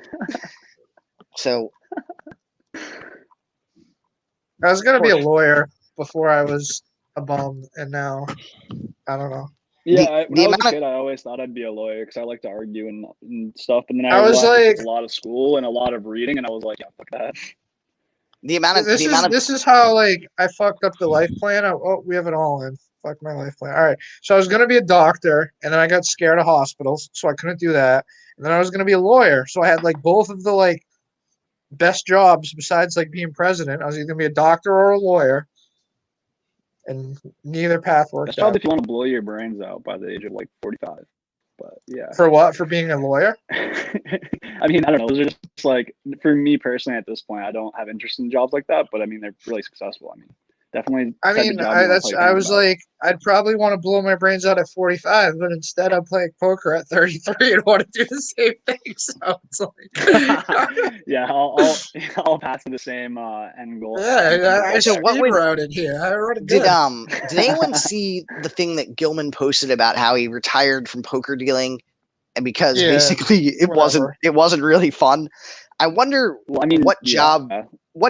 So I was gonna be a lawyer before I was a bum, and now I don't know. Yeah, when the I was a amount of- kid, I always thought I'd be a lawyer because I like to argue and stuff. And then I was realized like- it's a lot of school and a lot of reading, and I was like, yeah, fuck that. This is how like I fucked up the life plan. Oh, we have it all in. Fuck my life plan. All right. So I was gonna be a doctor, and then I got scared of hospitals, so I couldn't do that. And then I was gonna be a lawyer, so I had like both of the like best jobs besides like being president. I was either gonna be a doctor or a lawyer, and neither path worked That's probably out. if you want to blow your brains out by the age of like 45. But yeah. For what? For being a lawyer? I mean, I don't know. Those are just like, for me personally at this point, I don't have interest in jobs like that, but I mean, they're really successful. I mean, definitely. I mean, I was like, I'd probably want to blow my brains out at 45, but instead I'm playing poker at 33 and want to do the same thing. So it's like, yeah, I'll pass to the same end goal. yeah, I So what would- routed here. I wrote it did good. did anyone see the thing that Gilman posted about how he retired from poker dealing, and because Yeah, basically it wasn't really fun? I wonder Well, I mean, what yeah.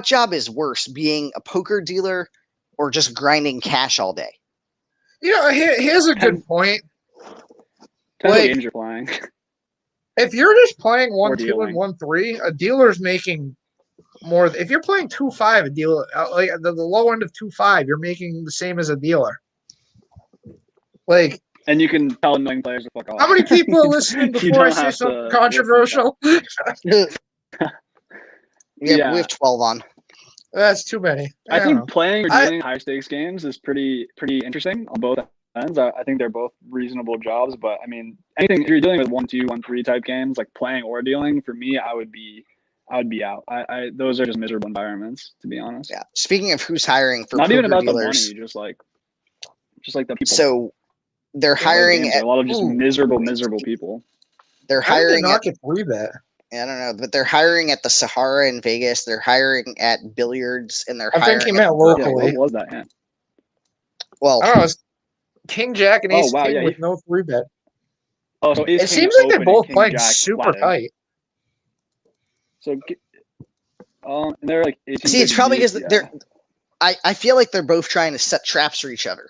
job is worse, being a poker dealer or just grinding cash all day? You know, here's a good point. Depends what Like- games you're playing. If you're just playing Or 1-2 dealing. and 1-3, a dealer's making more. If you're playing 2-5, a dealer like the low end of 2-5, you're making the same as a dealer. Like, And you can tell annoying players to fuck off. how many people are listening You before I don't say have to something listen to controversial? We Yeah. have 12 on. That's too many. I don't think know. playing or dealing higher stakes games is pretty interesting on both ends. I think they're both reasonable jobs, but I mean, anything if you're dealing with 1-2, 1-3 type games, like playing or dealing, for me, I would be out. I those are just miserable environments, to be honest. Yeah. Speaking of who's hiring for Not even poker about dealers, the money, just like the people. so they're Like hiring games, a lot of just Ooh. miserable people. they're How did they hiring not at, get 3-bet? I don't know, but they're hiring at the Sahara in Vegas. They're hiring at Billiards, and they're I hiring think he at meant the Brook. Yeah, locally. what was that? Yeah. Well, I don't know. It's King Jack and Oh, Ace wow, King yeah, with no 3-bet. Oh, so It seems like they're both playing super tight. So, and they're like. see, it's probably because yeah. they're. I feel like they're both trying to set traps for each other,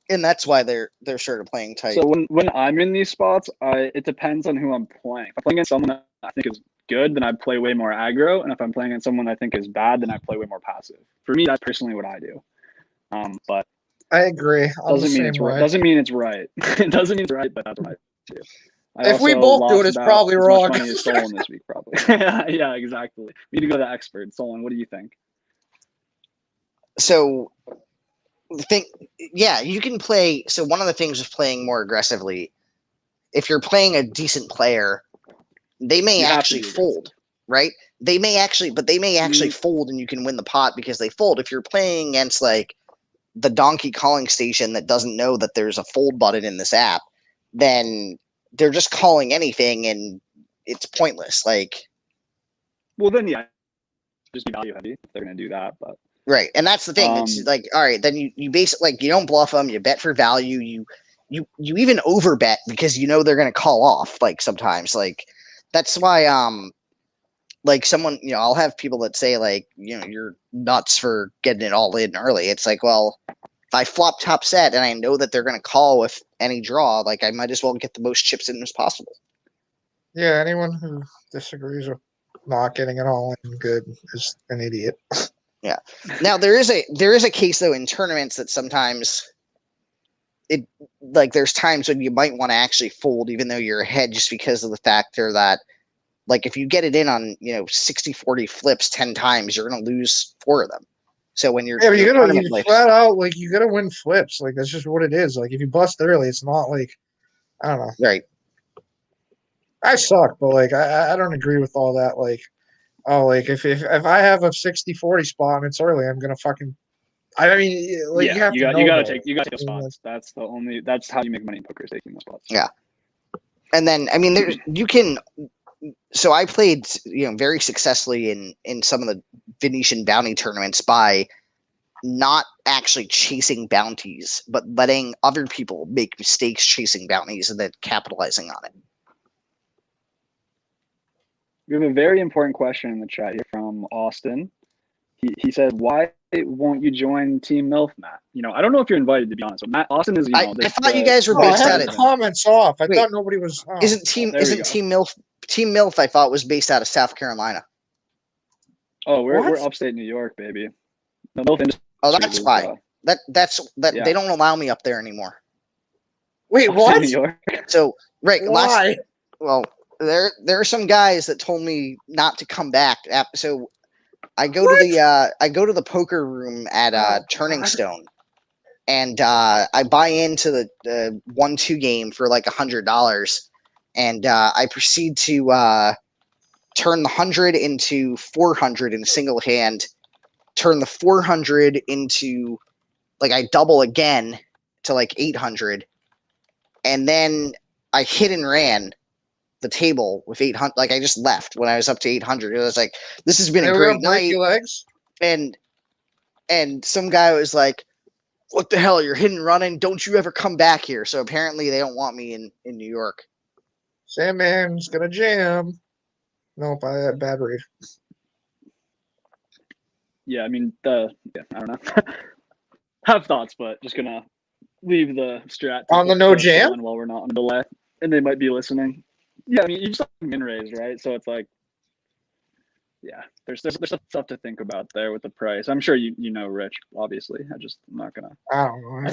and that's why they're sort of playing tight. So when I'm in these spots, it depends on who I'm playing. If I'm playing against someone that I think is good, then I play way more aggro, and if I'm playing against someone I think is bad, then I play way more passive. For me, that's personally what I do. But I agree. I'm the doesn't mean same it's way. right. Doesn't mean it's right. It doesn't mean it's right, but that's what I do. If we also both do it, lost it's about probably as much wrong. money as Solon this week, probably. Yeah, exactly. We need to go to the expert. Solon, what do you think? So the thing, yeah, you can play. So one of the things with playing more aggressively, if you're playing a decent player, they may You have to actually be fold, right? They may actually fold, and you can win the pot because they fold. If you're playing against like the donkey calling station that doesn't know that there's a fold button in this app, then they're just calling anything, and it's pointless. Like, Well, then yeah, just be value heavy if they're going to do that. But right, and that's the thing. It's like, all right, then you basically, like, you don't bluff them. You bet for value. You even over bet because you know they're going to call off. Like sometimes, like that's why like someone, I'll have people that say like, you're nuts for getting it all in early. It's like, well, if I flop top set and I know that they're going to call with any draw, like I might as well get the most chips in as possible. Yeah, anyone who disagrees with not getting it all in good is an idiot. Yeah. Now there is a case though in tournaments that sometimes it, like, there's times when you might want to actually fold even though you're ahead, just because of the factor that, like, if you get it in on 60-40 flips 10 times, you're going to lose 4 of them. So when you're Yeah, but tournament you life- flat out, like, you gotta win flips. Like, that's just what it is. Like, if you bust early, it's not like, I don't know. right. I suck, but like, I don't agree with all that. Like, oh, like if I have a 60-40 spot and it's early, I'm gonna fucking. I mean, like, yeah, you gotta take those spots. That's how you make money in poker, is taking those spots. Yeah. And then, I mean, you can so I played, very successfully in some of the Venetian bounty tournaments by not actually chasing bounties, but letting other people make mistakes chasing bounties and then capitalizing on it. We have a very important question in the chat here from Austin. He said, "Why won't you join Team MILF, Matt? I don't know if you're invited, to be honest. But Matt Austin is. I thought you guys were Oh, I based had out the of. comments off. I Wait, thought nobody was. Oh. Isn't Team there we go. Team MILF? I thought was based out of South Carolina. Oh, we're What? upstate New York, baby. The MILF industry Oh, that's is, why. That's yeah. They don't allow me up there anymore. Wait, upstate what? New York. So right, Why? there are some guys that told me not to come back. So I go to the poker room at Turning God. Stone, and I buy into the 1-2 game for like $100, and I proceed to turn the 100 into 400 in a single hand, turn the 400 into I double again to like 800, and then I hit and ran the table with 800. I just left when I was up to 800. It was like, this has been They a were great gonna break night. your legs. And some guy was like, what the hell, you're hitting running, don't you ever come back here. So apparently they don't want me in New York. Sandman's gonna jam. Nope, I had bad read. Yeah, I mean, I don't know. Have thoughts, but just gonna leave the strat On the no jam while we're not on delay, and they might be listening. Yeah, I mean, you just have min raise, right? So it's like, yeah, there's stuff to think about there with the price. I'm sure you know, Rich. Obviously, I'm not gonna. I don't know.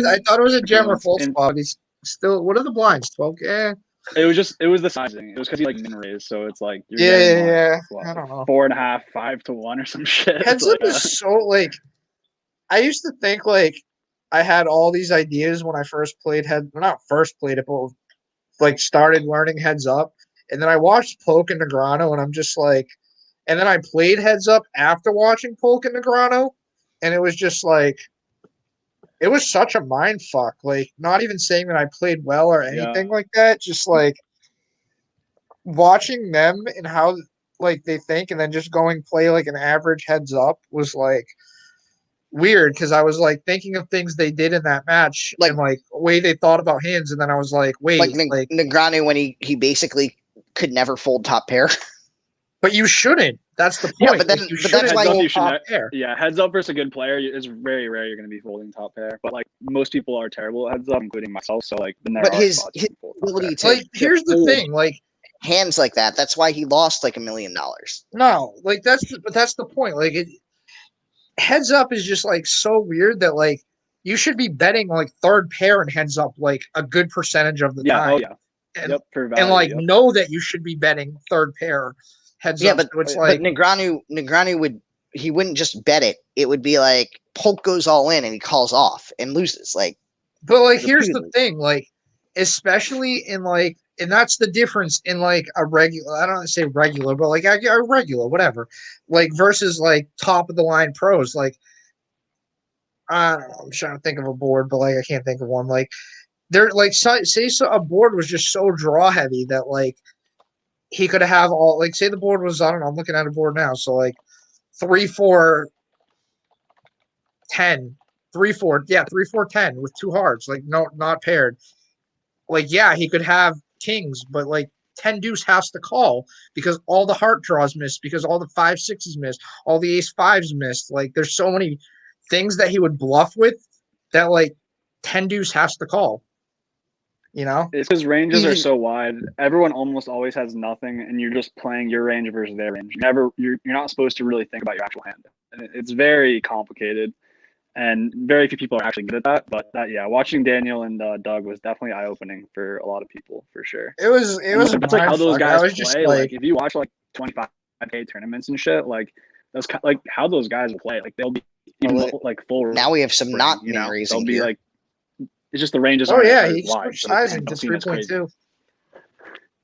I thought it was a jam or full And- spot. He's still. What are the blinds? 12K. It was the sizing. It was because he min raise, so it's like you're Yeah. what, I don't know. 4.5, 5 to 1 or some shit. Heads up is so I used to think I had all these ideas when I first played not first played it, but started learning heads up. And then I watched Polk and Negreanu, and I'm just and then I played heads up after watching Polk and Negreanu, and it was just it was such a mind fuck. Not even saying that I played well or anything like that, just watching them and how they think, and then just going play an average heads up was weird, because I was thinking of things they did in that match and way they thought about hands, and then I was wait, Negreanu when he basically could never fold top pair. But you shouldn't. That's the point. Yeah, but that's why you should. Yeah, heads up versus a good player, it's very rare you're going to be folding top pair. But most people are terrible at heads up, including myself. So his ability to here's the thing, hands like that. That's why he lost $1 million. No, that's the point. Heads up is just so weird that you should be betting third pair and heads up a good percentage of the time. Oh yeah. And, yep, for value, and know that you should be betting third pair heads up. But, so it's but Negreanu wouldn't just bet it. It would be Polk goes all in and he calls off and loses. But here's the thing, especially in and that's the difference in a regular, I don't want to say regular, but a regular, whatever, versus top of the line pros. I don't know, I'm trying to think of a board, but I can't think of one. They're say so a board was just so draw heavy that he could have all say the board was, I don't know, I'm looking at a board now, so 3 4 10 3 4 3 4 10 with two hearts, no, not paired. Yeah, he could have kings, but 10 deuce has to call because all the heart draws missed, because all the 5 6s missed, all the ace 5s missed. There's so many things that he would bluff with that 10 deuce has to call. It's because ranges are so wide. Everyone almost always has nothing, and you're just playing your range versus their range. You're not supposed to really think about your actual hand. And it's very complicated, and very few people are actually good at that. But watching Daniel and Doug was definitely eye opening for a lot of people, for sure. It was. That's how those guys play. If you watch 25K tournaments and shit, that's how those guys will play. They'll be full. Now we have some not raising. They'll be it's just the ranges. Oh yeah, he switched sizing to 3.2.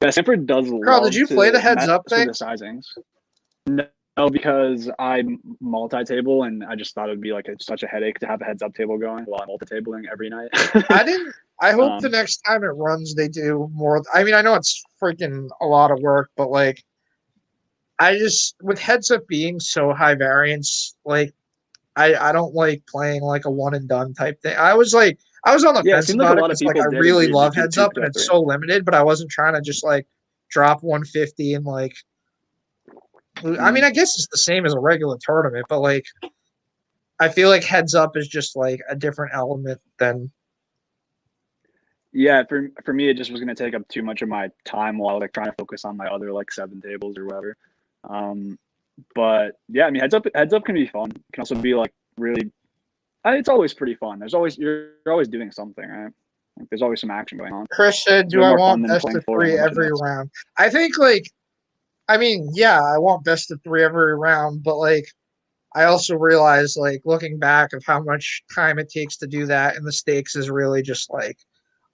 Yeah, Sanford does. Carl, did you play the heads up thing? The sizings. No, because I multi-table, and I just thought it'd be such a headache to have a heads up table going while I'm multi-tabling every night. I didn't. I hope the Um, next time it runs, they do more. I mean, I know it's freaking a lot of work, but like, I just with heads up being so high variance, like, I don't like playing like a one and done type thing. I was on the yeah, it fence seemed like a about it lot of because like people I did really agree to love keep heads up and to it's three. so limited, but I wasn't trying to just like drop 150 and like. I mean, I guess it's the same as a regular tournament, but like, I feel like heads up is just like a different element than. Yeah, for me, it just was gonna take up too much of my time while like trying to focus on my other like 7 tables or whatever. Um, but yeah, I mean, heads up can be fun. It can also be like really. It's always pretty fun. You're always doing something, right? Like, there's always some action going on. Chris said, It's "Do way I more fun want than best playing of four three random every shit. round?" I think like, I mean, yeah, I want best of three every round, but like, I also realize like looking back of how much time it takes to do that, and the stakes is really just like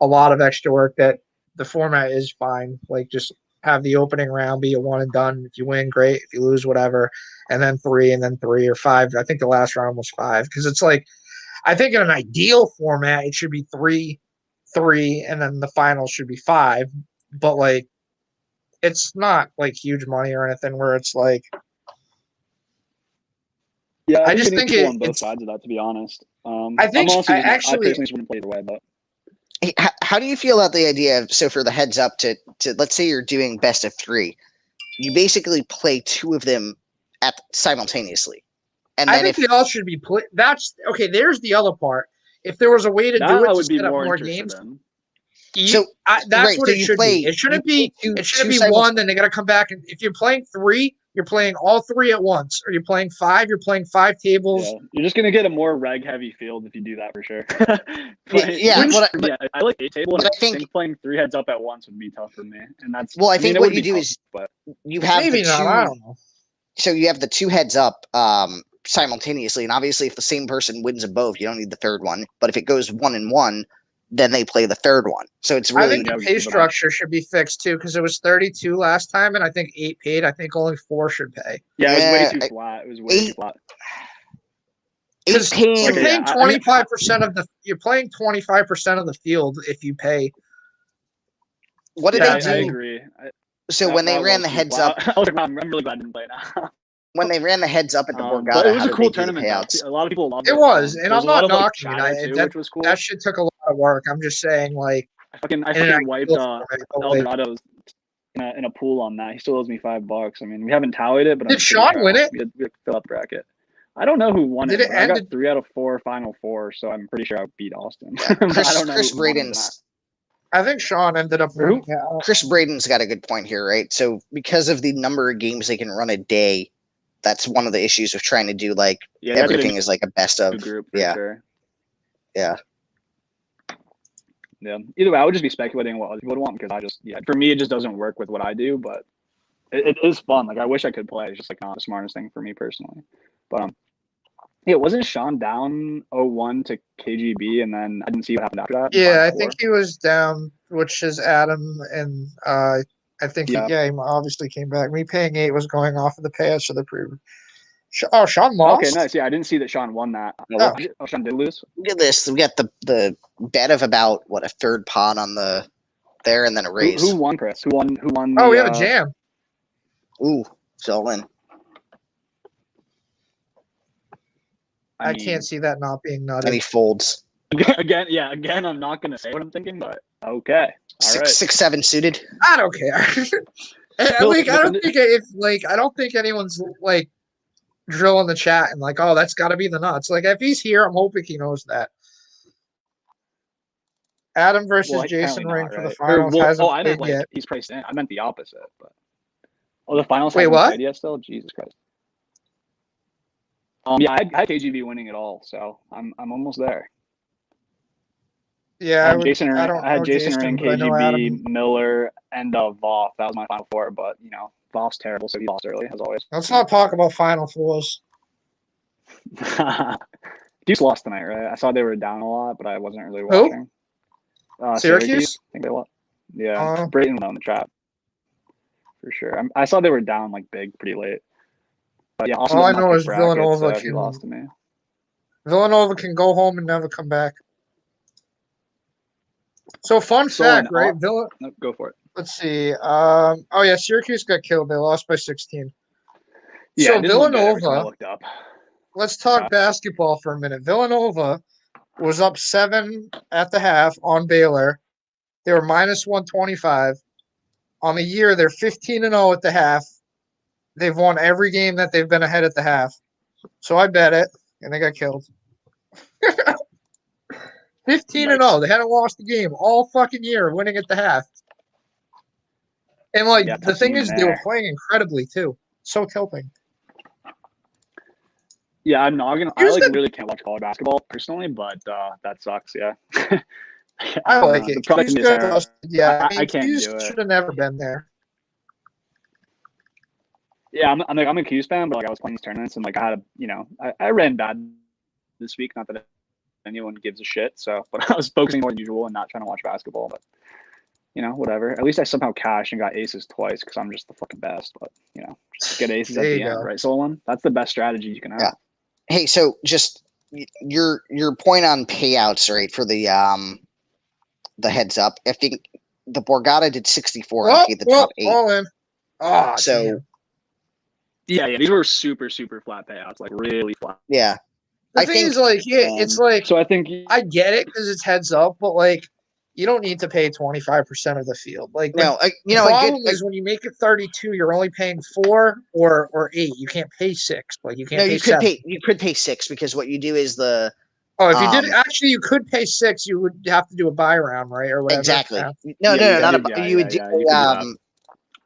a lot of extra work. That the format is fine. Like just have the opening round be a one and done. If you win, great. If you lose, whatever. And then three or five. I think the last round was five because it's like I think in an ideal format it should be three, and then the final should be five. But like it's not like huge money or anything where it's like Yeah, I I've been just getting think people on both it's sides of that, to be honest. I think I'm honestly I just not. I actually personally just wouldn't play either way, but Hey, how do you feel about the idea of, so for the heads up to let's say you're doing best of three, you basically play two of them at simultaneously, and I then think if they all should be played. That's okay. There's the other part. If there was a way to that do I it to would be set up more more interested games, in. so that's right, what so it you should be. play It shouldn't be. It shouldn't two be simultaneous. one. Then they got to come back. And if you're playing three, you're playing all three at once. Or you're playing five. You're playing five tables. Yeah, you're just gonna get a more reg heavy field if you do that for sure. Yeah, Which what Yeah, I like 8 table, but and I I think think playing three heads up at once would be tough for me. And that's, well, I I mean, think it what would you be do tough, is but you have maybe the not. I two. don't know. So you have the two heads up simultaneously, and obviously, if the same person wins them both, you don't need the third one. But if it goes 1-1, then they play the third one. So it's I really think yeah, the we pay give it up. structure should be fixed too because it was 32 last time, and I think 8 paid. I think only 4 should pay. Yeah, it was way too Yeah, flat. It was way too flat. eight Because paying. you're Okay, paying yeah, 25% of the you're playing 25% of the field if you pay What did Yeah, they that I do? many. agree. So when they That ran was the too heads flat. up, I was like, wow, I'm really glad I didn't play now. when they ran the heads up at the But it Borgata, was how a did cool they do the tournament though. payouts? A lot of people loved It it. was, and There was I'm a lot not of like knocking it. chatter too, That which was cool. that shit took a lot of work. I'm just saying, like, I fucking in an wiped ideal format, but, El like, Dorado's in a pool on that. He still owes me $5. I mean, we haven't tallied it, but I'm did pretty Sean sure win it? we had to fill out the bracket. I don't know who won Did it, it but I end? got 3 out of 4 final four, so I'm pretty sure I beat Austin. Yeah, But I don't know Chris who won it. Braden's I think Sean ended up Or who? winning it. Chris Braden's got a good point here, right? So because of the number of games they can run a day, that's one of the issues of trying to do like Yeah, that's everything is like a best of. a group for Yeah, sure. yeah. Yeah. Either way, I would just be speculating what other people would want because for me, it just doesn't work with what I do, but it is fun. Like, I wish I could play. It's just like not the smartest thing for me personally. But yeah, wasn't Sean down 0-1 to KGB, and then I didn't see what happened after that? Yeah, I 5-4? think he was down, which is Adam, and I think Yeah. he obviously came back. Me paying 8 was going off of the payouts of the previous. Oh, Sean Okay, lost. nice. Yeah, I didn't see that Sean won that. Oh. Oh, Sean did lose. Look at this. We got the bet of about what, a third pot on the there, and then a raise. Who won, Chris? Who won? Who won? Oh, we have a jam. Ooh, it's all in. I mean, can't see that not being And he nutted. folds. Again, I'm not gonna say what I'm thinking, but okay. All right. 6-7 suited. I don't care. Like, I don't think anyone's like drilling the chat and like, oh, that's got to be the nuts. Like, if he's here, I'm hoping he knows that. Adam versus Well, Jason apparently Ring not, for the right? finals I hasn't meant played like yet. he's priced in. I meant the opposite, but the finals Wait, haven't what? played yet still. Jesus Christ. Yeah, I had KGB winning it all, so I'm almost there. Yeah, I I had would, Jason I Ring, don't I had know Jason Ring, but I know Adam. KGB, Miller, and Voth. That was my final four, but Voth's terrible, so he lost early as always. Let's not talk about Final Fours. Deuce lost tonight, right? I saw they were down a lot, but I wasn't really watching. Syracuse? I think they lost. Yeah, Brayton won the chat for sure. I saw they were down like big, pretty late. But yeah, All I know is Villanova he lost to me. Villanova can go home and never come back. So fun Solon, fact, right? Villa. No, go for it. Let's see. Oh yeah, Syracuse got killed. They lost by 16. Yeah, So it didn't look good every time I Villanova. looked up. Let's talk Yeah. basketball for a minute. Villanova was up 7 at the half on Baylor. They were minus 125. On the year, they're 15-0 at the half. They've won every game that they've been ahead at the half. So I bet it, and they got killed. 15-0. They hadn't lost a game all fucking year, winning at the half. And like Yeah, the tough thing team is, in they were there. playing incredibly too. So tilting. Yeah, I'm not gonna. I Here's like the- really can't watch college basketball personally, but that sucks. Yeah. I like The it. product Hughes in this era, yeah, I can't Hughes do it. should have never been there. Yeah, I'm a Q's fan, but like I was playing these tournaments and like I had a I ran bad this week. Not that anyone gives a shit. So, but I was focusing more than usual and not trying to watch basketball. But whatever. At least I somehow cashed and got aces twice because I'm just the fucking best. But just get aces at There the you end, go. right, Solon? That's the best strategy you can have. Yeah. Hey, so just your point on payouts, right, for the heads up. I think the Borgata did 64 and paid the top 8. All in. Oh, So damn. Yeah, these were super, super flat payouts, like really flat. yeah, The I thing think, is, like, yeah, it's like So I think I get it because it's heads up, but like, you don't need to pay 25% of the field. Like, no, the problem is when you make it 32, you're only paying 4 or 8. You can't pay 6. Like, you can't no, pay you could 7. pay 6 because what you do is the Oh, if you did, um, actually, you could pay 6. You would have to do a buy round, right, or whatever. exactly. Yeah. No, Yeah, not you you would could do do that.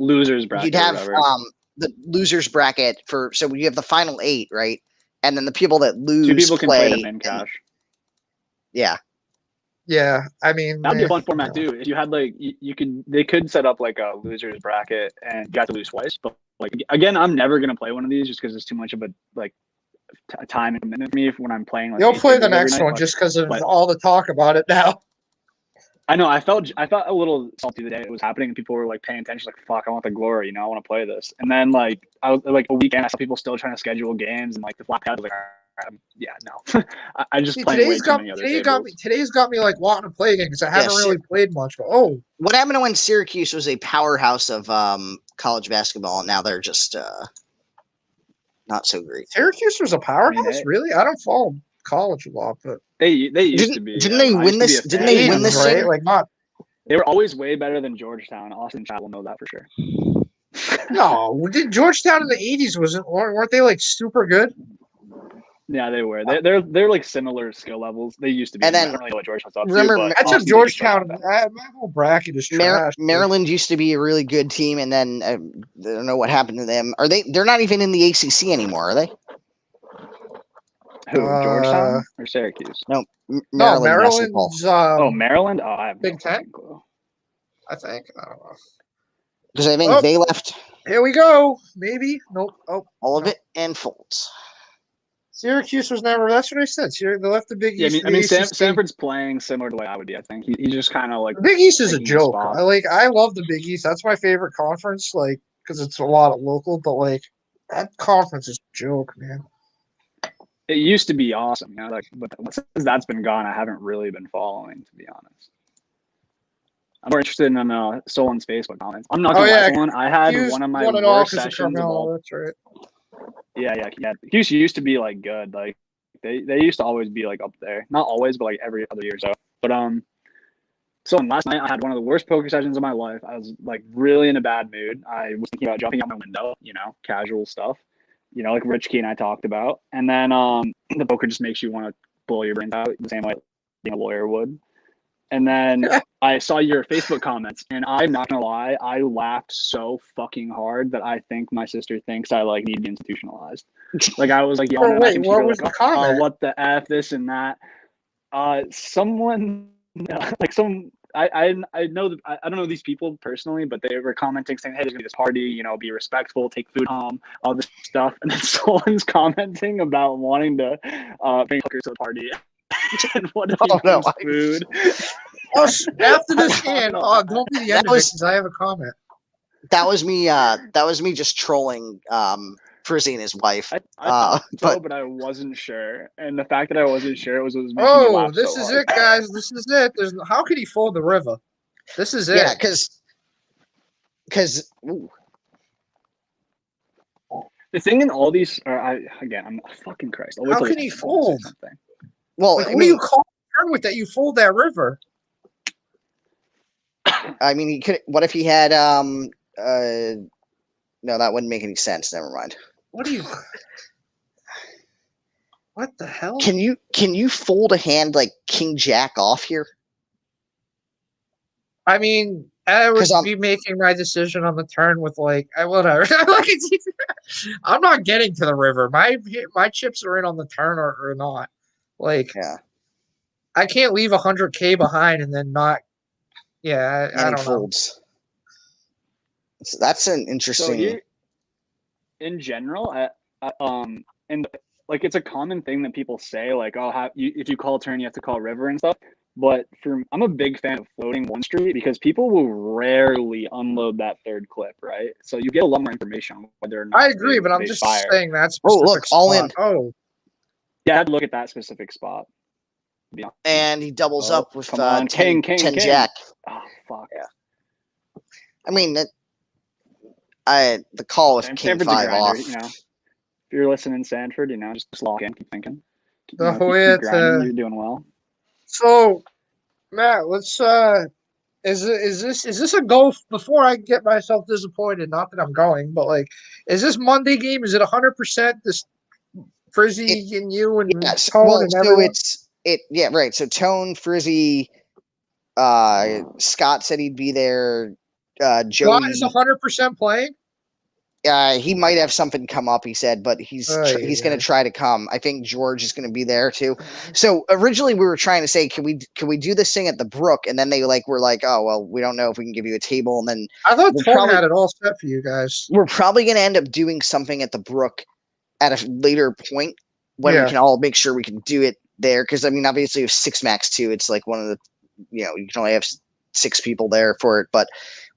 Losers bracket. you'd have or whatever. the losers bracket so you have the final 8, right? And then the people that lose 2 people can play them in and- cash. Yeah. Yeah, I mean, That'd be a fun format too. If you had like they could set up like a losers bracket and you got to lose twice. But like again, I'm never gonna play one of these just because it's too much of a like time and commitment for me when I'm playing. Like, You'll play the every next night, one just because of but- all the talk about it now. I know I felt a little salty the day it was happening and people were like paying attention, like fuck, I want the glory, I want to play this. And then like I was like a weekend, I saw people still trying to schedule games and like the flat pad was like, yeah, no, I just See, play way too many other today's got me like wanting to play again because I haven't Yes. really played much. But What happened to when Syracuse was a powerhouse of college basketball and now they're just not so great? Syracuse was a powerhouse, they- really? I don't follow college a lot, but They used to be. Didn't they I win used to be this- a fan. didn't they win this right? year? Like not. They were always way better than Georgetown. Austin Chat will know that for sure. No, did Georgetown in the '80s weren't they like super good? Yeah, they were. They're like similar skill levels. They used to be. And then- I don't really know what Georgetown's up remember, to. But I took Austin Georgetown. beat My whole bracket is trash. Maryland used to be a really good team, and then I don't know what happened to them. They're not even in the ACC anymore, are they? Who? Georgetown or Syracuse? No, No, Maryland basketball. Maryland's. Oh, Maryland. Oh, I have Big no Ten? fucking clue. I think. I don't know. Because I think Oh. they left Here we go. Maybe. Nope. Oh, all of No. it and folds. Syracuse was never. That's what I said. They left the Big Yeah, East. I mean, the ACC. Stanford's playing similar to the way I would be. I think he's just kind of like The Big East is a taking a joke. spot. I love the Big East. That's my favorite conference. Like, because it's a lot of local, but like that conference is a joke, man. It used to be awesome, like, but since that's been gone, I haven't really been following, to be honest. I'm more interested in Solon's Facebook comments. I'm not gonna lie, Solon, I had Hughes one of my won it all worst 'cause of sessions of Carmelo, all. That's right. Yeah. Hughes used to be like good. Like they used to always be like up there. Not always, but like every other year or so. But so last night I had one of the worst poker sessions of my life. I was like really in a bad mood. I was thinking about jumping out my window, casual stuff. Like Rich Key and I talked about. And then the poker just makes you want to blow your brains out the same way a lawyer would. And then I saw your Facebook comments, and I'm not gonna lie, I laughed so fucking hard that I think my sister thinks I like need to be institutionalized. Like I was like yelling at my Wait, computer, what was like, the comment? what the F, this and that. Someone like some I know that I don't know these people personally, but they were commenting saying, hey, there's gonna be this party, be respectful, take food home, all this stuff. And then someone's commenting about wanting to bring hookers to the party. And what if he brings food? Oh, after this hand, don't be the end of it because I have a comment. That was me. That was me just trolling Frizzy and his wife. I thought so, but but I wasn't sure. And the fact that I wasn't sure was making me Oh, laugh this so is hard. it, guys. This is it. How could he fold the river? This is it. yeah, because The thing in all these, I'm fucking Christ. I'll wait How till can the he end if I wanna say fold? something. well, Like, I what do you mean, call a turn with that? You fold that river. he could. What if he had no, that wouldn't make any sense. Never mind. What do you? What the hell? Can you fold a hand like King Jack off here? I mean, I would 'Cause I'm- be making my decision on the turn with whatever. I'm not getting to the river. My chips are in on the turn or not. Like, Yeah, I can't leave 100K behind and then not. Yeah, I and he don't know. folds. So that's an So interesting. here, in general, and like it's a common thing that people say, like, oh, if you call turn, you have to call river and stuff. But I'm a big fan of floating one street because people will rarely unload that third clip, right? So you get a lot more information on whether or not I agree, but I'm they just fire. saying that Oh, specific look, all spot. in. Oh, Yeah, I had to look at that specific spot. Yeah. And he doubles Oh, up with come on, 10 king. Jack. Oh fuck. Yeah. I mean, the call with King Sanford's a 5 grinder, off. you know. If you're listening, Sanford, just lock in, keep thinking. Keep Hoya grinding, you're doing well. so Matt, let's is this a go before I get myself disappointed? Not that I'm going, but like, is this Monday game? Is it 100% this Frizzy and you and Yes. Tone Well, and so everyone? yeah, right. So Tone, Frizzy, Scott said he'd be there. Scott Joey, is 100% playing. he might have something come up. He said, but he's Oh, he's yeah. going to try to come. I think George is going to be there too. So originally we were trying to say, can we do this thing at the Brook? And then they were like, oh well, we don't know if we can give you a table. And then I thought We'll Tone probably- had it all set for you guys. we're probably going to end up doing something at the Brook at a later point when Yeah. we can all make sure we can do it there. Because I mean, obviously, with 6 max 2, it's like one of the you can only have 6 people there for it. But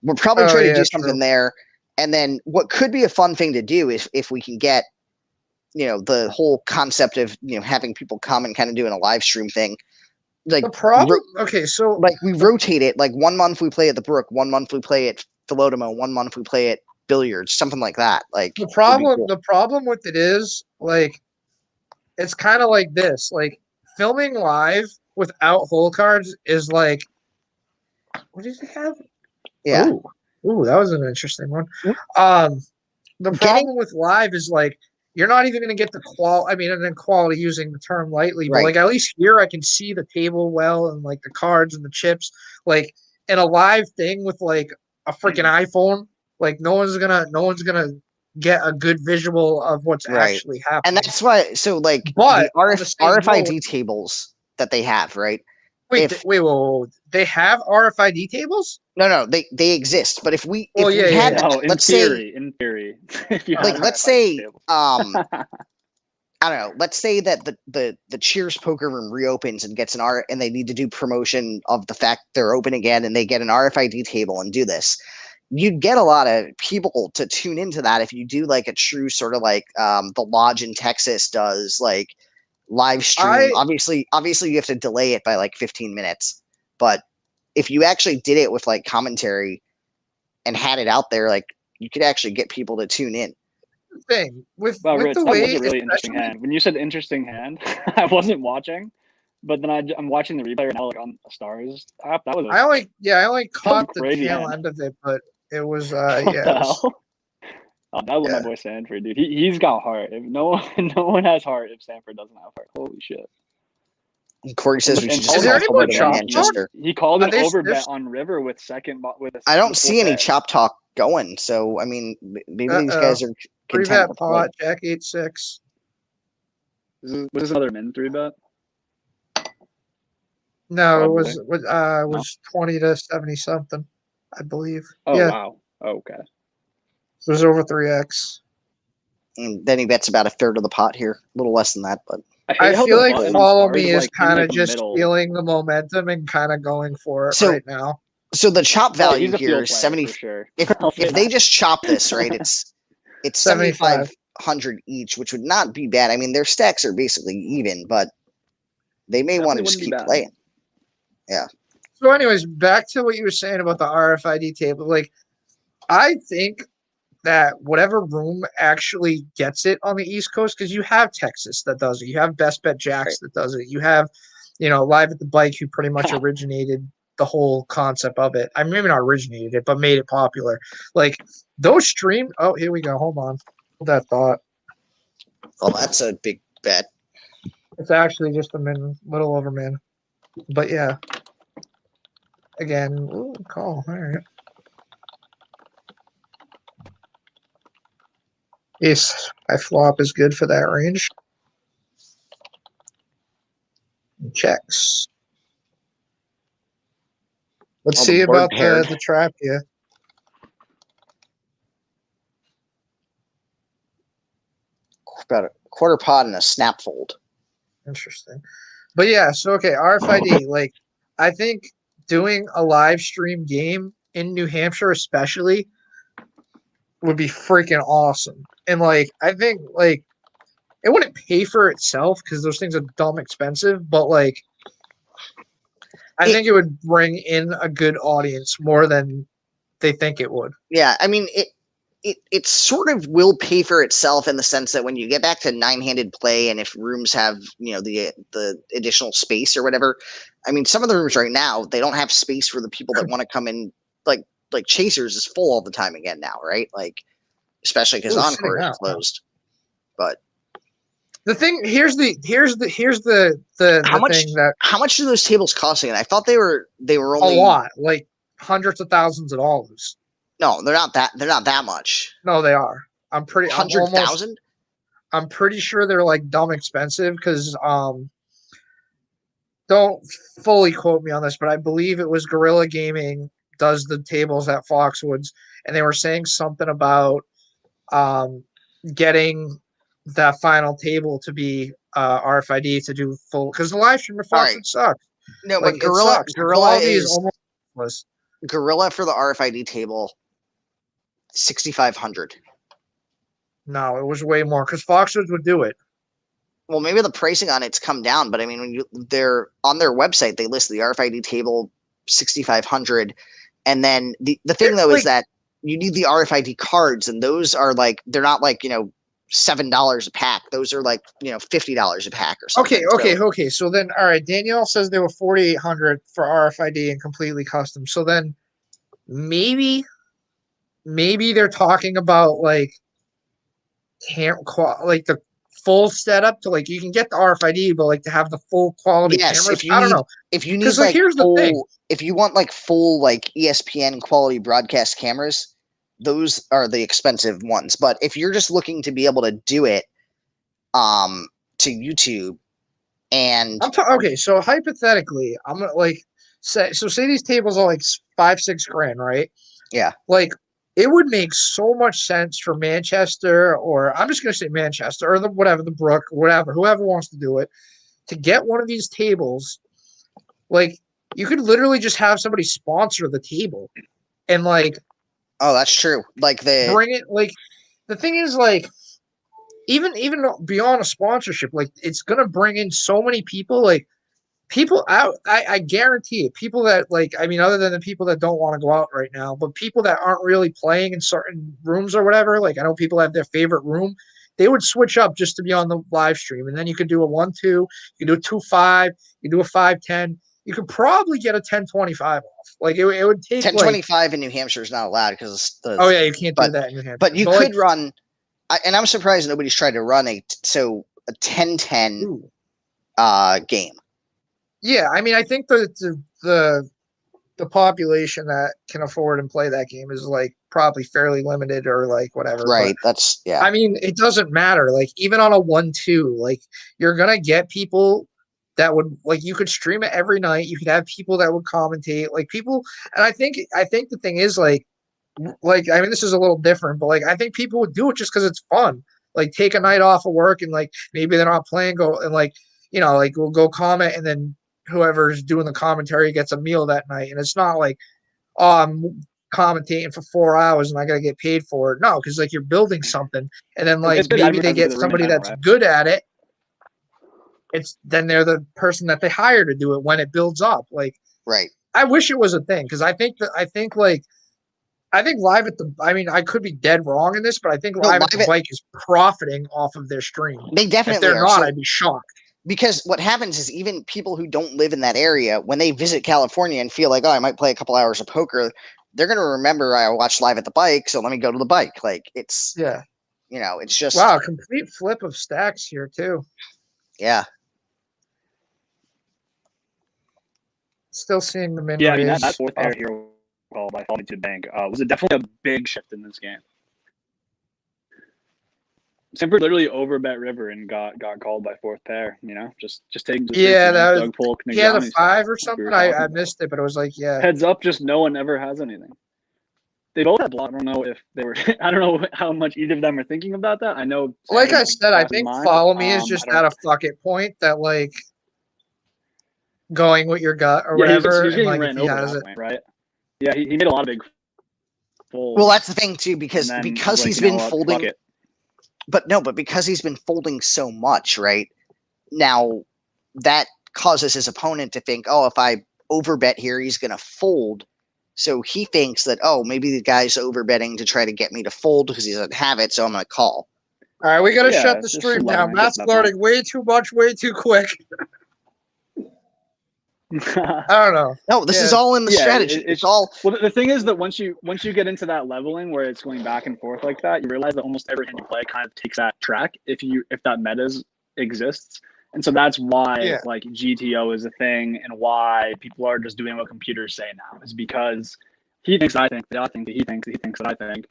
we're probably Oh, trying to yeah, do something true. there. And then what could be a fun thing to do is if we can get the whole concept of having people come and kind of doing a live stream thing. Like The problem. Okay, so like we rotate it. Like 1 month we play at the Brook, 1 month we play at Philodemo, 1 month we play at Billiards, something like that. Like the would be problem cool. the problem with it is like it's kind of like this. Like filming live without hole cards is like, what does he have? Yeah. Ooh, that was an interesting one. The Getting- problem with live is like you're not even going to get the quality. I mean, and then quality using the term lightly, but Right. like at least here I can see the table well and like the cards and the chips. Like in a live thing with like a freaking iPhone, like no one's gonna get a good visual of what's Right. actually happening. And that's why like But the on the same RFID note- tables that they have, right? wait, if- wait, they have RFID tables? No, they exist. But if we Well, yeah, had yeah. that, No, in let's say theory. If you Like, had let's RFID say tables. I don't know. Let's say that the Cheers poker room reopens and gets and they need to do promotion of the fact they're open again and they get an RFID table and do this. You'd get a lot of people to tune into that if you do like a true sort of like the Lodge in Texas does like live stream. Obviously you have to delay it by like 15 minutes. But if you actually did it with like commentary and had it out there, like you could actually get people to tune in. Thing with Wow, with Rich, the that way was a really interesting especially- hand. When you said interesting hand, I wasn't watching, but then I'm watching the replay right now, like on the Stars app. That was I only caught the crazy tail hand. end of it, but it was what yeah. the It was, hell? Oh, that was Yeah. my boy Sanford, dude. He's got heart. If no one has heart if Sanford doesn't have heart. Holy shit. Corey says we And should just Is there call any for more Liverpool chop Manchester. He called an There's- overbet on River with with a I don't with see any bet. chop talk going. So I mean, maybe these Uh-oh. guys are three content bet with pot, Jack 8-6. Was this another min 3-bet? No, it Probably. was 20 to 70 something, I believe. Oh Yeah, wow. Okay. it was over 3x. and then he bets about a third of the pot here, a little less than that, but I hate how feel the like button on Follow Stars Me is in, kind of like, the just middle. feeling the momentum and kind of going for it So- right now. so the chop Oh, value he's a here field is player 70. for sure. If I'll say if they that. just chop this right, it's 75. 75. 500 each, which would not be bad. I mean, their stacks are basically even, but they may want to just keep playing. Yeah. So, anyways, back to what you were saying about the RFID table. Like, I think that whatever room actually gets it on the East Coast, because you have Texas that does it, you have Best Bet Jacks that does it, you have, Live at the Bike, who pretty much originated the whole concept of it. I mean, maybe not originated it, but made it popular. Like those stream. Oh, here we go. Hold on. Hold that thought. Well, that's a big bet. It's actually just a little over min. But yeah. Again, ooh, call. All right. Yes, my flop is good for that range. Checks. Let's see about the trap here. About a quarter pot and a snap fold. Interesting. But yeah, so okay, RFID. Like, I think doing a live stream game in New Hampshire, especially, would be freaking awesome. And like, I think like it wouldn't pay for itself because those things are dumb expensive, but like, I think it would bring in a good audience more than they think it would. Yeah, I mean it sort of will pay for itself in the sense that when you get back to 9-handed play, and if rooms have the additional space or whatever, I mean some of the rooms right now they don't have space for the people that want to come in. Like Chasers is full all the time again now, right? Like especially because Encore is closed. But the thing here's the thing that how much do those tables cost again? I thought they were only a lot, like hundreds of thousands of dollars. No, they're not that much. No, they are. I'm pretty 100,000. I'm pretty sure they're like dumb expensive because don't fully quote me on this, but I believe it was Guerrilla Gaming does the tables at Foxwoods, and they were saying something about getting that final table to be RFID to do full because the live stream at Foxwoods sucks. No, like, but Guerrilla is almost Guerrilla for the RFID table. 6,500. No, it was way more because Foxwoods would do it. Well, maybe the pricing on it's come down, but I mean, when they're on their website, they list the RFID table 6,500, and then the thing though is that you need the RFID cards, and those are like they're not like $7 a pack. Those are like $50 a pack or something. Okay. So then, all right. Danielle says they were 4,800 for RFID and completely custom. So then, maybe they're talking about like the full setup to like you can get the RFID, but like to have the full quality cameras. I don't know. If you need like here's the thing. If you want like full like ESPN quality broadcast cameras, those are the expensive ones. But if you're just looking to be able to do it to YouTube and okay, so hypothetically, I'm gonna like say these tables are like $5-6 grand, right? Yeah. Like it would make so much sense for Manchester, or I'm just gonna say Manchester, or the Brook, whatever, whoever wants to do it, to get one of these tables. Like you could literally just have somebody sponsor the table, and like. Oh, that's true. Like they bring it. Like the thing is, like even beyond a sponsorship, like it's gonna bring in so many people. Like people out, I guarantee it. People that like, I mean, other than the people that don't want to go out right now, but people that aren't really playing in certain rooms or whatever. Like I know people have their favorite room. They would switch up just to be on the live stream, and then you could do a 1-2, you could do a 2-5, you do a 5-10. You could probably get a 10-25 off. Like it would take 10-25 in New Hampshire is not allowed because oh yeah, you can't do that in New Hampshire. But you could run, and I'm surprised nobody's tried to run a 10-10 game. Yeah, I mean, I think the population that can afford and play that game is like probably fairly limited or like whatever. Right. But, that's yeah. I mean, it doesn't matter. Like even on a 1-2, like you're gonna get people that would like you could stream it every night. You could have people that would commentate, like people. And I think the thing is like I mean, this is a little different, but like I think people would do it just because it's fun. Like take a night off of work and like maybe they're not playing, go and like like we'll go comment, and then whoever's doing the commentary gets a meal that night. And it's not like, oh, I'm commentating for 4 hours and I gotta get paid for it. No, because like you're building something, and then like It's good maybe they advertising get for the room in somebody general, that's right? good at it. It's then they're the person that they hire to do it when it builds up. Like Right. I wish it was a thing because I think live at the. I mean, I could be dead wrong in this, but I think No, live at the Live at- bike is profiting off of their stream. They If definitely they're are. not, So, I'd be shocked. because what happens is even people who don't live in that area, when they visit California and feel like, oh, I might play a couple hours of poker, they're going to remember I watched Live at the Bike, so let me go to the bike. Like it's, Yeah. it's just, Wow, complete flip of stacks here too. yeah. Still seeing the min Yeah, I mean, raise. that fourth pair hero call by Falling to the Bank was definitely a big shift in this game. Sanford literally overbet River and got called by fourth pair. Just taking. Yeah, that was. Doug Polk. He had a Negreanu 5 or stuff we something. were I talking missed it, but it was like, yeah. Heads up, just no one ever has anything. They both had block. I don't know if they were. I don't know how much either of them are thinking about that. I know. Like I Sanford said, I has in think mind. follow me is I just don't- at a fuck it point that like going with your gut or Yeah, whatever. he's and getting like if ran he over at has that it. point, right? Yeah, he made a lot of big folds. Well, that's the thing too, because and then because like, he's you know been what, folding, fuck it. but because he's been folding so much, right? Now that causes his opponent to think, oh, if I overbet here, he's going to fold. So he thinks that, oh, maybe the guy's overbetting to try to get me to fold because he doesn't have it, so I'm going to call. All right, we got to Yeah, shut the just stream some down. leveling, Matt's get to that learning way too much, way too quick. I don't know. No, this is Yeah. all in the Yeah, strategy. It's all Well, the thing is that once you get into that leveling where it's going back and forth like that, you realize that almost every hand you play kind of takes that track if that meta exists. And so that's why Yeah. like GTO is a thing and why people are just doing what computers say now is because he thinks I think that I think that he thinks that I think.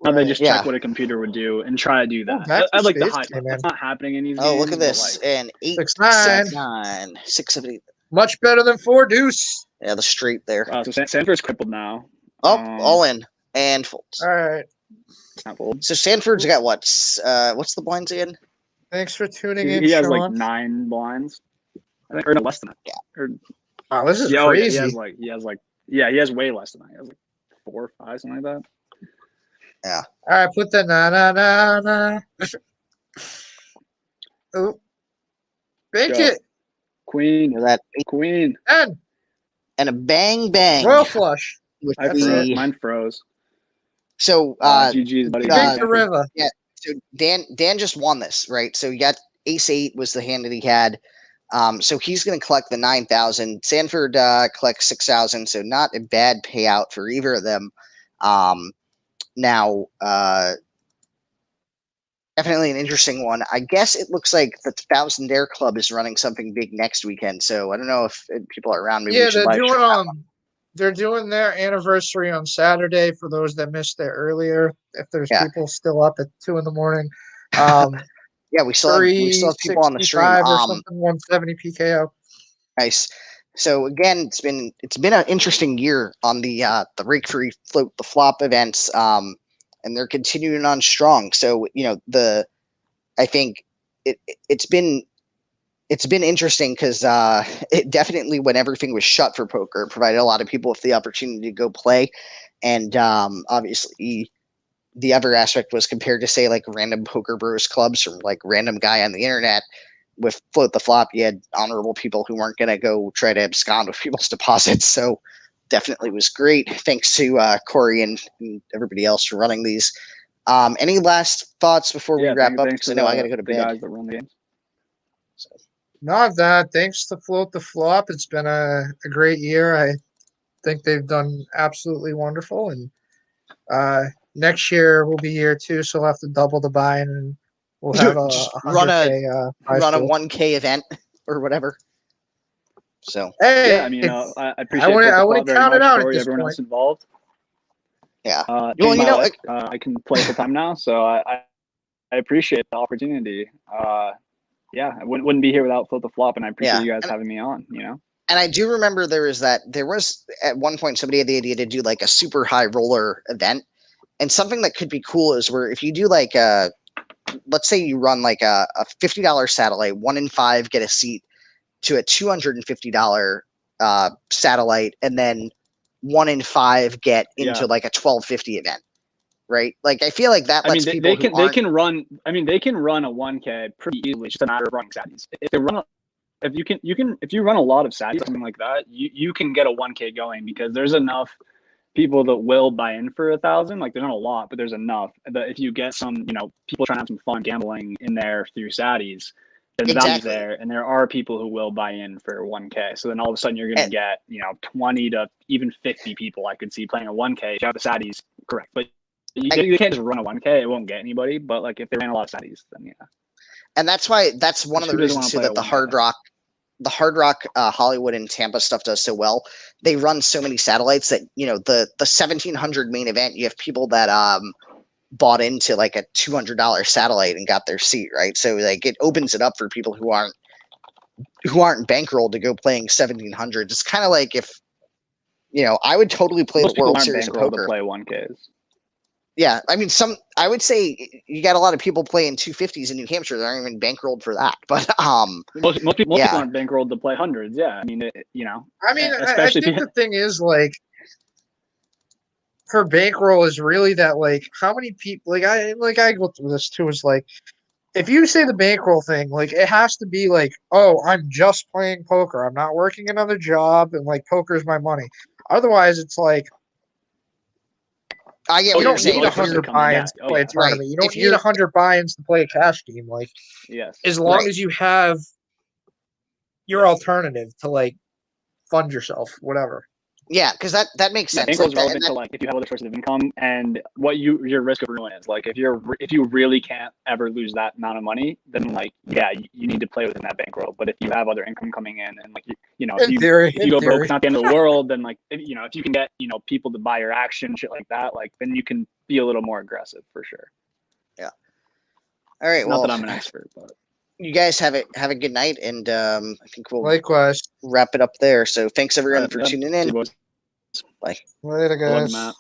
Now they just Yeah. check what a computer would do and try to do that. back I to like the space hype. game, man. That's not happening in these oh, games. look at but, this. like, And 8, 6-9. 9, 6, 7, 8. Much better than 4 deuce. Yeah, the straight there. so Sanford's crippled now. Oh, all in and folds. All right. Not fold. So Sanford's got what's the blinds again? Thanks for tuning in, He has Sean. like 9 blinds. I think, or no, less than that. Yeah. Or, Wow, this is yeah, crazy. he has he has way less than that. He has like 4 or 5, something like that. All right, put the na. Oh, make Go. it. Queen, That Queen. And and a bang bang royal flush. with I That's froze. the Mine froze. so GG's, buddy. Make the river. so Dan just won this, right? So you got ace 8 was the hand that he had. So he's going to collect the 9,000. Sanford collects 6,000, so not a bad payout for either of them. Now, definitely an interesting one. I guess it looks like the Thousand Dare Club is running something big next weekend. So I don't know if people are around. Maybe Yeah, we should they're live doing stream that one. they're doing their anniversary on Saturday for those that missed it earlier. If there's Yeah. people still up at 2 a.m. Yeah, we still have people on the stream. 365 or something, 170 PKO. Nice. So again, it's been an interesting year on the Rake Free Float the Flop events, and they're continuing on strong. So I think it's been interesting because it definitely, when everything was shut for poker, it provided a lot of people with the opportunity to go play, and obviously the other aspect was compared to say like random poker bros clubs from like random guy on the internet. With Float the Flop, you had honorable people who weren't going to go try to abscond with people's deposits. So definitely was great. Thanks to Corey and everybody else for running these. Any last thoughts before we wrap up? Because I know I got to go to The bed. guys that run the games. Not that. Thanks to Float the Flop. It's been a great year. I think they've done absolutely wonderful. And next year will be year 2, so we'll have to double the buy-in and we'll have a Just run a 100K, prize run a pool. 1K event or whatever. So Hey, Yeah, I mean, I appreciate wouldn't- Float the I Flop wouldn't very count it much, out at Corey, this everyone else point. involved. yeah. Well, Well, you know, I can play full time now, so I appreciate the opportunity. Yeah, I wouldn't be here without Float the Flop, and I appreciate Yeah. you guys And- having me on. And I do remember there was at one point somebody had the idea to do like a super high roller event. And something that could be cool is where if you do like let's say you run like a $50 satellite, 1 in 5 get a seat to a $250 satellite, and then 1 in 5 get into Yeah. like a 1250 event, right? Like I feel like that I mean, lets they, people they who can they aren't- can run. I mean, they can run a 1K pretty easily. It's just a matter of running saddies. If they run, if you run a lot of saddies, something like that, you can get a 1K going because there's enough people that will buy in for 1,000. Like there's not a lot, but there's enough that if you get some, people trying to have some fun gambling in there through saddies, then the value's Exactly. there, and there are people who will buy in for 1K. So then all of a sudden you're going to get 20 to even 50 people I could see playing a 1K if you have the saddies correct. But you can't just run a 1K; it won't get anybody. But like if they ran a lot of saddies, then yeah. and that's one of the Who doesn't reasons wanna too play that a the 1K? Hard Rock Hollywood and Tampa stuff does so well. They run so many satellites that the 1,700 main event, you have people that bought into like a $200 satellite and got their seat, right? So like it opens it up for people who aren't bankrolled to go playing 1,700. It's kind of like if I would totally play Most the World people aren't Series of bankrolled to poker. play 1Ks. Yeah, I mean, I would say you got a lot of people playing 250s in New Hampshire that aren't even bankrolled for that. But Most people Yeah. aren't bankrolled to play hundreds. Yeah, I mean, I mean, I especially think the thing is like her bankroll is really that like how many people I go through this too is like if you say the bankroll thing, like it has to be like, oh, I'm just playing poker. I'm not working another job and like poker is my money. Otherwise it's like I get you what you're don't saying. need 100 buy-ins to play a tournament. Right. You If don't need you're- 100 buy-ins to play a cash game. Like yes, as long Right. as you have your alternative to like fund yourself, whatever. Yeah, because that makes yeah, sense. bankroll is Like that- and relevant that- to like if you have other sources of income and what your risk of ruin is. Like if you really can't ever lose that amount of money, then like you need to play within that bankroll. But if you have other income coming in and like if you go broke, it's not the end of the world. Then like if you can get people to buy your action, shit like that, like then you can be a little more aggressive for sure. all right. Not Well, that I'm an expert, but you guys have a good night, and I think we'll Likewise. wrap it up there. So thanks everyone for yeah, tuning see you in. boys. Bye. Later, Good luck, guys. Matt.